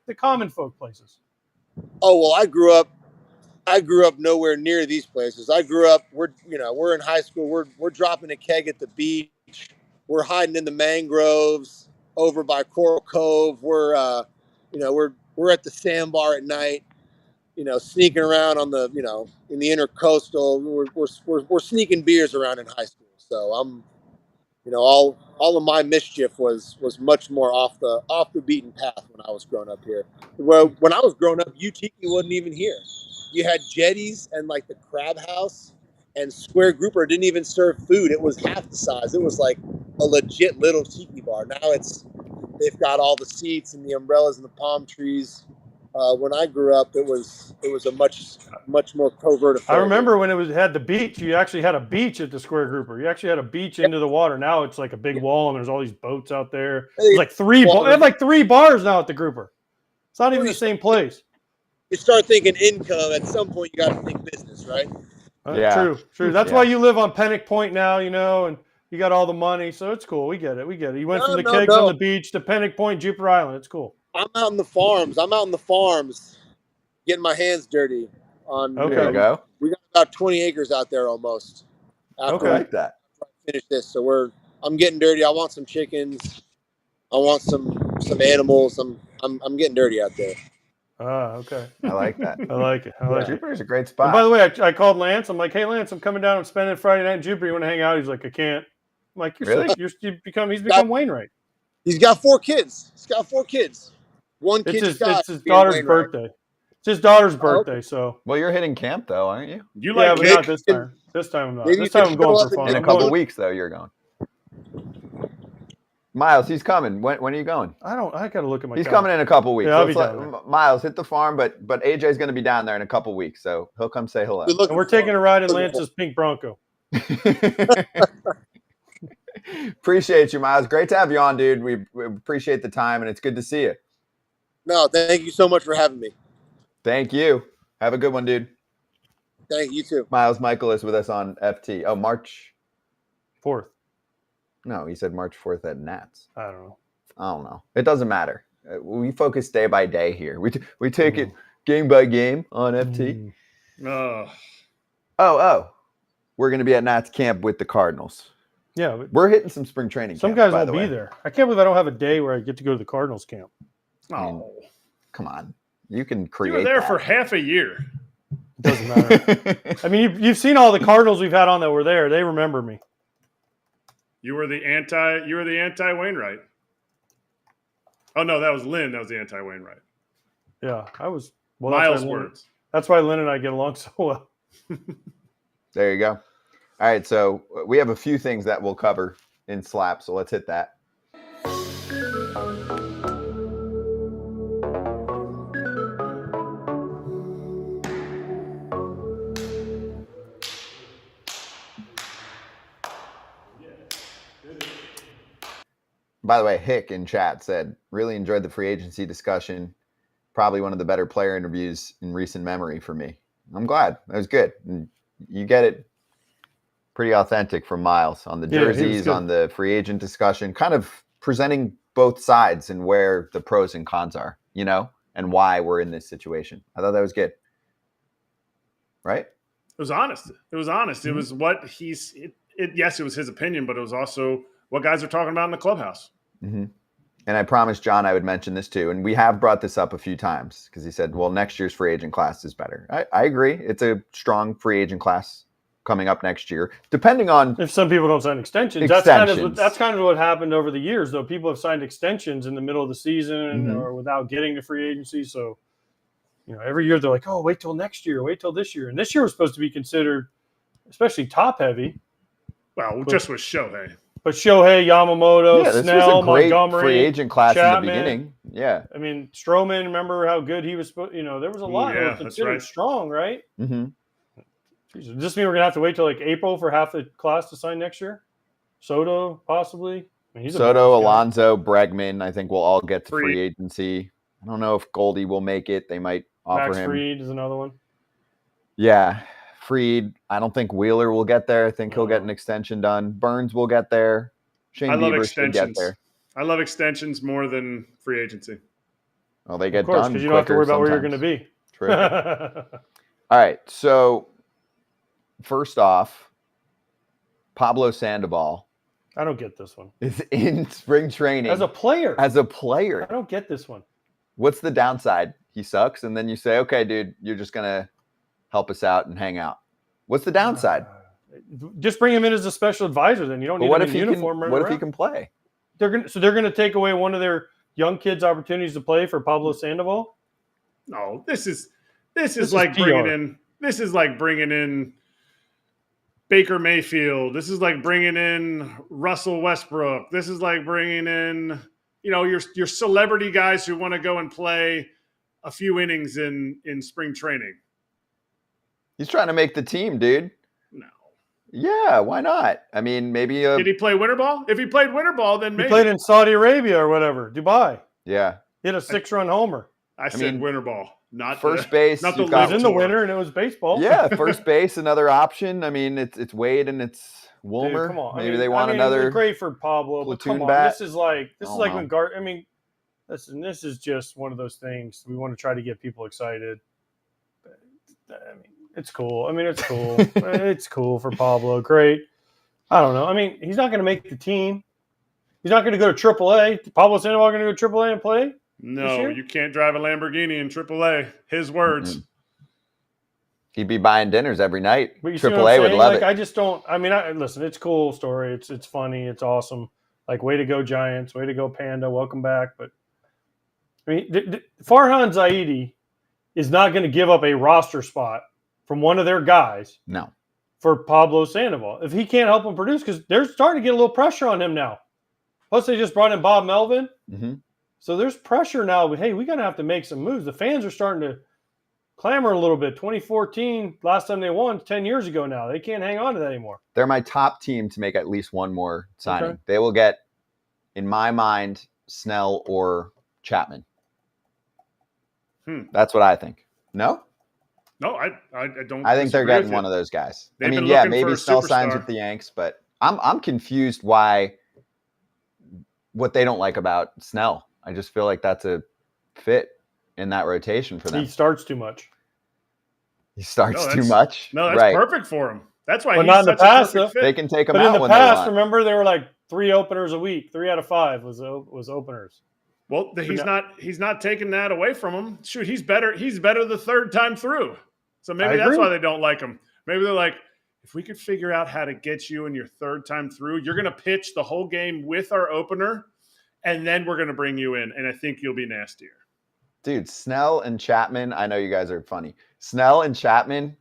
The common folk places.
Oh well, I grew up nowhere near these places. I grew up. We're in high school. We're dropping a keg at the beach. We're hiding in the mangroves over by Coral Cove. We're at the sandbar at night. Sneaking around on the in the Intercoastal. We're sneaking beers around in high school. So I'm all of my mischief was much more off the beaten path when I was growing up here. Well, when I was growing up, UTiki wasn't even here. You had jetties and like the Crab House, and Square Grouper didn't even serve food. It was half the size. It was like a legit little tiki bar. Now they've got all the seats and the umbrellas and the palm trees. When I grew up, it was a much more covert affair.
I remember when it had the beach. You actually had a beach at the Square Grouper. You actually had a beach into the water. Now it's like a big wall, and there's all these boats out there. There's like they have like 3 bars now at the Grouper. It's not even the same place.
You start thinking income. At some point, you got to think business, right?
Yeah. True. That's why you live on Penick Point now, and you got all the money, so it's cool. We get it. You went from the kegs on the beach to Penick Point, Jupiter Island. It's cool.
I'm out in the farms. Getting my hands dirty.
There you go.
We got about 20 acres out there almost.
Okay. I like that.
Finish this, so I'm getting dirty. I want some chickens. I want some animals. I'm getting dirty out there.
Okay.
I like that.
I like it.
Jupiter's a great spot.
And by the way, I called Lance. I'm like, hey, Lance, I'm coming down. I'm spending Friday night in Jupiter. You want to hang out? He's like, I can't. I'm like, you're sick. He's become Wainwright.
He's got 4 kids. One kid.
It's his daughter's birthday. It's his daughter's birthday. So.
Well, you're hitting camp though, aren't you?
But not this time. This time I'm not. This time I'm going for fun.
In a couple weeks though, you're going. Miles, he's coming. When are you going?
I got to look at my.
He's coming in a couple weeks.
Yeah, I'll be down
Miles, hit the farm, but AJ's going to be down there in a couple weeks, so he'll come say hello.
And we're taking a ride in Lance's pink Bronco.
Appreciate you, Miles. Great to have you on, dude. We appreciate the time, and it's good to see you.
No, thank you so much for having me.
Thank you. Have a good one, dude.
Thank you too.
Miles Mikolas with us on FT. Oh, March
4th.
No, he said March 4th at Nats.
I don't
know. It doesn't matter. We focus day by day here. We take it game by game on FT. Oh. We're going to be at Nats camp with the Cardinals.
Yeah.
We're hitting some spring training.
Some guys won't be there. I can't believe I don't have a day where I get to go to the Cardinals camp.
Come on. You can create
You were there
that.
for half a year.
It doesn't matter. I mean, you've seen all the Cardinals we've had on that were there. They remember me.
You were the anti Wainwright. Oh no, that was Lynn. That was the anti Wainwright.
Yeah, I was. Well,
Miles' words.
That's why Lynn and I get along so well.
There you go. All right, so we have a few things that we'll cover in Slap, so let's hit that. By the way, Hick in chat said, really enjoyed the free agency discussion. Probably one of the better player interviews in recent memory for me. I'm glad. That was good. And you get it pretty authentic from Miles on the jerseys, on the free agent discussion, kind of presenting both sides and where the pros and cons are, and why we're in this situation. I thought that was good. Right?
It was honest.
Mm-hmm.
It was what yes, it was his opinion, but it was also what guys are talking about in the clubhouse.
Mm-hmm. And I promised John I would mention this too. And we have brought this up a few times because he said, well, next year's free agent class is better. I agree. It's a strong free agent class coming up next year, depending on
if some people don't sign extensions. That's kind of what happened over the years, though. People have signed extensions in the middle of the season or without getting to free agency. So, every year they're like, oh, wait till next year, wait till this year. And this year was supposed to be considered especially top heavy.
Well, just with Shohei.
But Shohei, Yamamoto, Snell, Montgomery,
free agent class
Chapman.
in the beginning. Yeah.
I mean, Stroman, remember how good he was? There was a lot that was considered strong, right?
Mm-hmm.
Does this mean we're going to have to wait till like April for half the class to sign next year? Soto, possibly? I mean,
Soto, Alonso, Bregman, I think we'll all get to free agency. I don't know if Goldie will make it. They might offer
Max
him.
Fried is another one.
Yeah. Fried. I don't think Wheeler will get there. I think he'll get an extension done. Burns will get there. Shane Bieber should get there.
I love extensions more than free agency.
Well, they get
of course,
done
because you don't have to worry about where you're going to be.
True. All right. So, first off, Pablo Sandoval.
I don't get this one.
Is in spring training.
As a player.
I
don't get this one.
What's the downside? He sucks. And then you say, okay, dude, you're just going to help us out and hang out. What's the downside?
Just bring him in as a special advisor. Then you don't need him in uniform.
What if he can play?
They're going to take away one of their young kids' opportunities to play for Pablo Sandoval.
No, this is like bringing in Baker Mayfield. This is like bringing in Russell Westbrook. This is like bringing in your celebrity guys who want to go and play a few innings in spring training.
He's trying to make the team, dude.
No.
Yeah, why not? I mean, maybe.
Did he play winter ball? If he played winter ball, then maybe.
He played in Saudi Arabia or whatever, Dubai.
Yeah.
He had a 6-run homer.
I said winter ball, not
first base.
Not the
it was in the winter and it was baseball.
Yeah, first base, another option. I mean, it's Wade and it's Wilmer.
Dude, come on.
Maybe they want another.
Great for Pablo, but come on.
Bat.
This is like when listen, this is just one of those things. We want to try to get people excited. I mean, it's cool. It's cool. It's cool for Pablo. Great. I don't know. I mean, he's not going to make the team. He's not going to go to AAA. Pablo Sandoval going to go to AAA and play?
No, you can't drive a Lamborghini in AAA. His words.
Mm-hmm. He'd be buying dinners every night.
AAA
would love it.
I just don't. Listen, it's a cool story. It's funny. It's awesome. Like, way to go, Giants. Way to go, Panda. Welcome back. But, Farhan Zaidi is not going to give up a roster spot from one of their guys.
No.
For Pablo Sandoval. If he can't help him produce, because they're starting to get a little pressure on him now. Plus, they just brought in Bob Melvin.
Mm-hmm.
So there's pressure now. Hey, we're going to have to make some moves. The fans are starting to clamor a little bit. 2014, last time they won, 10 years ago now. They can't hang on to that anymore.
They're my top team to make at least one more signing.
Okay.
They will get, in my mind, Snell or Chapman. That's what I think. No?
No, I don't.
I think they're getting one of those guys. Maybe Snell signs with the Yanks, but I'm confused why what they don't like about Snell. I just feel like that's a fit in that rotation for them.
He starts too much.
Too much?
No, that's perfect for him. That's why
he's not in the past, though.
They can take him
out
when they want.
But in the past, remember, they were like 3 openers a week. 3 out of 5 was openers.
Well, he's not taking that away from him. Shoot, he's better the third time through. So maybe that's why they don't like him. Maybe they're like, if we could figure out how to get you in your third time through, you're going to pitch the whole game with our opener, and then we're going to bring you in, and I think you'll be nastier.
Dude, Snell and Chapman, I know you guys are funny. Snell and Chapman,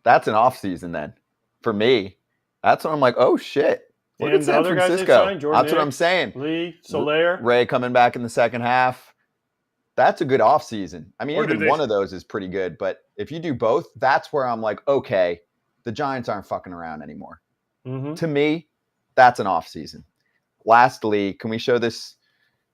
that's an offseason then. For me, that's when I'm like, oh, shit. Look at San Francisco. That's what I'm saying.
Lee, Soler.
Ray coming back in the second half. That's a good offseason. Even one of those is pretty good. But if you do both, that's where I'm like, okay, the Giants aren't fucking around anymore.
Mm-hmm.
To me, that's an offseason. lastly, can we show this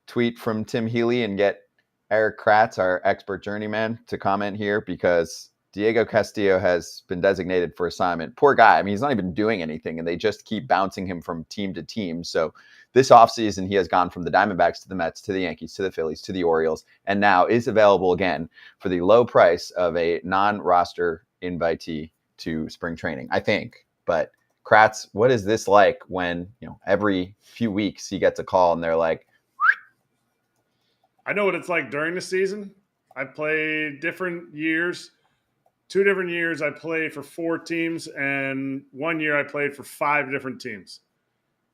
tweet from Tim Healy and get Erik Kratz, our expert journeyman, to comment here? Because Diego Castillo has been designated for assignment. Poor guy. I mean, he's not even doing anything, and they just keep bouncing him from team to team. So this offseason, he has gone from the Diamondbacks to the Mets to the Yankees to the Phillies to the Orioles, and now is available again for the low price of a non-roster invitee to spring training, I think. But Kratz, what is this like when, every few weeks he gets a call and they're like,
I know what it's like during the season. I played different years. 2 different years I played for 4 teams, and 1 year I played for 5 different teams.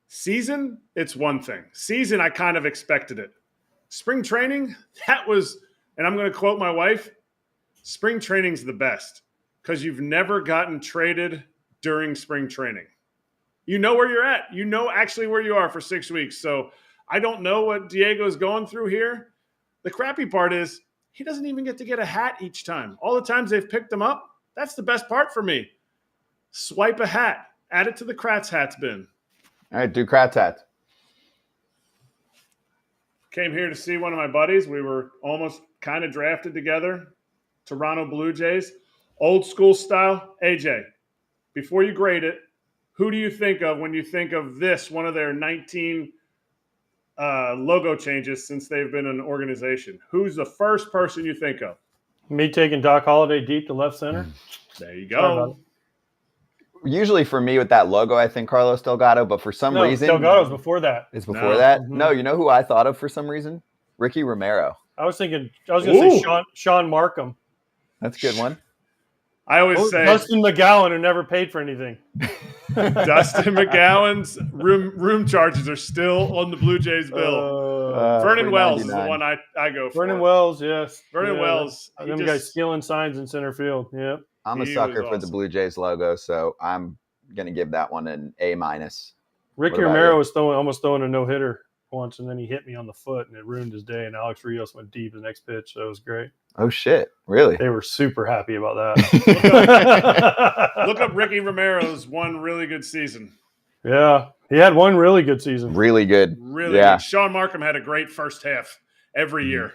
Season, it's one thing. Season, I kind of expected it. Spring training, that was, and I'm going to quote my wife, spring training's the best because you've never gotten traded during spring training. You know where you're at. You know actually where you are for 6 weeks. So I don't know what Diego's going through here. The crappy part is he doesn't even get to get a hat each time. All the times they've picked him up, that's the best part for me. Swipe a hat. Add it to the Kratz hats bin.
all right, do Kratz hats.
Came here to see one of my buddies. We were almost kind of drafted together. Toronto Blue Jays. Old school style. AJ, before you grade it, who do you think of when you think of this, one of their 19 logo changes since they've been an organization? Who's the first person you think of?
Me taking Doc Holliday deep to left center.
There you go.
Usually for me with that logo, I think Carlos Delgado, but for some reason.
Delgado's before that.
It's before that? Mm-hmm. No, you know who I thought of for some reason? Ricky Romero.
I was going to say Sean Markham.
That's a good one.
I always say
Dustin McGowan, who never paid for anything.
Dustin McGowan's room charges are still on the Blue Jays bill. Vernon Wells is the one I go for.
Vernon Wells, yes.
Vernon Wells.
Them guys stealing signs in center field. Yep.
I'm a sucker for the Blue Jays logo, so I'm going to give that one an A-.
Ricky Romero was almost throwing a no-hitter once, and then he hit me on the foot, and it ruined his day, and Alex Rios went deep the next pitch, so it was great.
Oh, shit. Really?
They were super happy about that.
Look up Ricky Romero's one really good season.
Yeah. He had one really good season.
Really good.
Really good. Sean Markham had a great first half every year.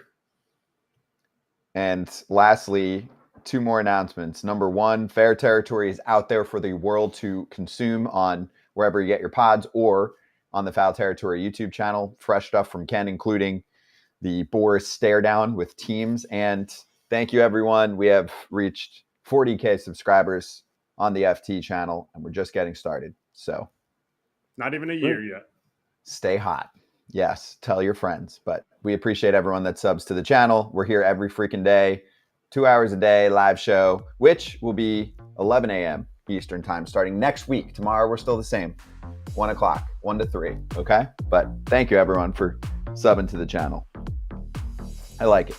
And lastly, 2 more announcements. Number 1, Fair Territory is out there for the world to consume on wherever you get your pods or on the Foul Territory YouTube channel. Fresh stuff from Ken, including the Boris stare down with teams. And thank you, everyone. We have reached 40K subscribers on the FT channel, and we're just getting started. So
not even a year yet.
Stay hot. Yes, tell your friends. But we appreciate everyone that subs to the channel. We're here every freaking day, 2 hours a day, live show, which will be 11 a.m. Eastern time starting next week. Tomorrow, we're still the same. 1 o'clock, 1 to 3. Okay? But thank you, everyone, for subbing to the channel. I like it.